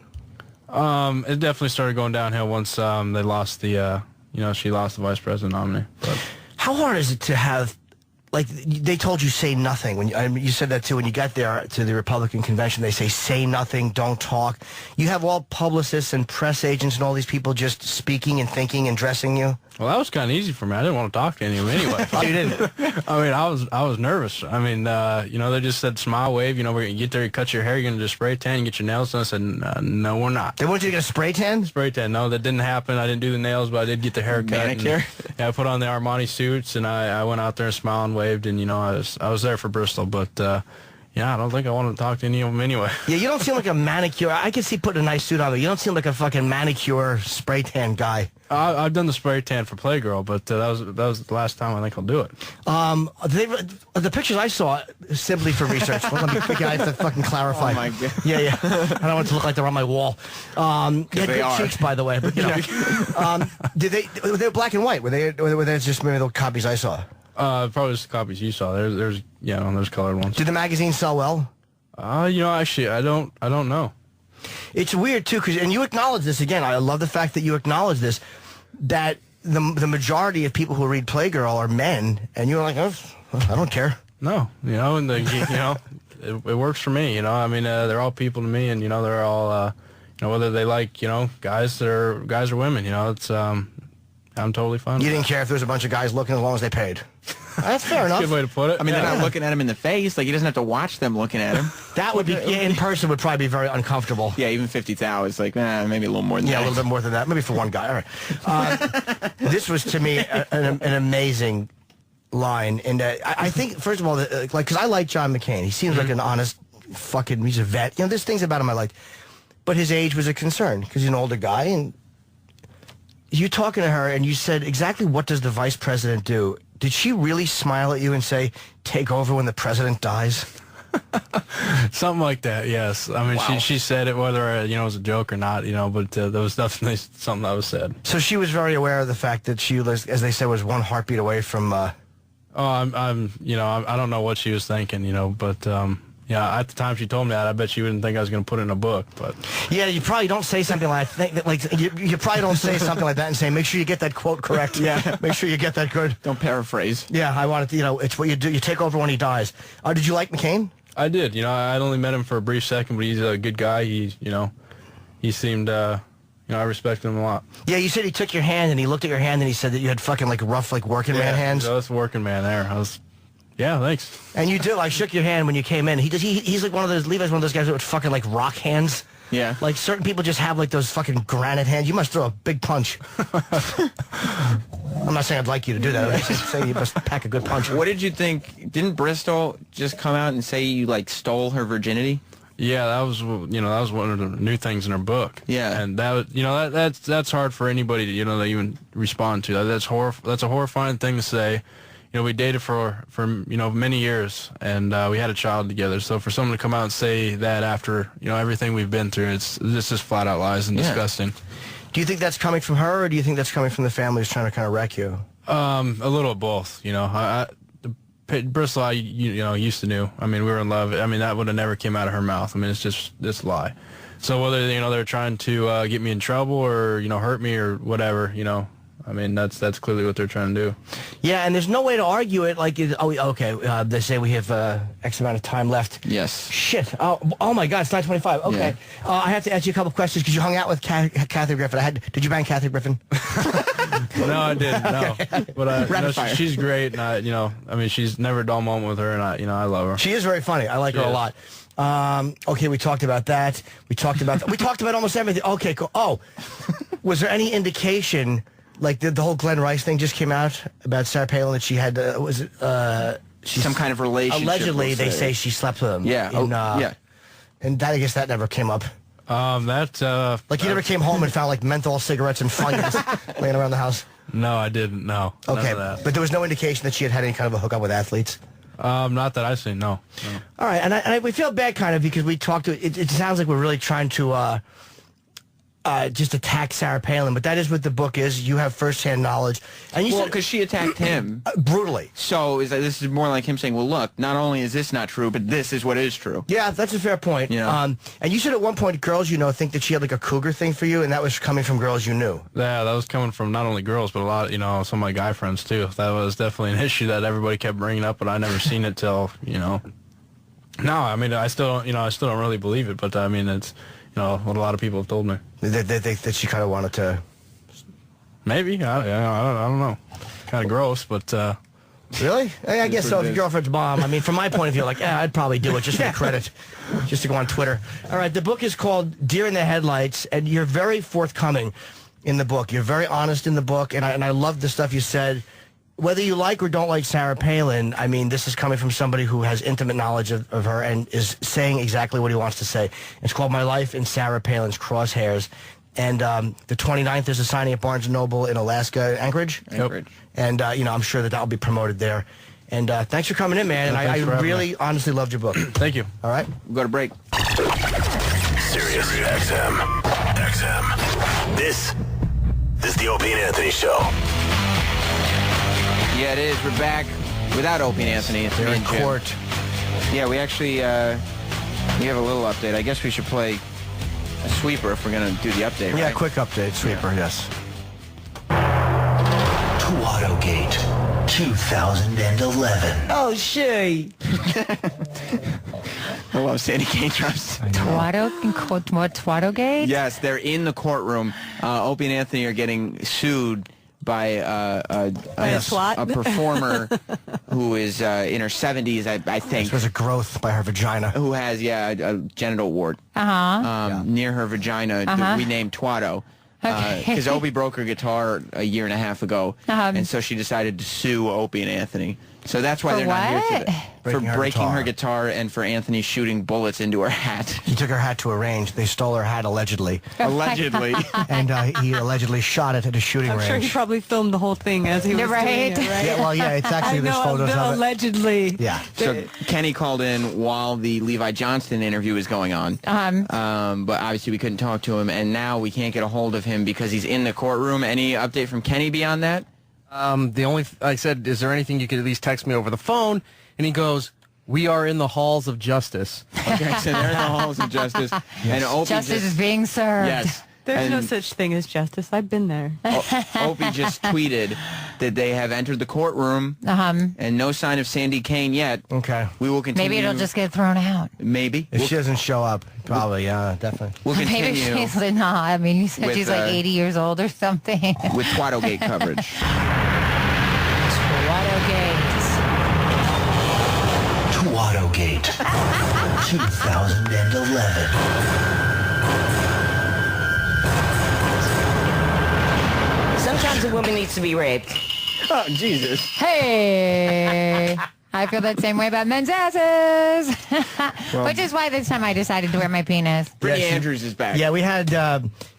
It definitely started going downhill once they lost the, you know, she lost the vice president nominee. But. How hard is it to have, like, they told you say nothing when you said that too when you got there to the Republican convention? They say nothing, don't talk. You have all publicists and press agents and all these people just speaking and thinking and dressing you. Well, that was kind of easy for me. I didn't want to talk to any of them anyway. Oh, you didn't? I mean, I was nervous. I mean, you know, they just said smile, wave. You know, when you get there, you cut your hair, you're going to just spray tan, you get your nails done. I said, no, we're not. They want you to get a spray tan? Spray tan. No, that didn't happen. I didn't do the nails, but I did get the haircut. Manicure? Yeah, I put on the Armani suits, and I went out there and smiled and waved, and, you know, I was there for Bristol, but... yeah, I don't think I want to talk to any of them anyway. Yeah, you don't seem like a manicure. I can see putting a nice suit on, but you don't seem like a fucking manicure spray tan guy. I've done the spray tan for Playgirl, but that was the last time I think I'll do it. The pictures I saw, simply for research. Well, let me, I have to fucking clarify. Oh my God. Yeah. I don't want it to look like they're on my wall. They had good cheeks, by the way. But, you know, were they black and white? Were they just maybe the copies I saw? Probably just the copies you saw. There's colored ones. Did the magazine sell well? You know, actually, I don't know. It's weird too, and you acknowledge this again. I love the fact that you acknowledge this, that the majority of people who read Playgirl are men, and you're like, oh, I don't care. No, you know, and you know, it works for me. You know, I mean, they're all people to me, and you know, they're all, you know, whether they like, you know, guys or women. You know, it's I'm totally fine. You didn't care if there was a bunch of guys looking as long as they paid. That's fair enough. Good way to put it. I mean, they're not looking at him in the face. Like, he doesn't have to watch them looking at him. That would be, in person, would probably be very uncomfortable. Yeah, even 50,000 is like, maybe a little more than that. Yeah, a little bit more than that. Maybe for one guy. All right. This was, to me, an amazing line. And I think, first of all, like, because I like John McCain. He seems like an honest fucking, he's a vet. You know, there's things about him I liked. But his age was a concern, because he's an older guy. And you talking to her, and you said, exactly what does the vice president do? Did she really smile at you and say, take over when the president dies? Something like that, yes. I mean, Wow. she said it whether, it was a joke or not, but there was definitely something that was said. So she was very aware of the fact that she was, as they said, was one heartbeat away from... I don't know what she was thinking, but... yeah, at the time she told me that, I bet she wouldn't think I was going to put it in a book. But yeah, you probably don't say something like you probably don't say something like that and say, make sure you get that quote correct. Yeah, make sure you get that good. Don't paraphrase. Yeah, I wanted to. It's what you do. You take over when he dies. Did you like McCain? I did. I'd only met him for a brief second, but he's a good guy. He seemed. I respected him a lot. Yeah, you said he took your hand and he looked at your hand and he said that you had fucking rough working man hands. Yeah, that's working man there. Yeah, thanks. And you do. I shook your hand when you came in. He's like one of those. Levi's one of those guys with fucking rock hands. Yeah. Like certain people just have those fucking granite hands. You must throw a big punch. I'm not saying I'd like you to do that. I'm just saying you must pack a good punch. What did you think? Didn't Bristol just come out and say you stole her virginity? Yeah, that was one of the new things in her book. Yeah, and that's hard for anybody to to even respond to. That's a horrifying thing to say. We dated for many years, and we had a child together. So for someone to come out and say that after everything we've been through, this just flat out lies and disgusting. Do you think that's coming from her, or do you think that's coming from the family who's trying to kind of wreck you? A little of both. Bristol, I used to knew. I mean, we were in love. I mean, that would have never came out of her mouth. I mean, it's just this lie. So whether they're trying to get me in trouble or hurt me or whatever, I mean, that's clearly what they're trying to do. Yeah, and there's no way to argue it. Okay. They say we have X amount of time left. Yes. Shit. Oh my God, it's 9:25. Okay. Yeah. I have to ask you a couple questions because you hung out with Kathy Griffin. Did you bang Kathy Griffin? No, I didn't. No, Okay. But she's great, and I mean, she's never a dull moment with her, and I love her. She is very funny. I like her a lot. Okay, we talked about that. We talked about almost everything. Okay, cool. Oh, was there any indication? The whole Glenn Rice thing just came out about Sarah Palin that she had, some kind of relationship. Allegedly, they say she slept with him. Yeah. Yeah. And I guess that never came up. You never came home and found menthol cigarettes and Funyuns laying around the house? No, I didn't, no. Okay, but there was no indication that she had any kind of a hookup with athletes? Not that I've seen, no. All right, and we feel bad kind of because we talked to, it sounds like we're really trying to just attack Sarah Palin, but that is what the book is. You have firsthand knowledge, and you because she attacked him brutally. So this is more like him saying, "Well, look, not only is this not true, but this is what is true." Yeah, that's a fair point. And you said at one point, girls think that she had a cougar thing for you, and that was coming from girls you knew. Yeah, that was coming from not only girls, but a lot, some of my guy friends too. That was definitely an issue that everybody kept bringing up, but I never seen it till No, I mean, I still don't really believe it, but I mean, it's. What a lot of people have told me. That she kind of wanted to... Maybe. I don't know. Kind of gross, but... Really? I guess so. If your girlfriend's mom. I mean, from my point of view, I'd probably do it just for the credit. Just to go on Twitter. All right, the book is called Deer in the Headlights, and you're very forthcoming in the book. You're very honest in the book, and I love the stuff you said. Whether you like or don't like Sarah Palin, I mean, this is coming from somebody who has intimate knowledge of her and is saying exactly what he wants to say. It's called My Life in Sarah Palin's Crosshairs. And the 29th, there's a signing at Barnes & Noble in Alaska, Anchorage. Yep. And, I'm sure that will be promoted there. And thanks for coming in, man. And I really, honestly loved your book. Thank you. All right? We'll go to break. Sirius XM. This is the Opie and Anthony Show. Yeah, it is. We're back without Opie and Anthony. It's They're me in and Jim. court. Yeah, we actually we have a little update. I guess we should play a sweeper if we're going to do the update, Yeah, right? quick update, sweeper, yes. Autogate 2011. Oh, shit. I love Sandy Kane drums. Twatogate? Yes, they're in the courtroom. Opie and Anthony are getting sued by a performer who is in her 70s, I think. This was a growth by her vagina. Who has, a genital wart near her vagina we named Twato. Because Opie broke her guitar a year and a half ago, and so she decided to sue Opie and Anthony. So that's why For they're not here what? today. For breaking her guitar and for Anthony shooting bullets into her hat. He took her hat to a range. They stole her hat allegedly. Allegedly. And he allegedly shot it at a shooting range. I'm sure he probably filmed the whole thing as he was doing it, right? Yeah, well, yeah, it's actually there's photos of it. Allegedly. Yeah. So Kenny called in while the Levi Johnston interview was going on. But obviously we couldn't talk to him, and now we can't get a hold of him because he's in the courtroom. Any update from Kenny beyond that? I said, is there anything you could at least text me over the phone? And he goes, we are in the halls of justice. Okay, so they're in the halls of justice. And Opie Justice is being served. Yes. There's no such thing as justice. I've been there. Opie just tweeted that they have entered the courtroom and no sign of Sandy Kane yet. Okay. We will continue. Maybe it'll just get thrown out. Maybe. If she doesn't show up, probably, yeah, definitely. We'll continue. Maybe she's not. I mean, you said with, she's like 80 years old or something. With Twattogate coverage. Twattogate 2011. Sometimes a woman needs to be raped. Oh, Jesus. Hey. I feel that same way about men's asses. Which is why this time I decided to wear my penis. Brittany Andrews is back. Yeah, we had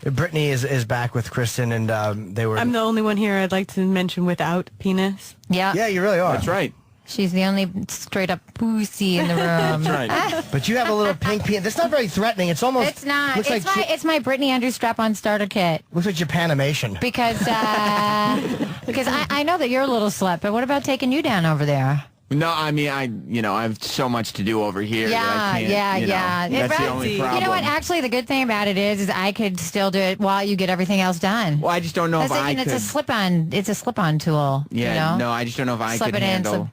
Brittany is back with Kristen, and they were. I'm the only one here I'd like to mention without penis. Yeah. Yeah, you really are. That's right. She's the only straight up pussy in the room. That's right. But you have a little pink penis. That's not very threatening. It's almost. It's not. Looks It's like it's my Brittany Andrews strap-on starter kit. Looks like Japanimation. Because I know that you're a little slut, but what about taking you down over there? No, I mean, I have so much to do over here. Yeah, that I can't, yeah. That's the only problem. You know what? Actually, the good thing about it is I could still do it while you get everything else done. Well, I just don't know if I could. It's a slip-on. It's a slip-on tool. Yeah, you know? no, I just don't know if I Slip could it in, handle.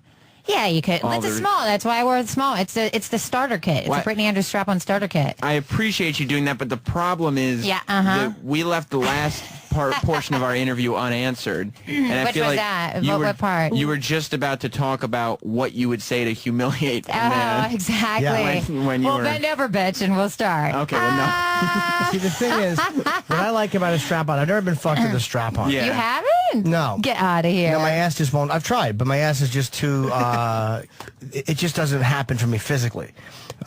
Yeah, you could. all It's a the- small. That's why I wore the small. It's the starter kit. It's What? a Brittany Andrews strap-on starter kit. I appreciate you doing that, but the problem is that we left the last portion of our interview unanswered. And I Which feel was like that? You What part? You were just about to talk about what you would say to humiliate a Oh, man. exactly. When you well, were... bend over, bitch, and we'll start. Okay, well, no. See, the thing is, what I like about a strap-on, I've never been fucked with a strap-on. You haven't? No. Get out of here. No, my ass just won't. I've tried, but my ass is just too. It just doesn't happen for me physically.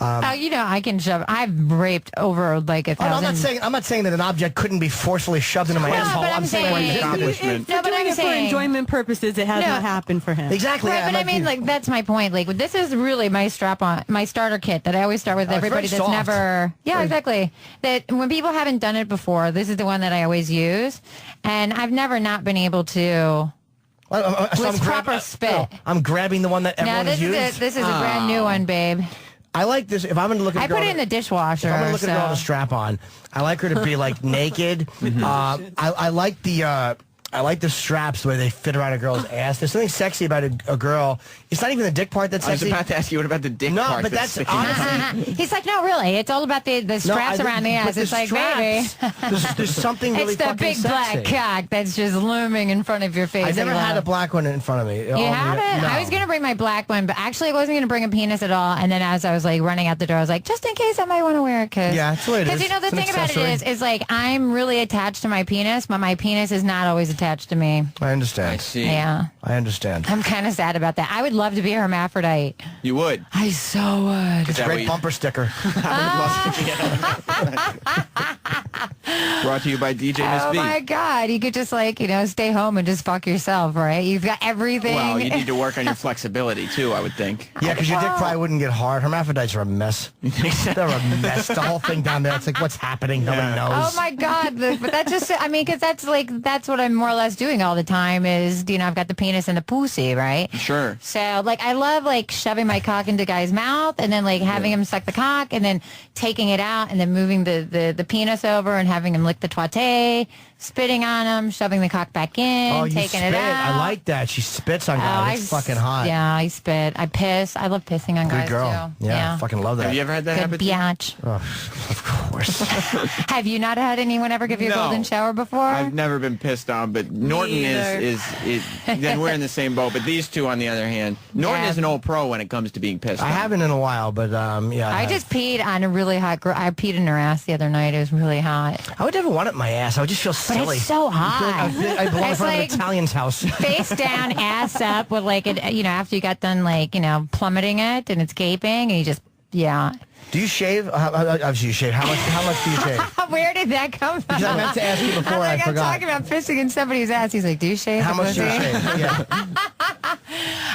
Oh, you know, I can shove. I've raped over like 1,000. I'm not saying that an object couldn't be forcefully shoved into my asshole. but I'm saying- If you're doing it for enjoyment purposes, it has not happened for him. Exactly. Right, but I mean, like, that's my point. Like, this is really my strap-on, my starter kit that I always start with it's everybody very that's soft. never... Yeah, exactly. That when people haven't done it before, this is the one that I always use. And I've never not been able to... with proper spit. I'm grabbing the one that everyone No, this has is used. this is a brand new one, babe. I like this. If I'm going to look at a I girl put it in the dishwasher. If I'm going to look at a girl so- with a strap on, I like her to be like naked. I like the straps the way they fit around a girl's ass. There's something sexy about a girl. It's not even the dick part that's I was sexy. about to ask you, what about the dick part? but that's sticking out? honestly. He's like, no, really. It's all about the straps around the ass. It's like, baby. There's something really It's the fucking big sexy. black cock that's just looming in front of your face. I never that you had a love. black one in front of me. You haven't? No. I was going to bring my black one, but actually I wasn't going to bring a penis at all. And then as I was like running out the door, I was like, just in case I might want to wear it. Yeah, that's the way it Because is. you know, the It's an thing about it accessory. is like I'm really attached to my penis, but my penis is not always attached to me. I understand. I see. Yeah. I understand. I'm kind of sad about that. I would love to be a hermaphrodite. You would. I so would. It's a great bumper sticker. Brought to you by DJ Miss Oh V. my God! You could just like stay home and just fuck yourself, right? You've got everything. Well, you need to work on your flexibility too, I would think. Yeah, because your dick probably wouldn't get hard. Hermaphrodites are a mess. They're a mess. The whole thing down there. It's like, what's happening? Nobody knows. Oh my God! But that's just, I mean, because that's what I'm more or less doing all the time is, I've got the penis and the pussy, right? Sure. So, like, I love, like, shoving my cock into guys' mouth and then, like, having him suck the cock and then taking it out and then moving the penis over and having him lick the twatay, spitting on him, shoving the cock back in, Oh, you taking spit. it out. I like that. She spits on Oh, guys. It's fucking hot. Yeah, I spit. I piss. I love pissing on Good guys, girl. too. Yeah, fucking love that. Have you ever had that Good happen? biatch. Oh, of course. Have you not had anyone ever give you a golden shower before? I've never been pissed on, but Norton is then we're in the same boat. But these two, on the other hand, Norton is an old pro when it comes to being pissed on. I haven't in a while, but yeah. I just peed on a really hot girl. I peed in her ass the other night. It was really hot. I would never want it in my ass. I would just feel silly. But it's so hot. I belong in front of an Italian's house. Face down, ass up, with like it. After you got done, plummeting it, and it's gaping, and you just Do you shave? Obviously, you shave. How much do you shave? Where did that come from? Because I meant to ask you before. I forgot. I'm talking about pissing in somebody's ass. He's like, "Do you shave?" How much do you shave? Yeah.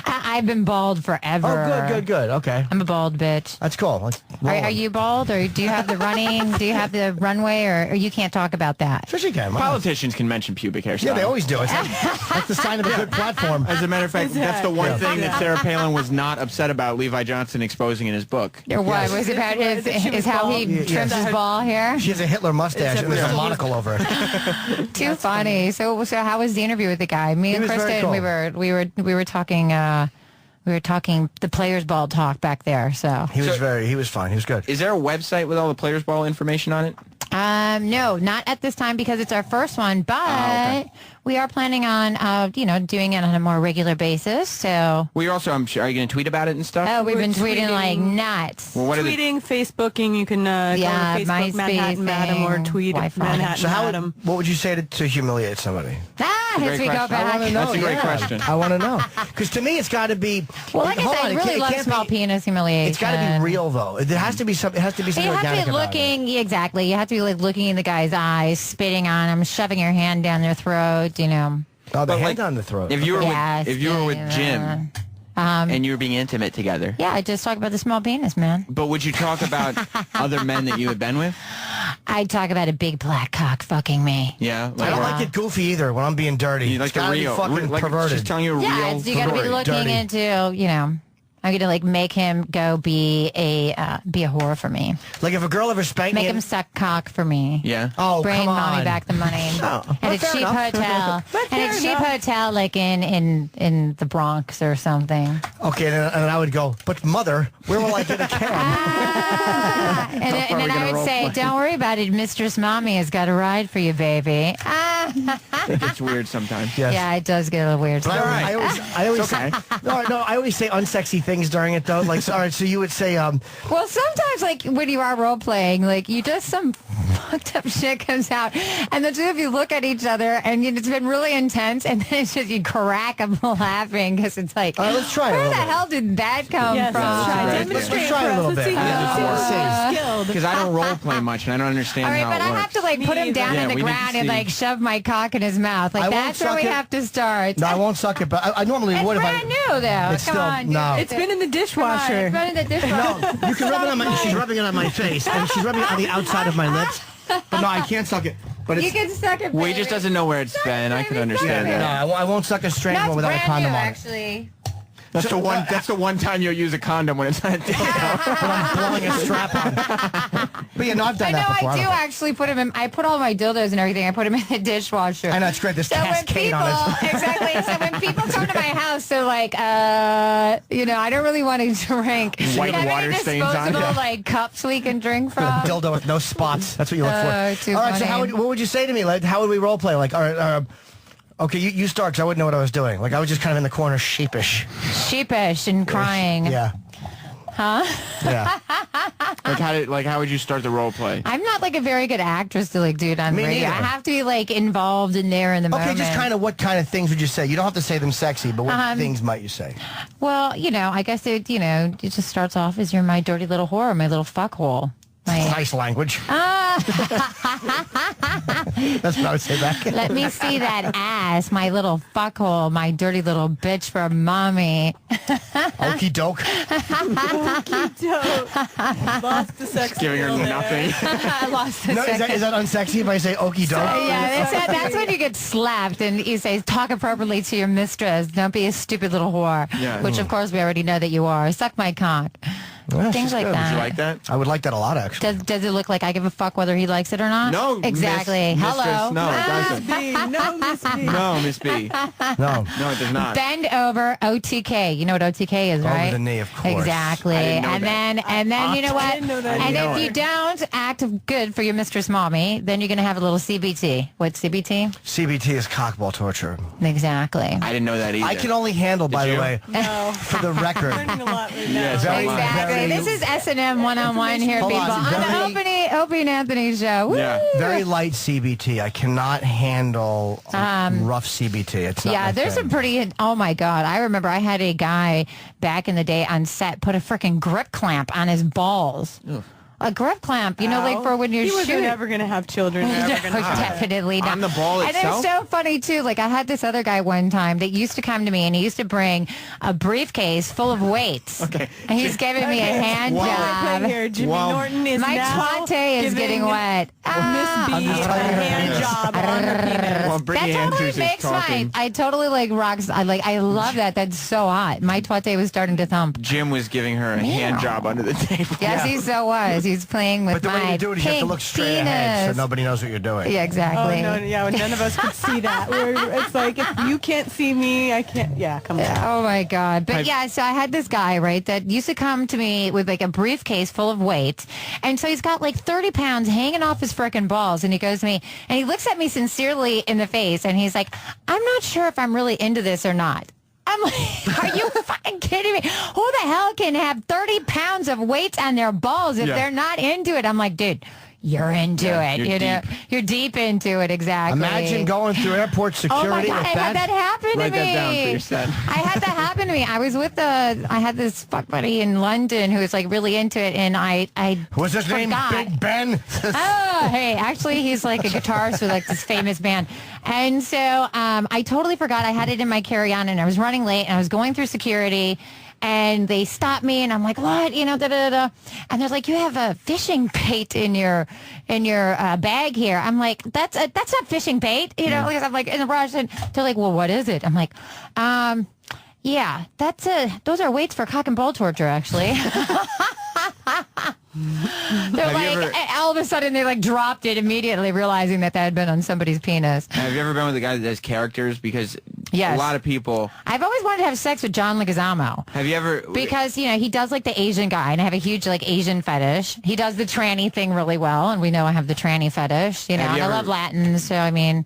I've been bald forever. Oh, good. Okay. I'm a bald bitch. That's cool. Are you bald, or do you have the running? Do you have the runway, or you can't talk about that? Sure, you can. Politicians can mention pubic hair. Yeah, they always do. That's the sign of a good platform. As a matter of fact, that's the one thing that Sarah Palin was not upset about Levi Johnston exposing in his book. Or what was it about his how he trims his ball hair? She has a Hitler mustache and there's a monocle over it. Too funny. So how was the interview with the guy? Me and Kristen, cool. we were talking. We were talking the Players Ball talk back there. So he was fine. He was good. Is there a website with all the Players Ball information on it? No, not at this time because it's our first one, but we are planning on, doing it on a more regular basis. So we also, are you going to tweet about it and stuff? Oh, we've been tweeting like nuts. Well, tweeting, Facebooking. You can go to Facebook, Manhattan Madam, or tweet Manhattan Madam. What would you say to humiliate somebody? As we go back. That's a great question. I want to know because to me it's got to be. Well, like I said, I really love small penis humiliation. It's got to be real though. It has to be something. It has to be something organic. You have to be looking exactly. You have to be like looking in the guy's eyes, spitting on him, shoving your hand down their throat. Oh, the hand on the throat. If you were with Jim. And you were being intimate together. Yeah, I just talk about the small penis, man. But would you talk about other men that you had been with? I'd talk about a big black cock fucking me. Yeah. I don't like it goofy either when I'm being dirty. You like the real. Fucking perverted. Just telling you a real you got to be looking into, I'm going to like make him go be a whore for me. Like if a girl ever spanked me. Make him suck cock for me. Yeah. Oh, bring come on. mommy back the money. At a cheap hotel. At a cheap hotel like in the Bronx or something. Okay, and I would go, but mother, where will I get a cab? And then I would say, don't worry about it. Mistress Mommy has got a ride for you, baby. It gets weird sometimes. Yes. Yeah, it does get a little weird. But I always say, I always say unsexy things during it though. Like, all right, so you would say, well, sometimes like when you are role playing, like you just some fucked up shit comes out, and the two of you look at each other, and it's been really intense, and then it's just you crack up laughing because it's like, all right, let's try where it. the hell did that come from? Let's try it a little bit. Because I don't role play much, and I don't understand all right, how but it I works. have to like put him down on the ground and like shove my cock in his mouth. Like that's where we have to start. No, I won't suck it, but I normally would if I. It's brand new though. It's Come still, on, no. It's been in the dishwasher. It's been in the dishwasher. No, you can rub it on my. She's rubbing it on my face, and she's rubbing it on the outside of my lips. But no, I can't suck it. But you can suck it. Well, he just doesn't know where it's been. I can understand that. No, I won't suck a straight one without a condom on it. Actually. That's the one time you'll use a condom when it's not a dildo. When I'm blowing a strap on. But yeah, no, I've done that before. I do actually put him in. I put all my dildos and everything. I put him in the dishwasher. I know, it's great. This cascade on it. Exactly. So when people come to my house, they're like, I don't really want to drink. White Have water any stains on disposable it. like cups we can drink from? A dildo with no spots. That's what you look for. Too all right, funny. so what would you say to me? Like, how would we role play? Like, okay, you start, because I wouldn't know what I was doing. Like, I was just kind of in the corner, sheepish. Sheepish and crying. Yeah. Huh? Yeah. How would you start the role play? I'm not like a very good actress to like do it on Me radio. neither. I have to be like involved in there in the moment. Okay, just kind of what kind of things would you say? You don't have to say them sexy, but what things might you say? Well, I guess it just starts off as you're my dirty little whore, my little fuckhole. Nice language. That's what I would say back. Let me see that ass, my little fuckhole, my dirty little bitch for mommy. Okie doke. Okie doke. Lost the sex. Giving her nothing. I lost the sex. Is that unsexy if I say okie doke? That's when you get slapped and you say, talk appropriately to your mistress. Don't be a stupid little whore. Yeah. Which, of course, we already know that you are. Suck my cock. Things like that. Would you like that? I would like that a lot, actually. Does it look like I give a fuck whether he likes it or not? No, exactly. Hello. No, it doesn't. No, Miss B. No, Miss B. No, it does not. Bend over, OTK. You know what OTK is, right? Over the knee, of course. Exactly. I didn't know And then you know what? didn't know that And either. if you don't act good for your mistress mommy, then you're gonna have a little CBT. What's CBT? CBT is cockball torture. Exactly. I didn't know that either. I can only handle, by the way, No. for the record. Learning a lot right now. Yes, Very, Exactly. very- This is S&M 101 here, Hold people. on, On the Opie and Anthony show. Woo! Yeah. Very light CBT. I cannot handle rough CBT. It's not Yeah, my there's thing. some pretty. Oh my God! I remember I had a guy back in the day on set put a freaking grip clamp on his balls. A grip clamp, you know, like for when you're He wasn't shooting. ever going to have children. Or ever gonna have Definitely not. On the ball And itself? it's so funny too. Like I had this other guy one time that used to come to me and he used to bring a briefcase full of weights. Okay. And he's giving me a hand Wait job. here. Jimmy Wow. Norton is My now twate is getting giving wet. Miss B a hand job on her penis. Well, That Brittany totally Andrews is makes talking. I totally like rocks. I love that. That's so hot. My twate was starting to thump. Jim was giving her a hand job under the table. Yes, he so was. He's playing with But the my way you do it is you have to pink look straight penis. ahead so nobody knows what you're doing. Yeah, Oh, exactly. no, yeah, none of us could see that. It's like, if you can't see me, I can't. Yeah, come on. Oh my God. But yeah, so I had this guy, right, that used to come to me with like a briefcase full of weights. And so he's got like 30 pounds hanging off his frickin' balls. And he goes to me and he looks at me sincerely in the face and he's like, I'm not sure if I'm really into this or not. I'm like, are you fucking kidding me? Who the hell can have 30 pounds of weights on their balls if Yeah. they're not into it? I'm like, dude, you're into it. you're You know, deep. you're deep into it. Exactly. Imagine going through airport security Oh my God, with I had that happen to Write me. that down for your son. I had that happen to me. I was with I had this fuck buddy in London who was like really into it, and I Was his name forgot. Big Ben? Oh, hey, actually, he's like a guitarist with like this famous band. And so I totally forgot I had it in my carry-on, and I was running late, and I was going through security, and they stopped me, and I'm like, what? You know, da-da-da-da. And they're like, you have a fishing bait in your bag here. I'm like, that's not fishing bait. You know, because I'm like in the rush, and they're like, well, what is it? I'm like, yeah, those are weights for cock and ball torture, actually. They're Have you like, ever- all of a sudden they like dropped it immediately, realizing that had been on somebody's penis. Have you ever been with a guy that does characters? Because Yes. a lot of people. I've always wanted to have sex with John Leguizamo. Have you ever? Because, you know, he does like the Asian guy, and I have a huge like Asian fetish. He does the tranny thing really well, and we know I have the tranny fetish, you know, Have and you I ever- love Latins, so I mean,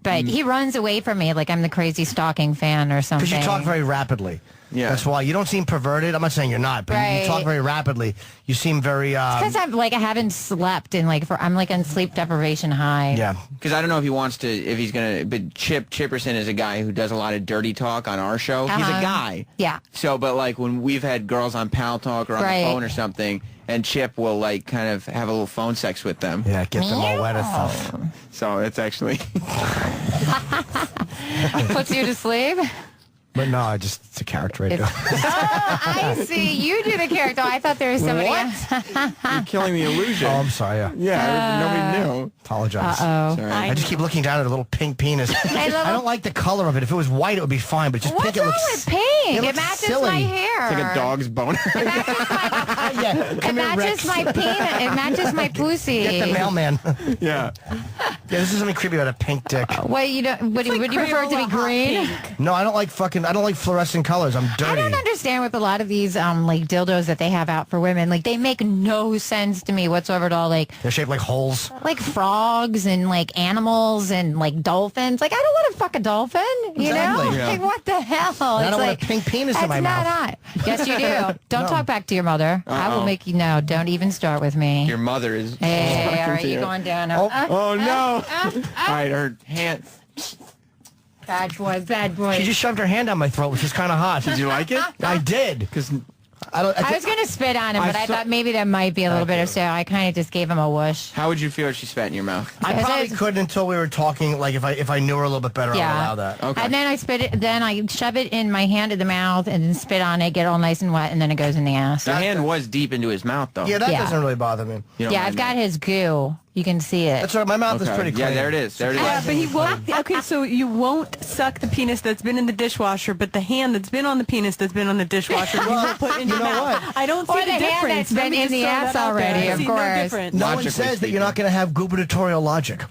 but he runs away from me like I'm the crazy stalking fan or something. Because you talk very rapidly. Yeah. That's why. You don't seem perverted. I'm not saying you're not, but you Right. talk very rapidly. You seem very... Because I haven't slept in like I'm like on sleep deprivation high. yeah. Because I don't know if he wants to, if he's gonna. But Chip Chipperson is a guy who does a lot of dirty talk on our show. He's a Uh-huh. guy. Yeah. So, but like when we've had girls on Pal Talk or on Right. the phone or something, and Chip will like kind of have a little phone sex with them. Yeah, get them all wet and stuff. So it's actually. Puts you to sleep. But no, it's a character I do. I see. You do the character. I thought there was somebody else. You're killing the illusion. Oh, I'm sorry. Yeah. Yeah, nobody knew. Apologize. Uh-oh. Sorry. I just keep looking down at a little pink penis. I don't like the color of it. If it was white, it would be fine. But just What's pink, it wrong looks with pink? It looks matches silly. my hair. It's like a dog's boner. yeah, It come here, matches Rex. my penis. It matches my pussy. Get the mailman. Yeah. Yeah, this is something creepy about a pink dick. What you don't? Would you prefer it to be green? No, I don't like fluorescent colors. I'm dirty. I don't understand with a lot of these like dildos that they have out for women. Like they make no sense to me whatsoever at all. Like They're shaped like holes. like frogs and like animals and like dolphins. Like I don't want to fuck a dolphin. You know? Exactly. Yeah. Like what the hell? I It's don't like, want a pink penis that's in my not mouth. hot. Yes, you do. Don't No. talk back to your mother. I will make you know. Don't even start with me. Your mother is. Hey, talking all right, to you you. going down? Oh no! All right, her hand. Bad boy, bad boy. She just shoved her hand down my throat, which is kind of hot. Did you like it? I did. Because I was going to spit on him, but I thought maybe that might be a little bit of so. I kind of just gave him a whoosh. how would you feel if she spat in your mouth? I probably couldn't until we were talking. Like if I knew her a little bit better, Yeah. I'd allow that. Okay. And then I spit it. Then I shove it in my hand in the mouth, and then spit on it, get all nice and wet, and then it goes in the ass. The hand was deep into his mouth, though. Yeah, that Yeah. doesn't really bother me. You don't Yeah, mind I've got that. his goo. You can see it. That's right. My mouth is pretty clean. Yeah, there it is. There it is. Yeah, but he won't. Okay, so you won't suck the penis that's been in the dishwasher, but the hand that's been on the penis that's been on the dishwasher, you won't put in your mouth. I don't see Or the hand difference. that's been in the ass already, of course. No one says that you're not going to have gubernatorial logic.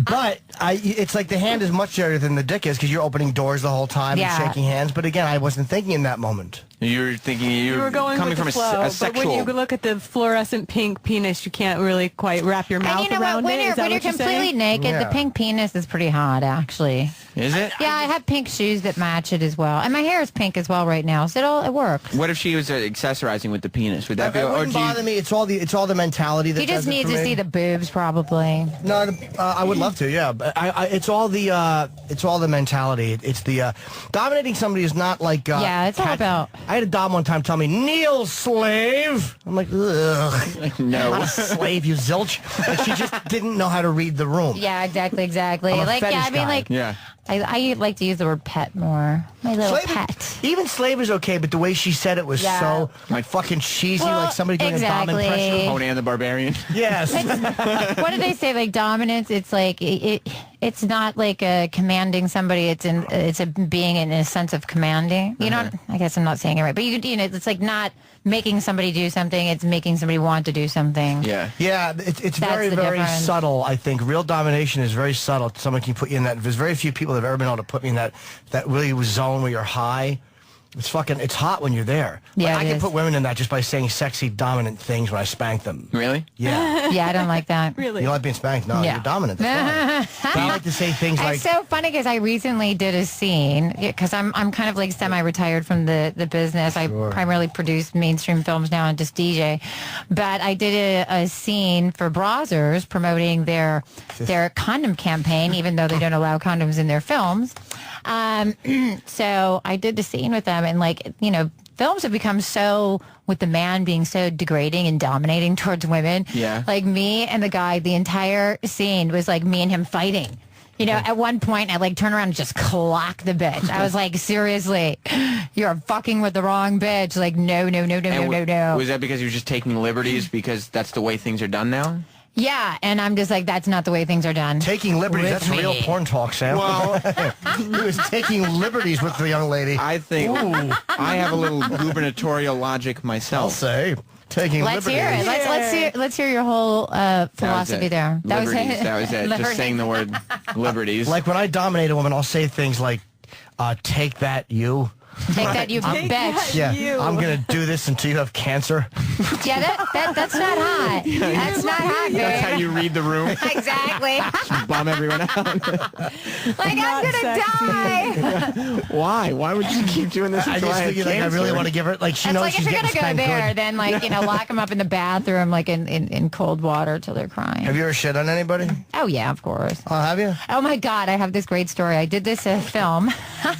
But it's like the hand is much better than the dick is because you're opening doors the whole time and shaking hands. But again, I wasn't thinking in that moment. You're thinking You were going coming with from the flow, a but sexual. when you look at the fluorescent pink penis, you can't really quite wrap your mouth And you know around what? When it. you're, Is that when you're what you're completely saying? naked, the pink penis is pretty hot, actually. Is it? Yeah, I have pink shoes that match it as well, and my hair is pink as well right now, so it works. What if she was accessorizing with the penis? Would that be? It wouldn't bother me. It's all the mentality that He just does it needs for to me. see the boobs, probably. No, I would love to. Yeah, but it's all the mentality. It's the dominating somebody is not like. Yeah, it's all about. I had a dom one time tell me, "Kneel, slave." I'm like, ugh. No, not a slave, you zilch. And she just didn't know how to read the room. Yeah, exactly. I'm a Like, yeah, fetish I mean, guy. like, Yeah. I like to use the word pet more. My little Slave pet. even slave is okay, but the way she said it was so like fucking cheesy, Well, like somebody doing exactly. a dom impression. Conan the Barbarian. Yes. What did they say? Like dominance, it's like it's not like commanding somebody. It's a being in a sense of commanding. You know, I guess I'm not saying it right, but you know, it's like not making somebody do something. It's making somebody want to do something. Yeah. Yeah, it's That's very, the very difference. subtle, I think. Real domination is very subtle. Someone can put you in that. There's very few people that have ever been able to put me in that really zone where you're high. It's hot when you're there. Yeah, I it can is. put women in that just by saying sexy, dominant things when I spank them. Really? Yeah. Yeah, I don't like that. You don't like being spanked? No, Yeah. you're dominant. That's fine. I like to say things like... It's so funny because I recently did a scene because I'm kind of like semi-retired from the business. I primarily produce mainstream films now and just DJ, but I did a scene for Brazzers promoting their condom campaign, even though they don't allow condoms in their films. So I did the scene with them, and like, you know, films have become so, with the man being so degrading and dominating towards women. Yeah. Like me and the guy, the entire scene was like me and him fighting. You know, at one point I like turn around and just clock the bitch. I was like, seriously, you're fucking with the wrong bitch. Like, no. Was that because you were just taking liberties because that's the way things are done now? Yeah, and I'm just like, that's not the way things are done. Taking liberties, With that's me. real porn talk, Sam. Well, he was taking liberties with the young lady. I think I have a little gubernatorial logic myself. I'll say. Taking Let's liberties. hear it. Let's hear your whole philosophy there. Liberties. That was it. Just saying the word liberties. Like when I dominate a woman, I'll say things like, take that, you. Take that, you bitch. Yeah, I'm going to do this until you have cancer. Yeah, that's not hot. That's not hot, babe. That's how you read the room. Exactly. Bum everyone out. Like, I'm going to die. Why? Why would you keep doing this? I until just have think like, I really cancer? want to give her, like, she It's knows like she's if you're getting going to go spanked there, good. then, like, you know, lock them up in the bathroom, like in cold water till they're crying. Have you ever shit on anybody? Oh, yeah, of course. Oh, have you? Oh, my God, I have this great story. I did this film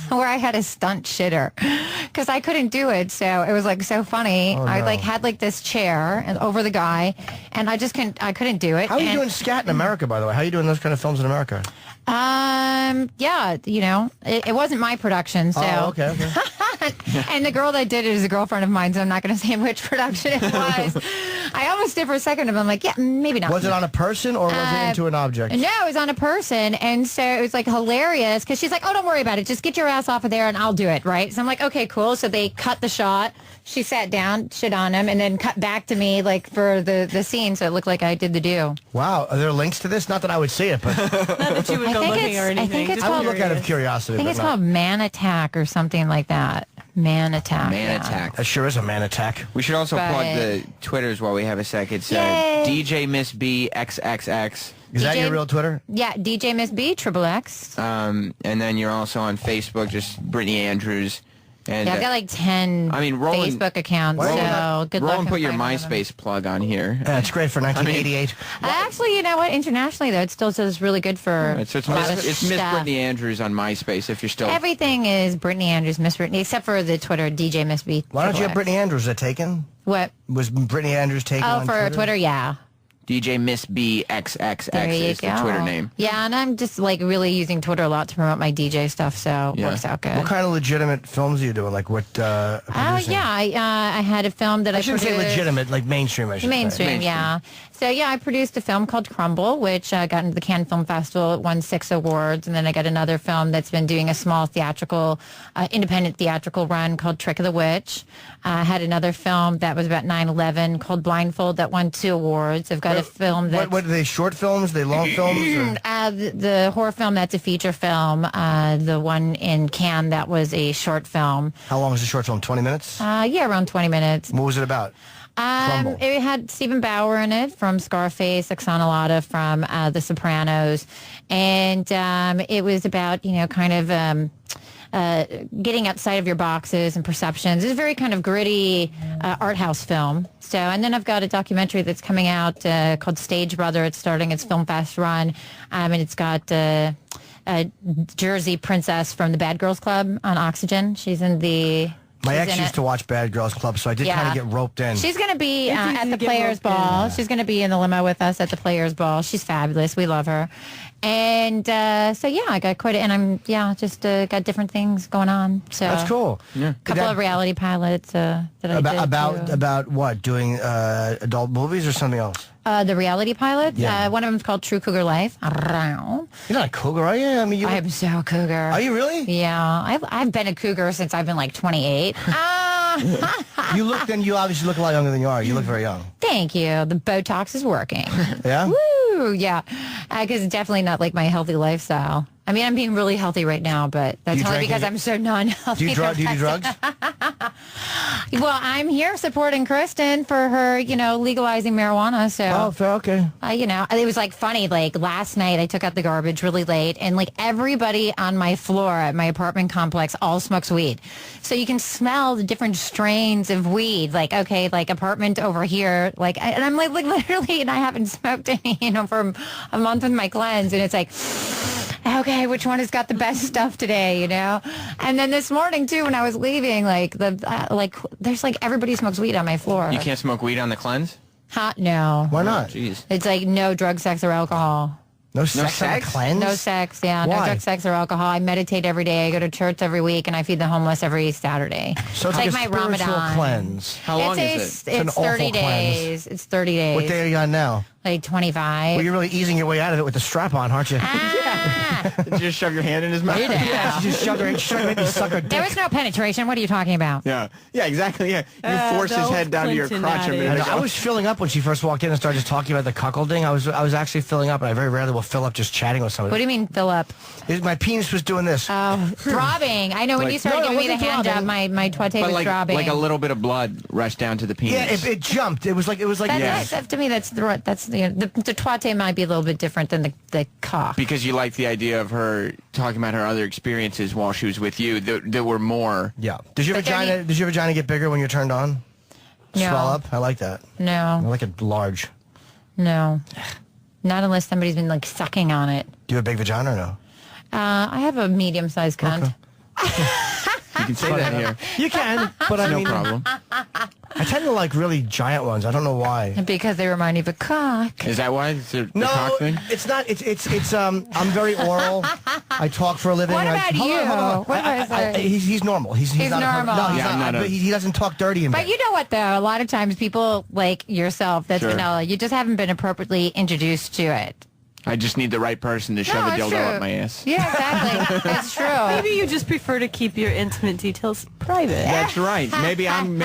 where I had a stunt shitter because I couldn't do it. So it was, like, so funny. Oh, I, no. like, had, like, this chair and over the guy, and I just couldn't do it. How are you And- doing scat in America, by the way? How are you doing those kind of films in America? Yeah, you know, it wasn't my production, so. Oh, okay. And the girl that did it is a girlfriend of mine, so I'm not going to say which production it was. I almost did for a second, and I'm like, yeah, maybe not. Was it on a person or was it into an object? No, it was on a person, and so it was like hilarious because she's like, "Oh, don't worry about it. Just get your ass off of there, and I'll do it." Right? So I'm like, "Okay, cool." So they cut the shot. She sat down, shit on him, and then cut back to me like for the scene, so it looked like I did the do. Wow, are there links to this? Not that I would see it, but Not that you would I go think looking it's- or I think anything. it's just I would called- look out of curious. curiosity. I think but it's not- called Man Attack or something like that. Man Attack. Man yeah. attack. That sure is a man attack. We should also But- plug the Twitters while we have a sec. It's Yay. DJ Miss B XXX. Is that DJ your real Twitter? Yeah, DJ Miss B, Triple X. And then you're also on Facebook, just Brittany Andrews. And Yeah, I've got like 10 I mean, Roland- Facebook accounts, Why so don't you good luck. Roland, in put your finding one of them. MySpace plug on here. It's great for 1988. Actually, you know what? Internationally, though, it still does really good for So it's a lot of Miss stuff. Brittany Andrews on MySpace if you're still... Everything is Brittany Andrews, Miss Brittany, except for the Twitter, DJ Miss B. Why don't you have Triple X. Brittany Andrews? Is that taken? What? Was Brittany Andrews taken Oh, on for Twitter, yeah. DJ Miss BXXX There you is the go. Twitter name. Yeah, and I'm just like really using Twitter a lot to promote my DJ stuff, so it works out good. What kind of legitimate films are you doing? Like what? Oh yeah, I had a film that I shouldn't say produced. legitimate, like mainstream. I should Mainstream, say. yeah. So yeah, I produced a film called Crumble, which got into the Cannes Film Festival. It won 6 awards, and then I got another film that's been doing a small theatrical, independent theatrical run called Trick of the Witch. I had another film that was about 9/11 called Blindfold that won 2 awards. I've got a film that. What are they? Short films? Are they long films? Or? The horror film that's a feature film. The one in Cannes that was a short film. How long was the short film? 20 minutes? Yeah, around 20 minutes. What was it about? It had Stephen Bauer in it from Scarface, Oksana Lada from The Sopranos, and it was about kind of getting outside of your boxes and perceptions. It's a very kind of gritty art house film. So, and then I've got a documentary that's coming out called Stage Brother. It's starting its Film Fest run, and it's got Jersey Princess from the Bad Girls Club on Oxygen. She's in the. My ex used to watch Bad Girls Club, so I did kind of get roped in. She's going to be at the Players Ball. She's going to be in the limo with us at the Players Ball. She's fabulous. We love her. And so, yeah, I got quite and I'm, just got different things going on. So that's cool. A couple of reality pilots that I did. About what? Doing adult movies or something else? The reality pilots. Yeah. One of them's called True Cougar Life. You're not a cougar, are you? I mean, I'm so cougar. Are you really? Yeah, I've been a cougar since I've been like 28. You obviously look a lot younger than you are. You look very young. Thank you. The Botox is working. Yeah? Woo! Yeah. Because it's definitely not like my healthy lifestyle. I mean, I'm being really healthy right now, but that's only because I'm so non-healthy. Do you do drugs? Well, I'm here supporting Kristen for her, legalizing marijuana. So, oh, fair, okay. It was like funny. Like last night, I took out the garbage really late, and like everybody on my floor at my apartment complex all smokes weed. So you can smell the different strains of weed. Like, okay, like apartment over here, like, and I'm like literally, and I haven't smoked any, for a month with my cleanse, and it's like. Okay, which one has got the best stuff today, And then this morning, too, when I was leaving, there's like everybody smokes weed on my floor. You can't smoke weed on the cleanse? No. Why not? Jeez. It's like no drug, sex, or alcohol. No sex on the cleanse? No sex, yeah. Why? No drug, sex, or alcohol. I meditate every day. I go to church every week, and I feed the homeless every Saturday. So it's like a my spiritual Ramadan cleanse. How long is it? It's 30 days. It's 30 days. What day are you on now? Like 25. Well, you're really easing your way out of it with the strap on, aren't you? Did you just shove your hand in his mouth? Yeah, she just shoved her. She's trying to make me suck her dick. There was no penetration. What are you talking about? Yeah, exactly. Yeah, you forced his head down to your crotch a minute ago. I was filling up when she first walked in and started just talking about the cuckolding. I was actually filling up, and I very rarely will fill up just chatting with somebody. What do you mean fill up? My penis was doing this. Oh, throbbing. I know when you started giving me the hand job, my twate was throbbing. Like a little bit of blood rushed down to the penis. Yeah, it jumped. It was like that, to me, that's the twate might be a little bit different than the cock. Because you like the idea of her talking about her other experiences while she was with you that were more. Yeah. Does your vagina get bigger when you're turned on? No. Swell up? I like that. No. I like it large. No. Not unless somebody's been like sucking on it. Do you have a big vagina or no? I have a medium-sized cunt. You can say that here. You can, but I mean, no problem. I tend to like really giant ones. I don't know why. Because they remind me of a cock. Is that why? Is it No, the cock thing? it's not. It's I'm very oral. I talk for a living. What about Hold you? on. What was it? He's normal. He's not normal. No, he's Yeah, not. not a- He doesn't talk dirty in But bed. you know what, though? A lot of times people like yourself, that's Sure. vanilla. You just haven't been appropriately introduced to it. I just need the right person to shove a it's dildo true. up my ass. Yeah, exactly. That's true. Maybe you just prefer to keep your intimate details private. That's right. Maybe I'm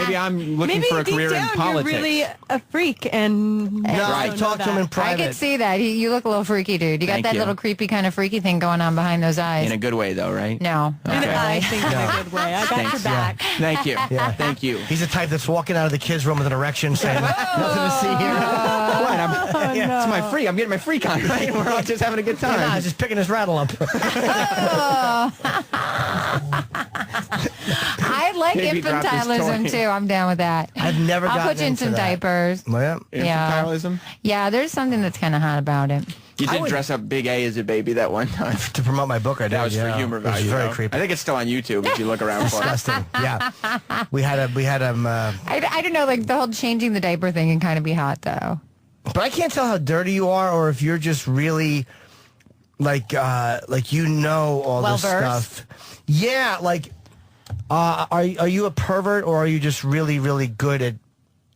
looking for a deep career down in politics. You're really a freak, and No, I talk to him in I private. could see that. You look a little freaky, dude. You got Thank that you. little creepy kind of freaky thing going on behind those eyes. In a good way, though, right? No. Okay. I think in a good way. I got your Thanks. back. Thank you. Yeah. Thank you. He's the type that's walking out of the kids' room with an erection, saying, "Nothing to see here." What? It's my freak. I'm getting my freak on, right? We're all just having a good time. Nah, he's just picking his rattle up. I like Baby dropped his infantilism toy. too. I'm down with that. I've never I'll gotten put you in into some that. diapers. Yeah. Yeah. Infantilism? Yeah, there's something that's kind of hot about it. You did dress up Big A as a baby that one time. To promote my book, I did. That was yeah. for humor It was value. very though. creepy. I think it's still on YouTube if you look around for it. Disgusting. Yeah. We had I don't know, like the whole changing the diaper thing can kind of be hot though. But I can't tell how dirty you are, or if you're just really like you know all this stuff. Yeah, like are you a pervert, or are you just really, really good at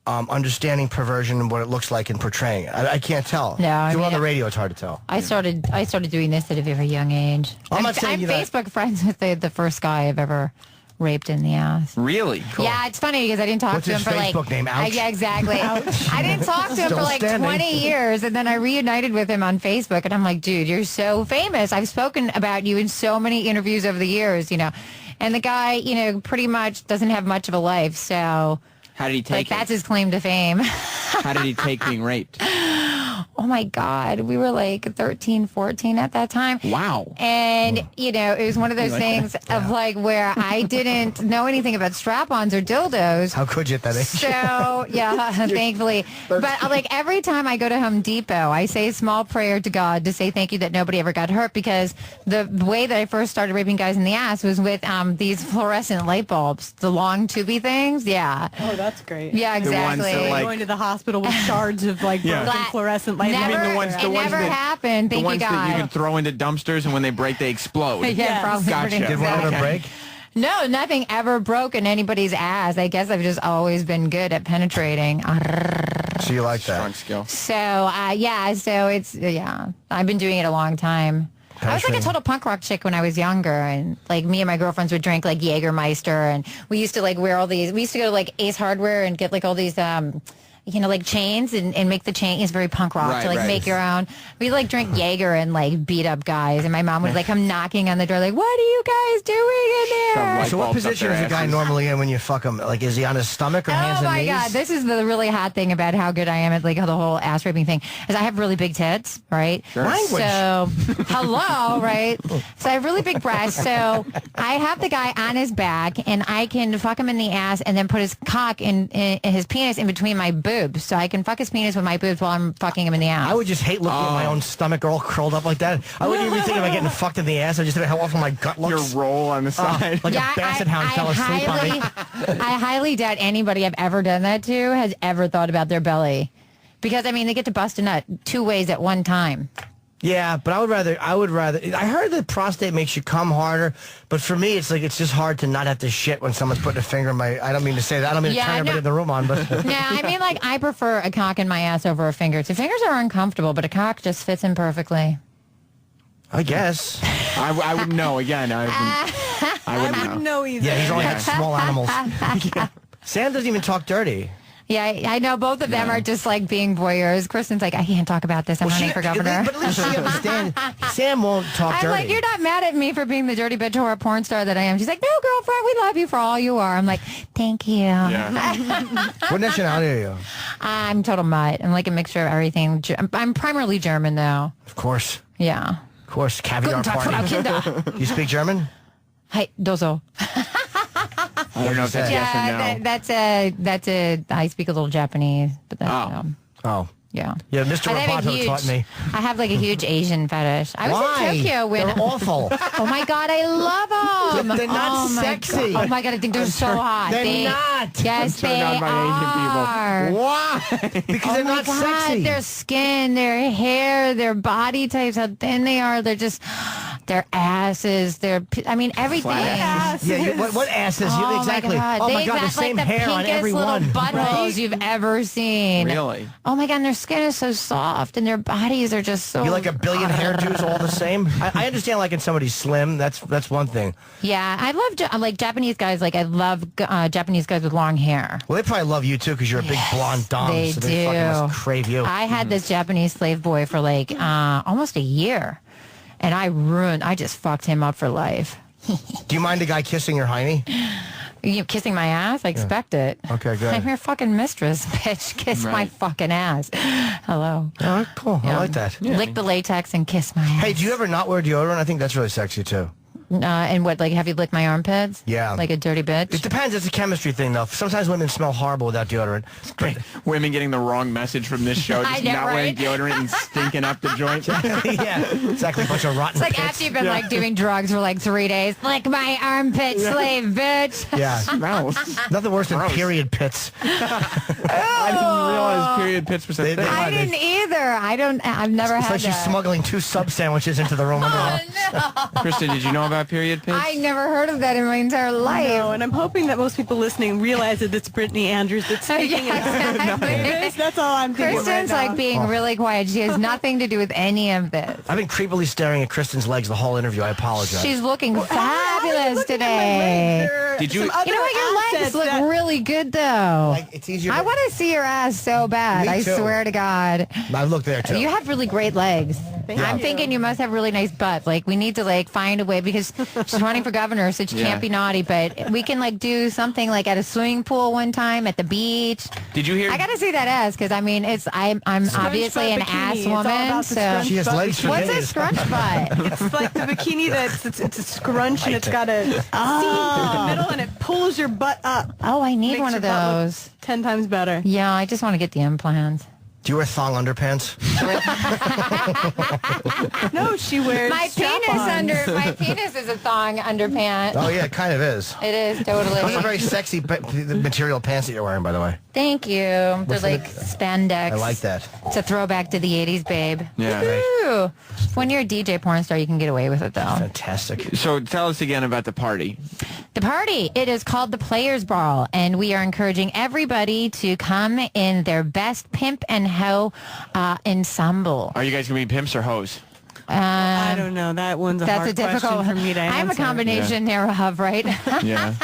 understanding perversion and what it looks like and portraying it? I can't tell. No, I mean, on the radio, it's hard to tell. I started doing this at a very young age. I'm Facebook friends with the first guy I've ever raped in the ass. Really? Cool. Yeah, it's funny because I didn't talk What's to him his for Facebook name? Ouch? yeah, exactly. I didn't talk to him Still for like standing. 20 years, and then I reunited with him on Facebook, and I'm like, dude, you're so famous. I've spoken about you in so many interviews over the years, And the guy, pretty much doesn't have much of a life, so... How did he take it? That's his claim to fame. How did he take being raped? Oh my God, we were like 13, 14 at that time. Wow. And, it was one of those things of like where I didn't know anything about strap-ons or dildos. How could you at that age? So, yeah, thankfully. But like every time I go to Home Depot, I say a small prayer to God to say thank you that nobody ever got hurt, because the way that I first started raping guys in the ass was with these fluorescent light bulbs, the long tubey things. Yeah. Oh, that's great. Yeah, exactly. Going to the hospital with shards of like broken fluorescent light bulbs. It never happened. Thank you, ones that God. you can throw into dumpsters, and when they break, they explode. Yeah, probably. Gotcha. Did one ever break? No, nothing ever broke in anybody's ass. I guess I've just always been good at penetrating. So you like that? Strong skill. So, so it's, I've been doing it a long time. I was like a total punk rock chick when I was younger, and like me and my girlfriends would drink like Jägermeister, and we used to like wear all these, we used to go to like Ace Hardware and get like all these, like chains and make the chain. It's very punk rock to make your own. We like drink Jaeger and like beat up guys, and my mom would like come knocking on the door like, "What are you guys doing in there?" So what position is a guy normally in when you fuck him? Like, is he on his stomach or hands and knees? Oh my God, this is the really hot thing about how good I am at like the whole ass raping thing, is I have really big tits, right? Sure. Language. So, hello, right? So I have really big breasts. So I have the guy on his back, and I can fuck him in the ass, and then put his cock in his penis in between my boobs, so I can fuck his penis with my boobs while I'm fucking him in the ass. I would just hate looking at my own stomach all curled up like that. I wouldn't even think about getting fucked in the ass. I just think about how often my gut looks. Your roll on the side. Like a basset hound fell asleep on me. I highly doubt anybody I've ever done that to has ever thought about their belly. Because, I mean, they get to bust a nut 2 ways at one time. Yeah, but I would rather, I heard that prostate makes you come harder, but for me, it's like, it's just hard to not have to shit when someone's putting a finger in my, I don't mean to say that, I don't mean to turn everybody in the room on, but. Yeah, I mean, like, I prefer a cock in my ass over a finger. So fingers are uncomfortable, but a cock just fits in perfectly. I guess. I wouldn't know, again. I wouldn't know either. Yeah, he's only had small animals. Sam doesn't even talk dirty. Yeah, I know both of them are just like being voyeurs. Kristen's like, I can't talk about this. I'm running for governor. But at least she understands. Sam won't talk dirty. I'm like, you're not mad at me for being the dirty bitch or porn star that I am. She's like, no, girlfriend, we love you for all you are. I'm like, thank you. Yeah. What nationality are you? I'm total mutt. I'm like a mixture of everything. I'm primarily German, though. Of course. Yeah. Of course. Caviar Guten Tag, party. Frau Kinder. You speak German? Hi, dozo. I don't know if that's yes or no. That's a. I speak a little Japanese, but that's Oh. yeah. Yeah, Mr. Roboto taught me. I have like a huge Asian fetish. I was Why? in Tokyo when They're awful. Oh my God, I love them. They're not oh sexy. Oh my God, I think they're so hot. They're not. Yes, they are. Asian people. Why? Because they're not sexy. Their skin, their hair, their body types, how thin they are. They're just. Their asses, I mean, everything. Yeah, what asses? Oh, exactly. My God. Oh, my They've God, the got, same like, hair on every little one. buttholes you've ever seen. Really? Oh, my God, and their skin is so soft, and their bodies are just so... You like a billion hairdos all the same? I understand liking somebody slim. That's one thing. Yeah, I love, like, Japanese guys. Like, I love Japanese guys with long hair. Well, they probably love you, too, because you're a big blonde dom. They so do. They fucking must crave you. I had this Japanese slave boy for, like, almost a year. And I just fucked him up for life. Do you mind a guy kissing your hiney? You kissing my ass? I expect it. Okay, good. I'm your fucking mistress, bitch. Kiss my fucking ass. Hello. Oh, cool. Yeah. I like that. Lick the latex and kiss my ass. Hey, do you ever not wear deodorant? I think that's really sexy, too. And what, like, have you licked my armpits? Yeah. Like a dirty bitch? It depends. It's a chemistry thing, though. Sometimes women smell horrible without deodorant. But Women getting the wrong message from this show, just not wearing deodorant and stinking up the joint. Yeah, exactly. A bunch of rotten It's like pits. after you've been like doing drugs for like 3 days. Lick my armpit, slave bitch. Yeah. Smells. Nothing worse than period pits. I didn't realize period pits was a thing. I didn't either. I've never It's had like she's that. smuggling 2 sub sandwiches into the room. Kristen, did you know about period pits? I never heard of that in my entire life. No, and I'm hoping that most people listening realize that it's Brittany Andrews that's speaking. That's all I'm thinking. Kristen's right now. like being really quiet. She has nothing to do with any of this. I've been creepily staring at Kristen's legs the whole interview. I apologize. She's looking fabulous today. Did you? You know what? Your legs look really good, though. It's easier. I want to see your ass so bad. Me I too. swear to God. I've looked there too. You have really great legs. I'm you. thinking you must have really nice butt. Like, we need to like find a way, because she's running for governor, so she Yeah. can't be naughty. But we can like do something like at a swimming pool one time, at the beach. Did you hear? I got to see that ass, because I mean, I'm obviously an butt ass bikini. It's all woman. about the So scrunch She has butt legs for what's a days. scrunch butt? It's like the bikini that's it's a scrunch and it's got a seam in the middle and it pulls your butt up. Oh, I need Makes one your of butt look those. 10 times better. Yeah, I just want to get the implants. Do you wear thong underpants? No, she wears My penis is a thong underpant. Oh yeah, it kind of is. It is totally. Those are very sexy material pants that you're wearing, by the way. Thank you. They're What's like the- spandex. I like that. It's a throwback to the 80s, babe. Yeah. Woo. When you're a DJ porn star, you can get away with it, though. Fantastic. So tell us again about the party. The party, it is called the Players Ball, and we are encouraging everybody to come in their best pimp and hoe ensemble. Are you guys gonna be pimps or hoes? I don't know. That one's a That's hard a difficult question for me to answer. I'm a combination thereof, right? Yeah.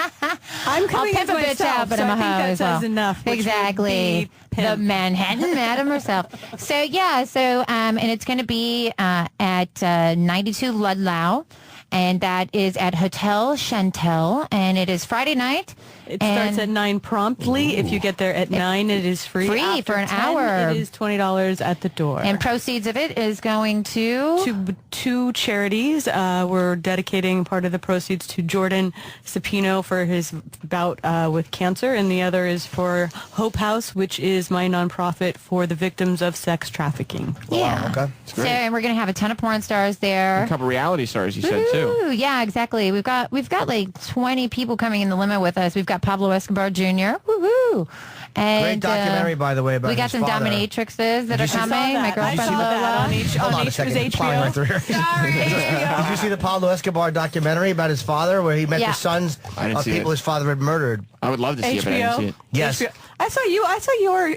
I'm I'll coming pimp as a bitch myself, out, but so I'm a I think hoe that as well. says enough. which would Exactly. be The pimp. Manhattan Madam herself. So yeah, and it's going to be at 92 Ludlow, and that is at Hotel Chantel, and it is Friday night. It starts at 9 promptly. If you get there at 9, it is free. Free After for an 10, hour. It is $20 at the door. And proceeds of it is going to two charities. We're dedicating part of the proceeds to Jordan Cepino for his bout with cancer, and the other is for Hope House, which is my nonprofit for the victims of sex trafficking. Yeah. Okay. So, and we're going to have a ton of porn stars there. A couple reality stars, you said too. Ooh, yeah, exactly. We've got like 20 people coming in the limo with us. We've got Pablo Escobar Jr. Woohoo! And Great documentary, by the way, about we got his some father. dominatrixes that Did are you see coming. that? My I girlfriend saw that on Lola. Hold on a was second. Plowing right HBO. through here. Sorry. Did you see the Pablo Escobar documentary about his father, where he met Yeah. the sons I didn't of see people it. his father had murdered? I would love to see it, but I didn't see it. Yes. HBO. I saw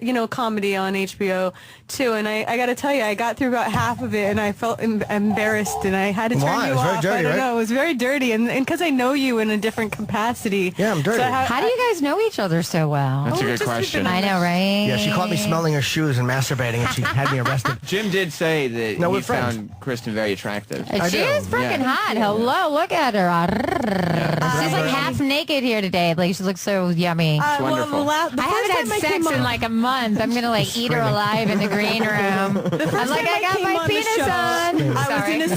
your comedy on HBO too, and I got to tell you, I got through about half of it, and I felt embarrassed, and I had to turn Why? you It was very off. dirty, I don't right? know, it was very dirty, and because I know you in a different capacity. Yeah, I'm dirty. So How do you guys know each other so well? That's a good just question. I know, right? Yeah, she caught me smelling her shoes and masturbating, and she had me arrested. Jim did say that No, he we're friends. found Kristen very attractive. She is freaking hot. Hello, look at her. She's like half naked here today. Like, she looks so yummy. wonderful. the I first haven't had time I sex came in on- like a month. I'm gonna like eat her alive in the green room. I'm like, I got came my on the penis show, on. I was in a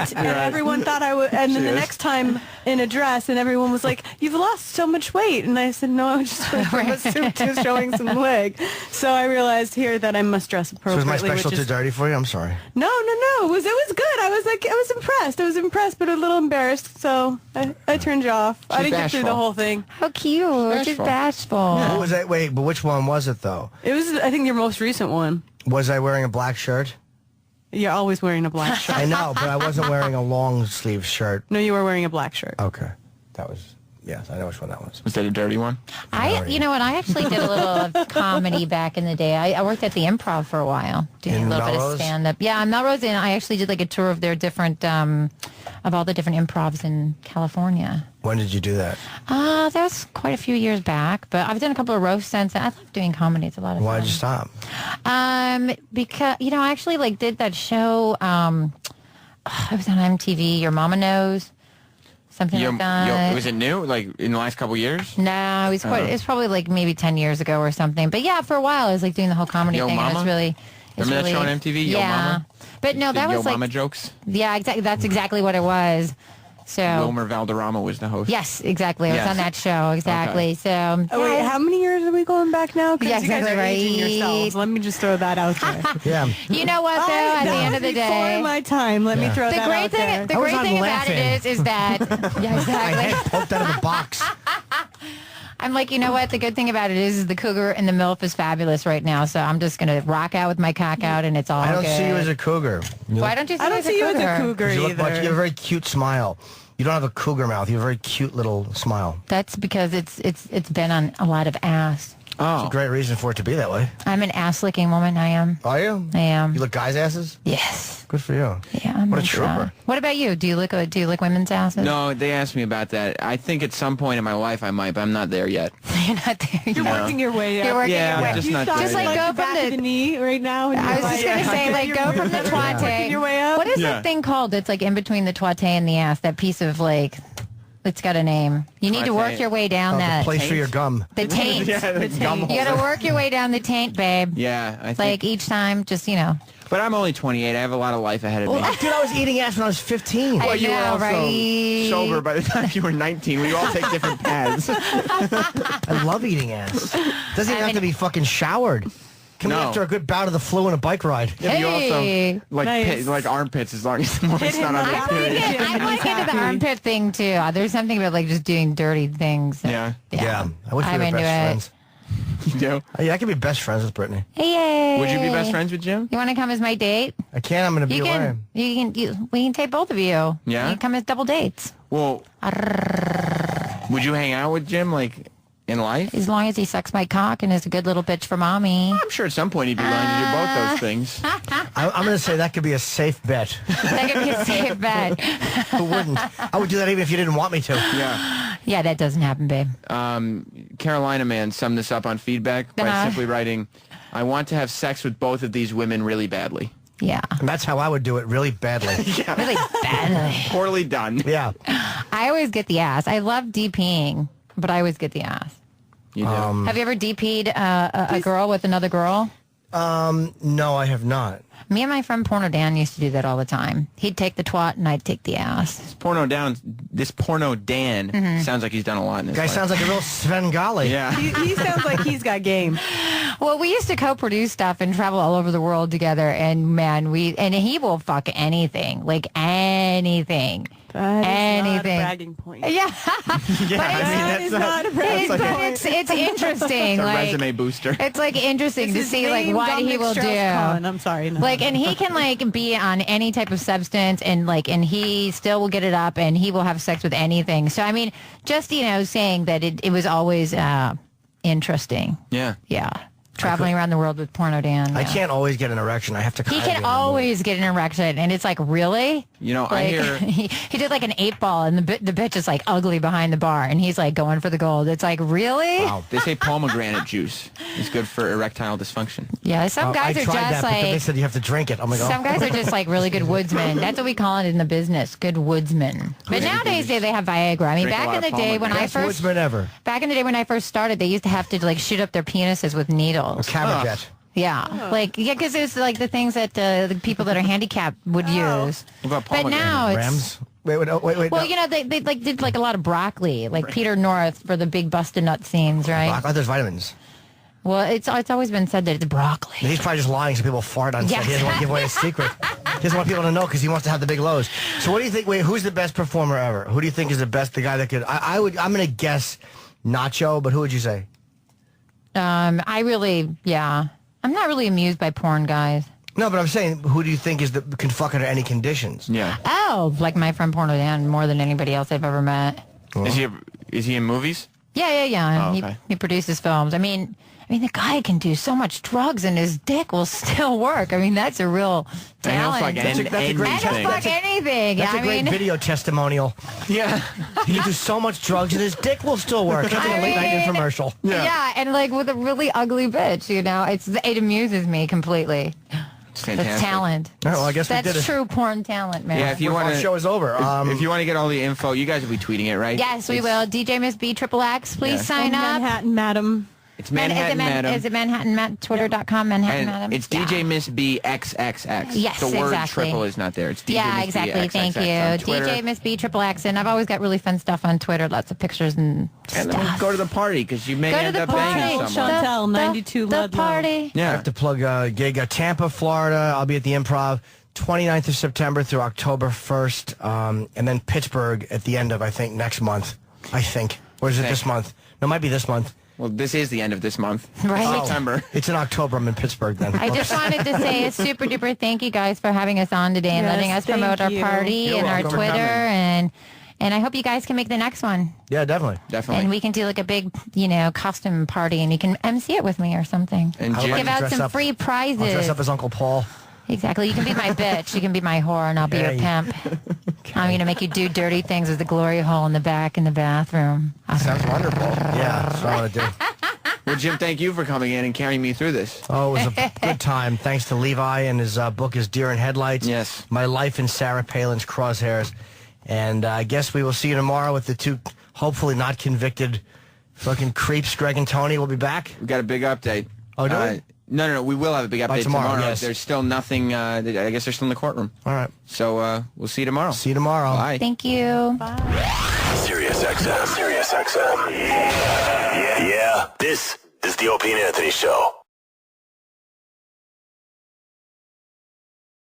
suit, and everyone thought I would. And then the next time in a dress, and everyone was like, "You've lost so much weight." And I said, "No, I was just wearing from a suit to showing some leg." So I realized here that I must dress So was appropriately. my special which too is, dirty for you? I'm sorry. no. It was good. I was impressed. I was impressed, but a little embarrassed. So I turned you off. I didn't get through the bashful. whole thing. How cute. She's bashful. What was that? Wait, but which one was it though? It was, I think, your most recent one. Was I wearing a black shirt? You're always wearing a black shirt. I know, but I wasn't wearing a long sleeve shirt. No, you were wearing a black shirt. Okay, that was. Yes, I know which one that was. Was that a dirty one? You know what? I actually did a little of comedy back in the day. I worked at the Improv for a while, doing In a little bit Melrose? of stand-up. Yeah, in Melrose, and I actually did like a tour of their different, of all the different improvs in California. When did you do that? That was quite a few years back, but I've done a couple of roast since. I love doing comedy. It's a lot of Why'd fun. you stop? Because I actually like did that show. It was on MTV. Your Mama Knows. Something like that. Was it new? Like in the last couple years? No, it was quite. It's probably like maybe 10 years ago or something. But yeah, for a while I was like doing the whole comedy Yo thing. And Mama? it's really. It's Remember that really, show on MTV? Yo yeah. Mama? But no, that Yo was like. Mama jokes? Yeah, exactly. That's exactly what it was. So Wilmer Valderrama was the host. yes, exactly. I was on that show. Exactly. Okay. So Oh, wait, how many years are we going back now? Because Yeah, you guys are exactly aging right. yourselves. Let me just throw that out there. Yeah. you know what though? At the end of the Before day, my time, let me throw the that great out thing, there. the great thing about it is that yeah, My exactly. head poked out of the box. I'm like, you know what? The good thing about it is the cougar and the MILF is fabulous right now. So I'm just gonna rock out with my cock out, and it's all. I don't good. see you as a cougar. Why don't you see I me don't as see you as a cougar You look either. much, you have a very cute smile. You don't have a cougar mouth. You have a very cute little smile. That's because it's been on a lot of ass. It's a great reason for it to be that way. I'm an ass licking woman. I am. Are you? I am. You lick guys' asses? Yes. Good for you. Yeah. I'm What a like, trooper. What about you? Do you lick women's asses? No, they asked me about that. I think at some point in my life I might, but I'm not there yet. You're not there. You're working your way up. You're working Yeah, your way. I'm just You not thought there Just like yet. go the back from of the knee right now. And I was just gonna say, like, go from the twate. Working your way up. What is Yeah. that thing called? It's like in between the twate and the ass. That piece of like, it's got a name. You need to work Twate. your way down The that. place for your gum. The taint. Yeah, the gum You got to holder. work your way down the taint, babe. Yeah, I think. Like each time, just But I'm only 28. I have a lot of life ahead of me. Well, dude, I was eating ass when I was 15. I Well, you were know, also right? sober by the time you were 19. We all take different paths. I love eating ass. Doesn't even I have to mean- be fucking showered. Come No. after a good bout of the flu and a bike ride. Yeah, but you Hey. also like Nice. like armpits as long as the woman's Hit not him on up. the period. I'm like into the armpit thing too. There's something about like just doing dirty things. Yeah, Yeah. I wish we I'm were into best it. friends. you do. Yeah, I could be best friends with Brittany. Hey. Would you be best friends with Jim? You want to come as my date? I can't. I'm going to be You away. can. We can take both of you. Yeah? You can come as double dates. Well, would you hang out with Jim like in life? As long as he sucks my cock and is a good little bitch for mommy. I'm sure at some point he'd be willing to do both those things. I'm going to say that could be a safe bet. That could be a safe bet. Who wouldn't? I would do that even if you didn't want me to. Yeah. Yeah, that doesn't happen, babe. Carolina man summed this up on feedback by Uh-huh. simply writing, "I want to have sex with both of these women really badly." Yeah. And that's how I would do it, really badly. Really badly. Poorly done. Yeah. I always get the ass. I love DPing, but I always get the ass. You do. Have you ever DP'd a girl with another girl? No, I have not. Me and my friend Porno Dan used to do that all the time. He'd take the twat and I'd take the ass. This porno Dan Mm-hmm. sounds like he's done a lot in his Guy life. sounds like a real Svengali. Yeah. He sounds like he's got game. Well, we used to co-produce stuff and travel all over the world together, and man, he will fuck anything, like anything. That is Anything. not a bragging point. Yeah. That is not a bragging But point. it's interesting. It's a like, resume booster. It's like interesting It's to his see like name, what he Dominic will do. Strauss-Kahn. I'm sorry. No. Like, and he can like be on any type of substance, and he still will get it up, and he will have sex with anything. So I mean, just saying that it was always interesting. Yeah. Yeah. Traveling around the world with Porno Dan. I yeah. can't always get an erection. I have to He kinda can get in the always get an erection, and it's like, really? You know, I Like, hear he did like an 8-ball, and the bitch is like ugly behind the bar, and he's like going for the gold. It's like, really? wow, they say pomegranate juice is good for erectile dysfunction. Yeah, some guys I are tried just that, but then they like said you have to drink it. I'm like, some guys are just like really good woodsmen. That's what we call it in the business, good woodsmen. But nowadays they have Viagra. I mean, Drink a back lot in of the day when I best first woodsman ever. back in the day when I first started, they used to have to like shoot up their penises with needles. Camera jet. Yeah, because it's like the things that the people that are handicapped would use. What about But now it's Rams. Wait. well, no. they like did like a lot of broccoli, like Peter North for the big busted nut scenes, right? I thought there's vitamins. Well, it's always been said that it's broccoli. He's probably just lying so people fart on set. Yes. He doesn't want to give away his secret. He doesn't want people to know because he wants to have the big lows. So what do you think? Wait, who's the best performer ever? Who do you think is the best? The guy that could? I'm going to guess Nacho, but who would you say? I'm not really amused by porn guys. No, but I'm saying, who do you think is can fuck under any conditions? Yeah. Oh, like my friend Porno Dan more than anybody else I've ever met. Is he in movies? Yeah. Oh, okay. He produces films. I mean, the guy can do so much drugs and his dick will still work. I mean, that's a real And he'll talent. fuck That's a great And he'll fuck anything. That's a great mean, video testimonial. Yeah. He can do so much drugs and his dick will still work. That's like a late night infomercial. Yeah, and like with a really ugly bitch, it amuses me completely. It's fantastic. That's talent. All right, well, I guess we did That's it. true porn talent, man. Yeah, if you Our want show is over. If you want to get all the info, you guys will be tweeting it, right? Yes, we will. DJ Miss B Triple X, please Yeah. sign up. Manhattan, madam. It's Manhattan Madam. Is it Manhattan Madam? Twitter.com, Manhattan And Madam. it's DJ Miss B XXX. Yes, the word exactly. triple is not there. It's DJ Yeah, Miss exactly. B Thank you. XXX on Twitter. DJ Miss B Triple X, and I've always got really fun stuff on Twitter. Lots of pictures and And then go to the party because you may Go to end the up party. banging someone. Chantel, 92 the Ludlow. party. Yeah. I have to plug a gig at Tampa, Florida. I'll be at the Improv 29th of September through October 1st. And then Pittsburgh at the end of, I think, next month. I think. Or is it this month? No, it might be this month. Well, this is the end of this month. Right. September. It's in October. I'm in Pittsburgh then. I just wanted to say a super duper thank you guys for having us on today and Yes, letting us thank promote our you. party You're and our welcome for Twitter coming. and I hope you guys can make the next one. Yeah, definitely. And we can do like a big, costume party and you can MC it with me or something. And I would like give to out dress some up- free prizes. I'll dress up as Uncle Paul. Exactly. You can be my bitch. You can be my whore, and I'll be your pimp. I'm going to make you do dirty things with the glory hole in the back in the bathroom. Sounds wonderful. Yeah, that's what I want to do. Well, Jim, thank you for coming in and carrying me through this. Oh, it was a good time. Thanks to Levi and his book is Deer in Headlights. Yes. My Life in Sarah Palin's Crosshairs. And I guess we will see you tomorrow with the two, hopefully not convicted fucking creeps, Greg and Tony. Will be back. We got a big update. Oh, do we? No. We will have a big update tomorrow, yes. There's still nothing. I guess they're still in the courtroom. All right. So we'll see you tomorrow. See you tomorrow. Bye. Thank you. Sirius XM. Sirius XM. Yeah. This is the Opie and Anthony Show.